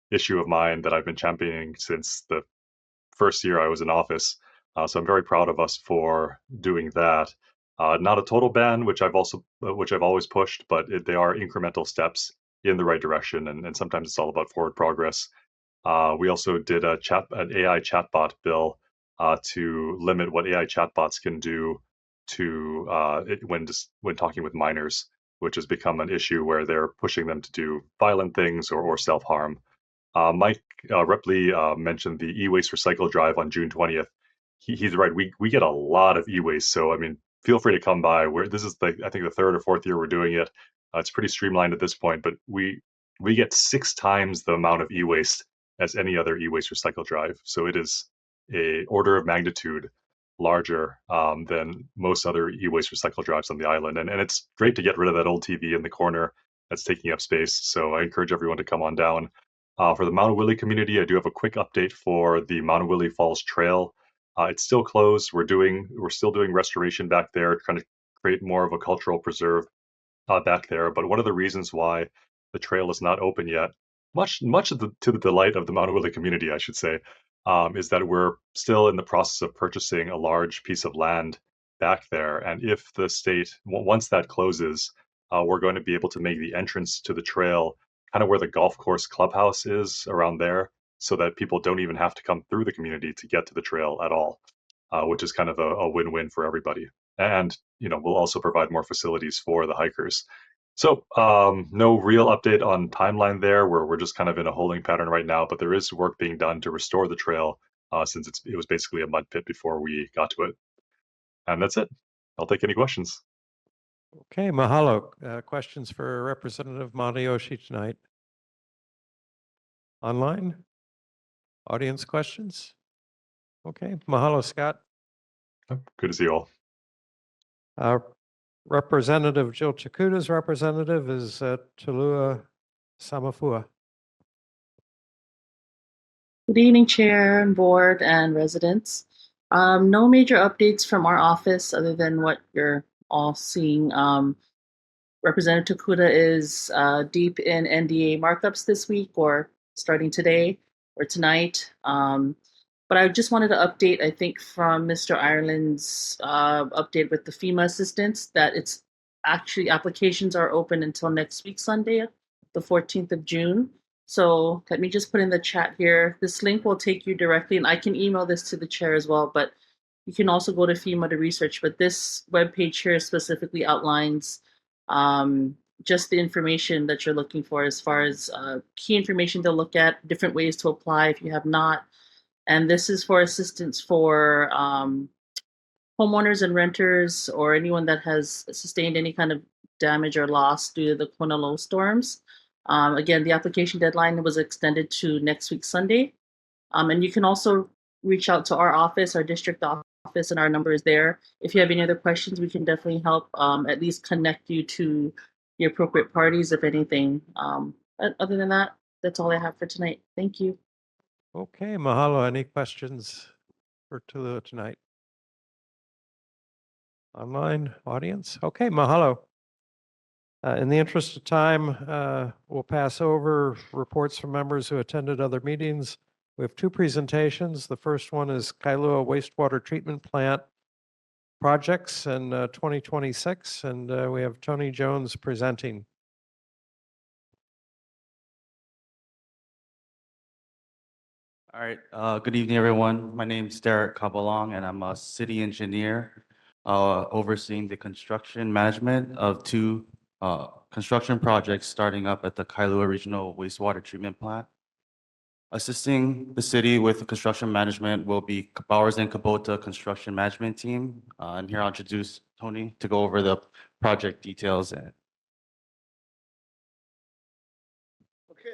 issue of mine that I've been championing since the first year I was in office. So I'm very proud of us for doing that. Not a total ban, which I've always pushed, but they are incremental steps in the right direction, and sometimes it's all about forward progress. We also did an AI chatbot bill to limit what AI chatbots can do to when talking with minors, which has become an issue where they're pushing them to do violent things or self-harm. Mike Ripley mentioned the e-waste recycle drive on June 20th. He's right. We get a lot of e-waste. So, I mean, feel free to come by. This is I think the 3rd or 4th year we're doing it. It's pretty streamlined at this point, but we get 6 times the amount of e-waste as any other e-waste recycle drive. So it is a order of magnitude larger than most other e-waste recycle drives on the island. And it's great to get rid of that old TV in the corner that's taking up space. So I encourage everyone to come on down. For the Mount Willie community, I do have a quick update for the Mount Willie Falls Trail. It's still closed. We're still doing restoration back there, trying to create more of a cultural preserve back there. But one of the reasons why the trail is not open yet, much to the delight of the Mount Willie community, I should say, is that we're still in the process of purchasing a large piece of land back there. And if the state, once that closes, we're going to be able to make the entrance to the trail kind of where the golf course clubhouse is around there, so that people don't even have to come through the community to get to the trail at all, which is kind of a win-win for everybody. And we'll also provide more facilities for the hikers. So no real update on timeline there. We're just kind of in a holding pattern right now, but there is work being done to restore the trail since it was basically a mud pit before we got to it. And that's it. I'll take any questions. Okay, mahalo. Questions for Representative Matayoshi tonight? Online? Audience questions? Okay, mahalo, Scott. Good to see you all. Representative Jill Chakuta's representative is Tulua Samafua. Good evening, Chair and Board and residents. No major updates from our office other than what you're all seeing. Representative Takuda is deep in NDA markups this week or starting today or tonight. But I just wanted to update, I think, from Mr. Ireland's update with the FEMA assistance that it's actually applications are open until next week, Sunday, the 14th of June. So let me just put in the chat here. This link will take you directly, and I can email this to the chair as well, but you can also go to FEMA to research. But this webpage here specifically outlines just the information that you're looking for as far as key information to look at, different ways to apply if you have not. And this is for assistance for homeowners and renters or anyone that has sustained any kind of damage or loss due to the Kona low storms. Again, the application deadline was extended to next week, Sunday. And you can also reach out to our office, our district office, and our number is there. If you have any other questions, we can definitely help at least connect you to the appropriate parties, if anything. Other than that, that's all I have for tonight. Thank you. Okay, mahalo. Any questions for Tulua tonight? Online audience? Okay, mahalo. In the interest of time, we'll pass over reports from members who attended other meetings. We have two presentations. The first one is Kailua Wastewater Treatment Plant projects in 2026, and we have Tony Jones presenting. All right. Good evening, everyone. My name is Derek Cabalong, and I'm a city engineer overseeing the construction management of two construction projects starting up at the Kailua Regional Wastewater Treatment Plant. Assisting the city with the construction management will be Bowers and Kubota Construction Management Team. And here I'll introduce Tony to go over the project details. Okay,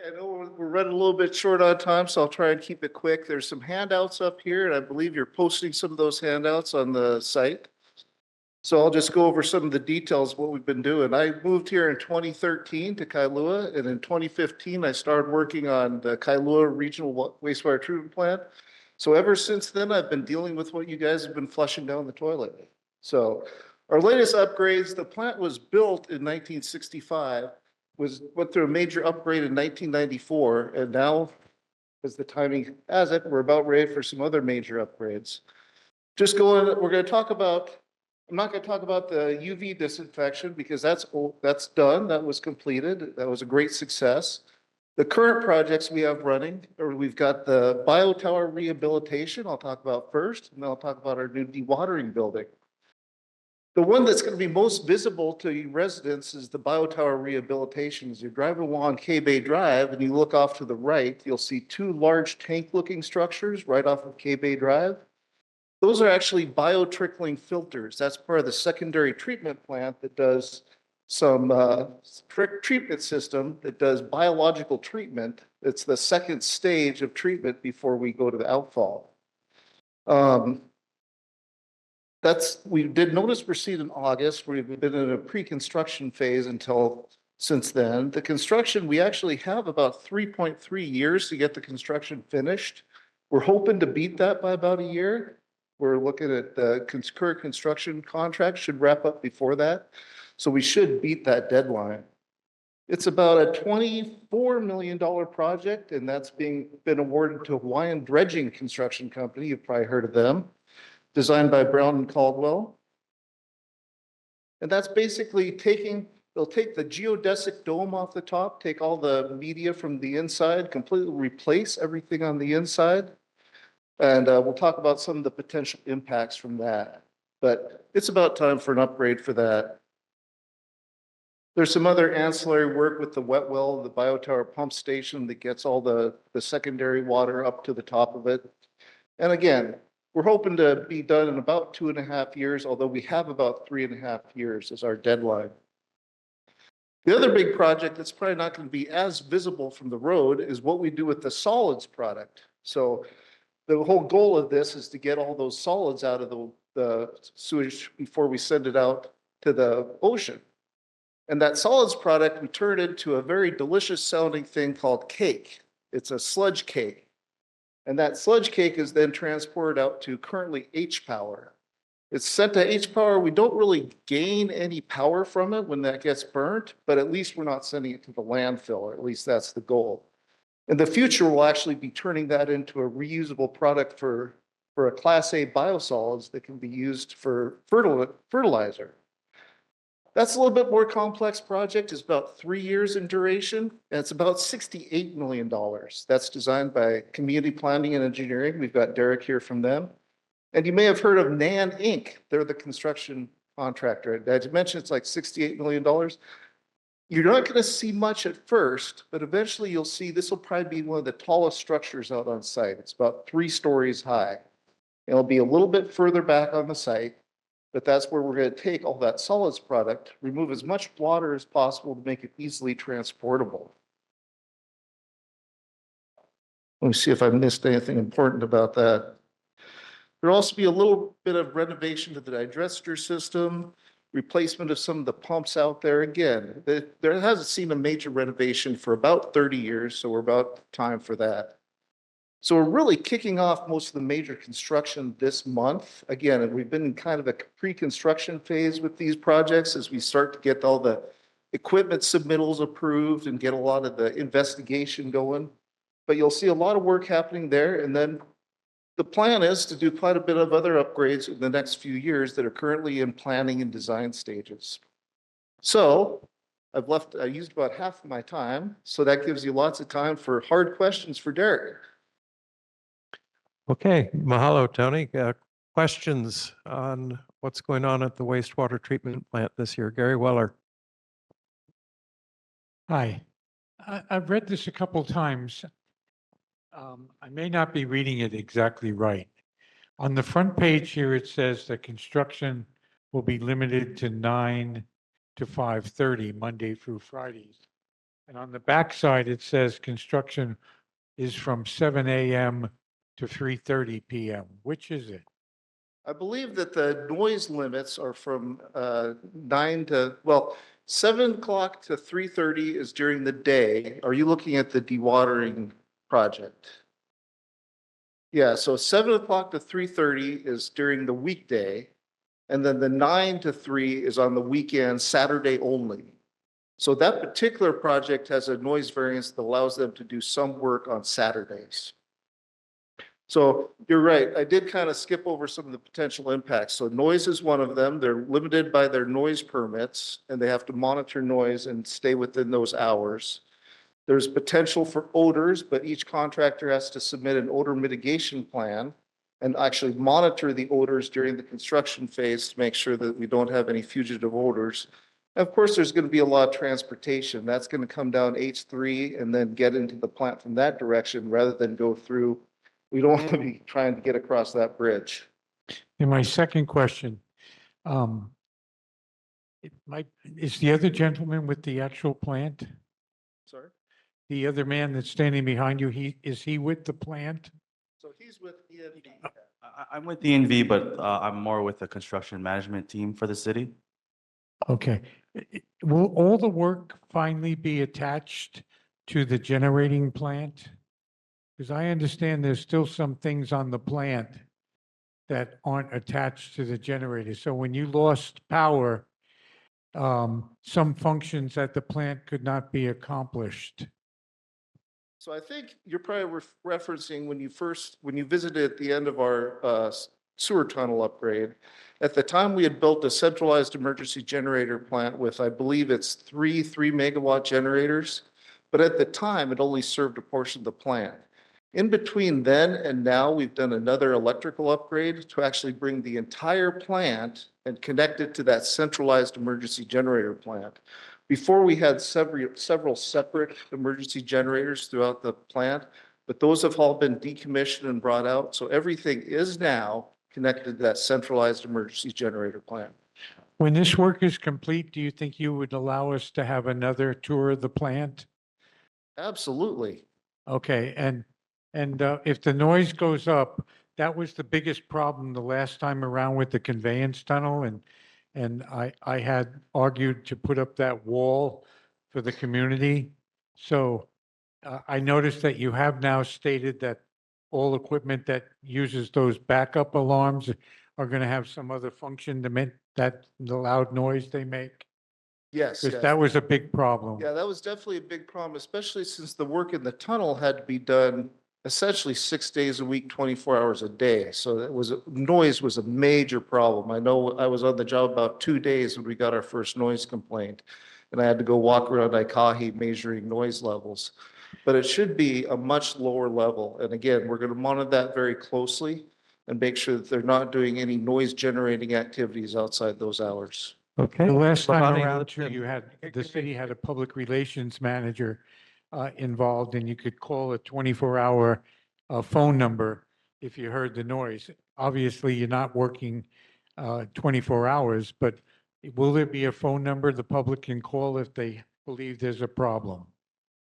I know we're running a little bit short on time, so I'll try and keep it quick. There's some handouts up here, and I believe you're posting some of those handouts on the site. So I'll just go over some of the details of what we've been doing. I moved here in 2013 to Kailua, and in 2015, I started working on the Kailua Regional Wastewater Treatment Plant. So ever since then, I've been dealing with what you guys have been flushing down the toilet. So our latest upgrades, the plant was built in 1965, went through a major upgrade in 1994, and now, as the timing has it, we're about ready for some other major upgrades. We're going to talk about, I'm not going to talk about the UV disinfection because that's done, that was completed, that was a great success. The current projects we have running, or we've got the biotower rehabilitation, I'll talk about first, and then I'll talk about our new dewatering building. The one that's going to be most visible to you residents is the biotower rehabilitation. As you drive along K Bay Drive and you look off to the right, you'll see two large tank-looking structures right off of K Bay Drive. Those are actually biotrickling filters. That's part of the secondary treatment plant that does some treatment system that does biological treatment. It's the second stage of treatment before we go to the outfall. we did notice proceed in August. We've been in a pre-construction phase until since then. The construction, we actually have about 3.3 years to get the construction finished. We're hoping to beat that by about a year. We're looking at the current construction contract should wrap up before that. So we should beat that deadline. It's about a $24 million project, and that's been awarded to Hawaiian Dredging Construction Company. You've probably heard of them. Designed by Brown and Caldwell. And that's basically they'll take the geodesic dome off the top, take all the media from the inside, completely replace everything on the inside. And we'll talk about some of the potential impacts from that. But it's about time for an upgrade for that. There's some other ancillary work with the wet well, the biotower pump station that gets all the secondary water up to the top of it. And again, we're hoping to be done in about 2.5 years, although we have about 3.5 years as our deadline. The other big project that's probably not going to be as visible from the road is what we do with the solids product. So the whole goal of this is to get all those solids out of the sewage before we send it out to the ocean. And that solids product, we turn into a very delicious sounding thing called cake. It's a sludge cake. And that sludge cake is then transported out to currently H-Power. It's sent to H-Power. We don't really gain any power from it when that gets burnt, but at least we're not sending it to the landfill, or at least that's the goal. In the future, we'll actually be turning that into a reusable product for a Class A biosolids that can be used for fertilizer. That's a little bit more complex project. It's about 3 years in duration, and it's about $68 million. That's designed by Community Planning and Engineering. We've got Derek here from them. And you may have heard of NAN Inc. They're the construction contractor. As I mentioned, it's like $68 million. You're not going to see much at first, but eventually you'll see this will probably be one of the tallest structures out on site. It's about 3 stories high. It'll be a little bit further back on the site. But that's where we're going to take all that solids product, remove as much water as possible to make it easily transportable. Let me see if I missed anything important about that. There'll also be a little bit of renovation to the digester system, replacement of some of the pumps out there. Again, there hasn't seen a major renovation for about 30 years, so we're about time for that. So we're really kicking off most of the major construction this month. Again, we've been in kind of a pre-construction phase with these projects as we start to get all the equipment submittals approved and get a lot of the investigation going. But you'll see a lot of work happening there. And then the plan is to do quite a bit of other upgrades in the next few years that are currently in planning and design stages. So I used about half of my time. So that gives you lots of time for hard questions for Derek. Okay, mahalo, Tony. Questions on what's going on at the wastewater treatment plant this year? Gary Weller. Hi. I've read this a couple times. I may not be reading it exactly right. On the front page here, it says that construction will be limited to 9 to 5:30, Monday through Fridays. And on the back side, it says construction is from 7 a.m. to 3:30 p.m. Which is it? I believe that the noise limits are from 7 o'clock to 3:30 is during the day. Are you looking at the dewatering project? Yeah, so 7 o'clock to 3:30 is during the weekday, and then the 9 to 3 is on the weekend, Saturday only. So that particular project has a noise variance that allows them to do some work on Saturdays. So you're right, I did kind of skip over some of the potential impacts. So noise is one of them. They're limited by their noise permits, and they have to monitor noise and stay within those hours. There's potential for odors, but each contractor has to submit an odor mitigation plan and actually monitor the odors during the construction phase to make sure that we don't have any fugitive odors. And of course, there's going to be a lot of transportation. That's going to come down H3 and then get into the plant from that direction rather than go through. We don't want to be trying to get across that bridge. And my second question, is the other gentleman with the actual plant? Sorry? The other man that's standing behind you, is he with the plant? So he's with ENV. I'm with DNV, but I'm more with the construction management team for the city. Okay. Will all the work finally be attached to the generating plant? Because I understand there's still some things on the plant that aren't attached to the generator. So when you lost power, some functions at the plant could not be accomplished. So I think you're probably referencing when you visited at the end of our sewer tunnel upgrade. At the time, we had built a centralized emergency generator plant with, I believe it's three 3 megawatt generators. But at the time, it only served a portion of the plant. In between then and now, we've done another electrical upgrade to actually bring the entire plant and connect it to that centralized emergency generator plant. Before, we had several separate emergency generators throughout the plant, but those have all been decommissioned and brought out. So everything is now connected to that centralized emergency generator plant. When this work is complete, do you think you would allow us to have another tour of the plant? Absolutely. Okay, and if the noise goes up, that was the biggest problem the last time around with the conveyance tunnel, and I had argued to put up that wall for the community. So I noticed that you have now stated that all equipment that uses those backup alarms are going to have some other function to make that the loud noise they make. Yes. Because yes. that was a big problem. Yeah, that was definitely a big problem, especially since the work in the tunnel had to be done essentially 6 days a week, 24 hours a day. So noise was a major problem. I know I was on the job about 2 days when we got our first noise complaint. And I had to go walk around Aikahi measuring noise levels. But it should be a much lower level. And again, we're going to monitor that very closely and make sure that they're not doing any noise generating activities outside those hours. Okay. The last time Lavani around too, Lipton. the city had a public relations manager involved, and you could call a 24-hour phone number if you heard the noise. Obviously, you're not working 24 hours, but will there be a phone number the public can call if they believe there's a problem?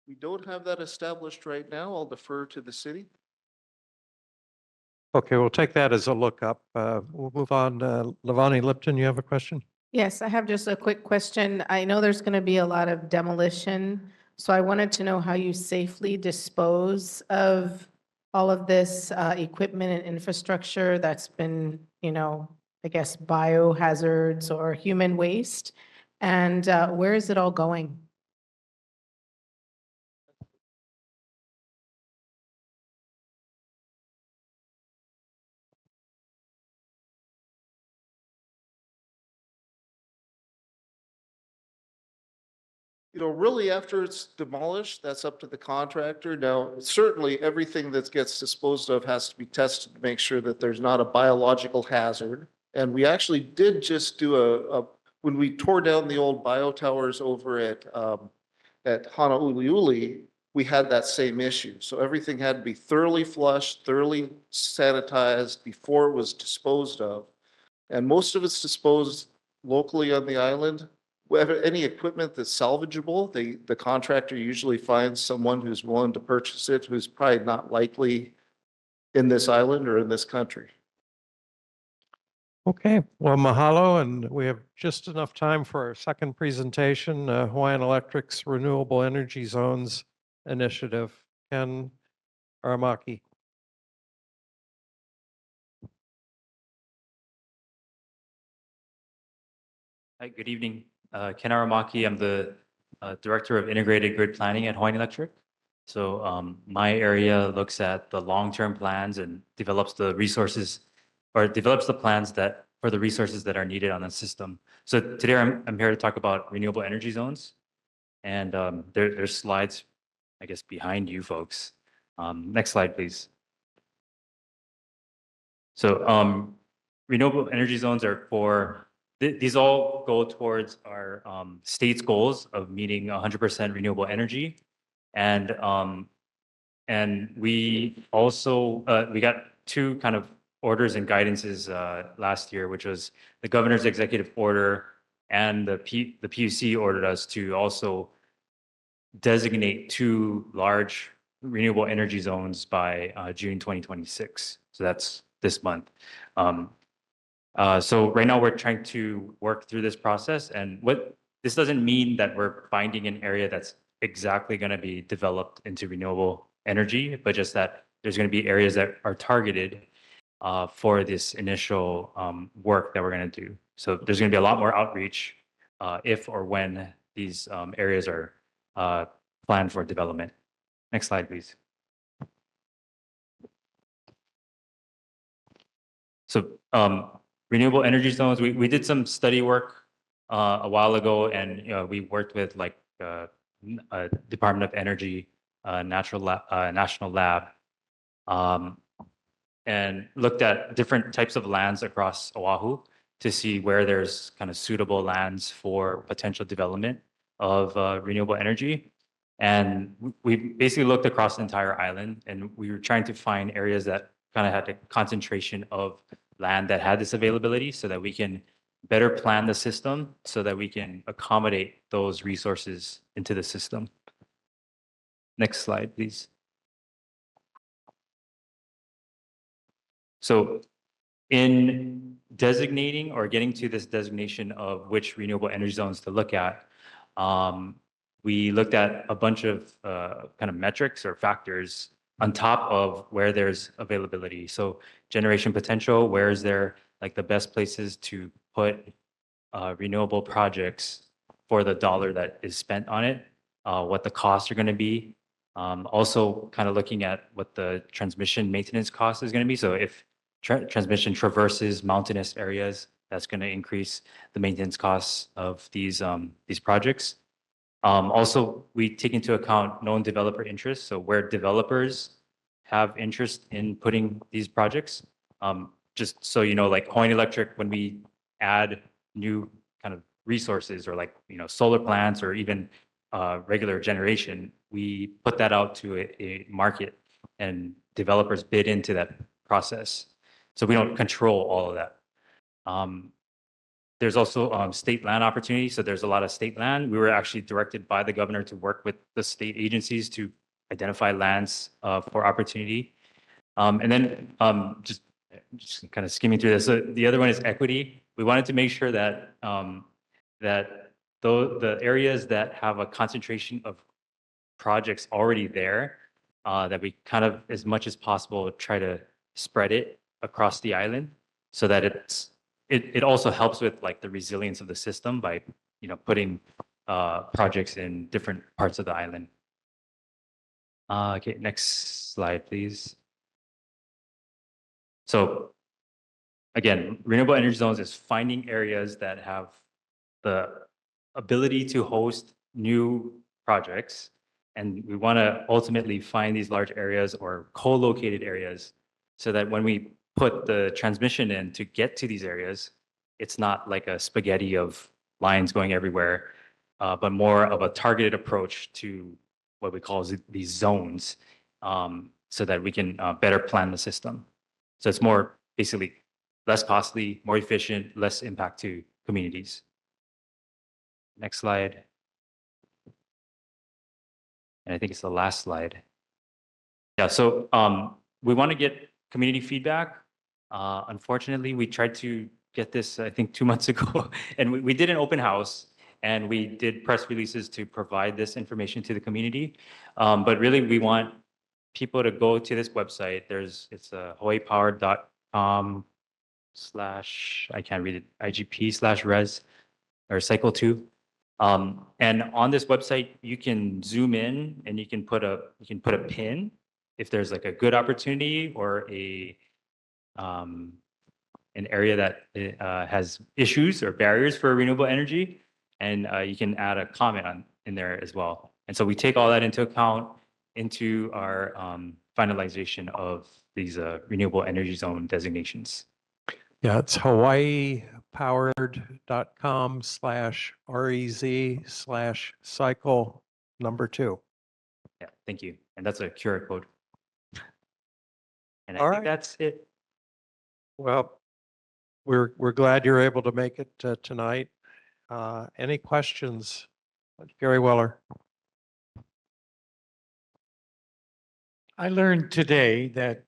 We don't have that established right now. I'll defer to the city. Okay, we'll take that as a lookup. We'll move on. Lavani Lipton, you have a question? Yes, I have just a quick question. I know there's going to be a lot of demolition, so I wanted to know how you safely dispose of all of this equipment and infrastructure that's been, I guess, biohazards or human waste, and where is it all going? Really after it's demolished, that's up to the contractor. Now, certainly everything that gets disposed of has to be tested to make sure that there's not a biological hazard. And we actually did just do when we tore down the old biotowers over at Honouliuli, we had that same issue. So everything had to be thoroughly flushed, thoroughly sanitized before it was disposed of. And most of it's disposed locally on the island. Any equipment that's salvageable, the contractor usually finds someone who's willing to purchase it, who's probably not likely in this island or in this country. Okay, well, mahalo, and we have just enough time for our second presentation, Hawaiian Electric's Renewable Energy Zones Initiative. Ken Aramaki. Hi, good evening. Ken Aramaki, I'm the Director of Integrated Grid Planning at Hawaiian Electric. So my area looks at the long-term plans and develops the resources or develops the plans that for the resources that are needed on the system. So today I'm here to talk about renewable energy zones. And there's slides, I guess, behind you folks. Next slide, please. So renewable energy zones are for these all go towards our state's goals of meeting 100% renewable energy. And we also, we got two kind of orders and guidances last year, which was the governor's executive order and the PUC ordered us to also designate two large renewable energy zones by June 2026. So that's this month. So right now we're trying to work through this process, and what this doesn't mean that we're finding an area that's exactly going to be developed into renewable energy, but just that there's going to be areas that are targeted for this initial work that we're going to do. So there's going to be a lot more outreach if or when these areas are planned for development. Next slide, please. So renewable energy zones, we did some study work a while ago, and we worked with like Department of Energy, National Lab, and looked at different types of lands across Oahu to see where there's kind of suitable lands for potential development of renewable energy. And we basically looked across the entire island, and we were trying to find areas that kind of had a concentration of land that had this availability so that we can better plan the system so that we can accommodate those resources into the system. Next slide, please. So in designating or getting to this designation of which renewable energy zones to look at, we looked at a bunch of kind of metrics or factors on top of where there's availability. So generation potential, where is there like the best places to put renewable projects for the dollar that is spent on it, what the costs are going to be. Also kind of looking at what the transmission maintenance cost is going to be. So if transmission traverses mountainous areas, that's going to increase the maintenance costs of these projects. Also, we take into account known developer interests. So where developers have interest in putting these projects, just so you know, like Hawaiian Electric, when we add new kind of resources or like, solar plants or even regular generation, we put that out to a market and developers bid into that process. So we don't control all of that. There's also state land opportunities. So there's a lot of state land. We were actually directed by the governor to work with the state agencies to identify lands for opportunity. And then just kind of skimming through this. So the other one is equity. We wanted to make sure that the areas that have a concentration of projects already there, that we kind of, as much as possible, try to spread it across the island so that it also helps with like the resilience of the system by putting projects in different parts of the island. Okay, next slide, please. So again, renewable energy zones is finding areas that have the ability to host new projects, and we want to ultimately find these large areas or co-located areas so that when we put the transmission in to get to these areas, it's not like a spaghetti of lines going everywhere, but more of a targeted approach to what we call these zones, so that we can better plan the system. So it's more basically less costly, more efficient, less impact to communities. Next slide. And I think it's the last slide. Yeah, so we want to get community feedback. Unfortunately, we tried to get this, I think, 2 months ago, and we did an open house, and we did press releases to provide this information to the community. But really, we want people to go to this website. It's hawaiipower.com/ I can't read it, IGP/res or cycle 2. And on this website, you can zoom in and you can put a pin if there's like a good opportunity or an area that has issues or barriers for renewable energy, and you can add a comment in there as well. And so we take all that into account into our finalization of these renewable energy zone designations. Yeah, it's hawaiipowered.com/REZ/cycle number 2. Yeah, thank you. And that's a QR code. And I All think right. that's it. Well, we're glad you're able to make it tonight. Any questions? Gary Weller. I learned today that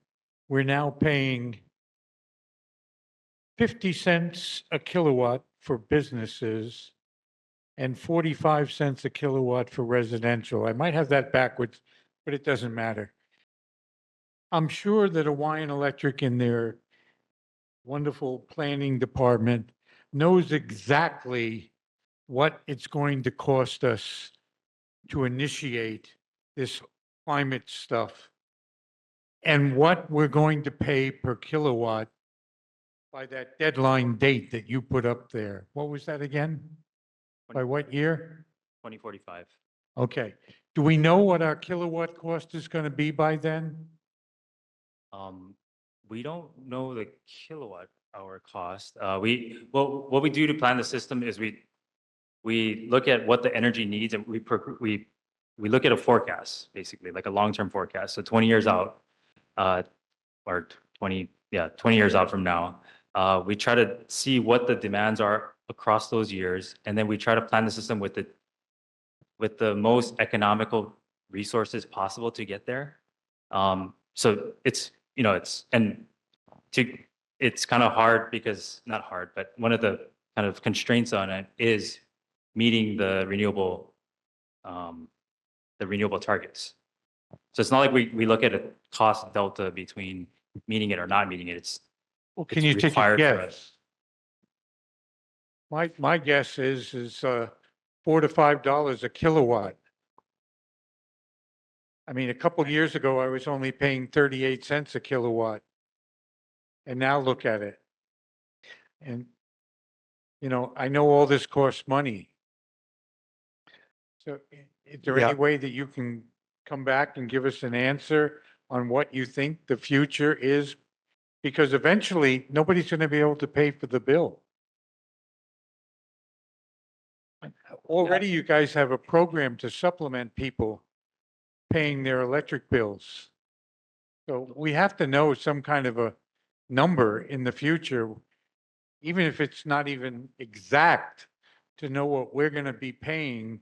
we're now paying 50 cents a kilowatt for businesses and 45 cents a kilowatt for residential. I might have that backwards, but it doesn't matter. I'm sure that Hawaiian Electric in their wonderful planning department knows exactly what it's going to cost us to initiate this climate stuff and what we're going to pay per kilowatt by that deadline date that you put up there. What was that again? By what year? 2045. Okay. Do we know what our kilowatt cost is going to be by then? We don't know the kilowatt hour cost. What we do to plan the system is we look at what the energy needs and we look at a forecast, basically, like a long-term forecast. So 20 years out, or 20 years out from now, we try to see what the demands are across those years, and then we try to plan the system with the most economical resources possible to get there. So it's it's kind of hard because not hard, but one of the kind of constraints on it is meeting the renewable targets. So it's not like we look at a cost delta between meeting it or not meeting it. Well, can it's you take a required for us. guess? My guess is $4 to $5 a kilowatt. I mean, a couple of years ago, I was only paying 38 cents a kilowatt. And now look at it. And, I know all this costs money. So is there Yeah. any way that you can come back and give us an answer on what you think the future is? Because eventually, nobody's going to be able to pay for the bill. Already, you guys have a program to supplement people paying their electric bills. So we have to know some kind of a number in the future, even if it's not even exact, to know what we're going to be paying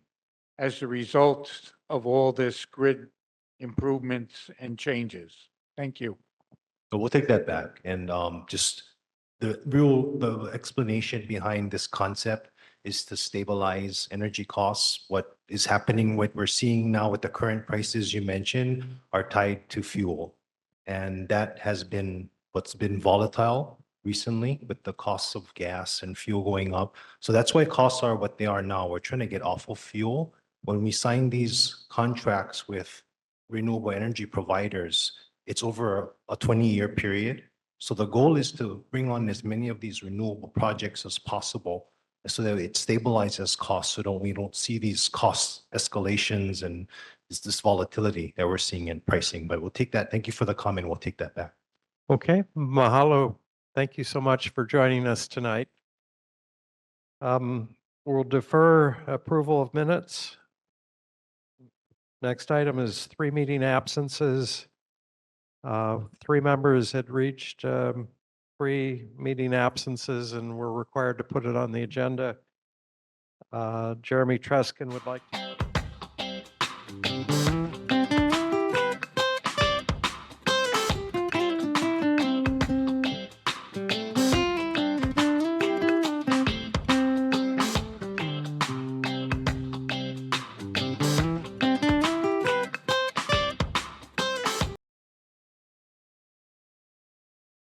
as a result of all this grid improvements and changes. Thank you. So we'll take that back and just the explanation behind this concept is to stabilize energy costs. What is happening, what we're seeing now with the current prices you mentioned are tied to fuel. And that has been what's been volatile recently with the costs of gas and fuel going up. So that's why costs are what they are now. We're trying to get off of fuel. When we sign these contracts with renewable energy providers, it's over a 20-year period. So the goal is to bring on as many of these renewable projects as possible so that it stabilizes costs so we don't see these cost escalations and this volatility that we're seeing in pricing. But we'll take that. Thank you for the comment. We'll take that back. Okay, mahalo. Thank you so much for joining us tonight. We'll defer approval of minutes. Next item is 3 meeting absences. 3 members had reached 3 meeting absences and were required to put it on the agenda. Jeremy Treskin would like to.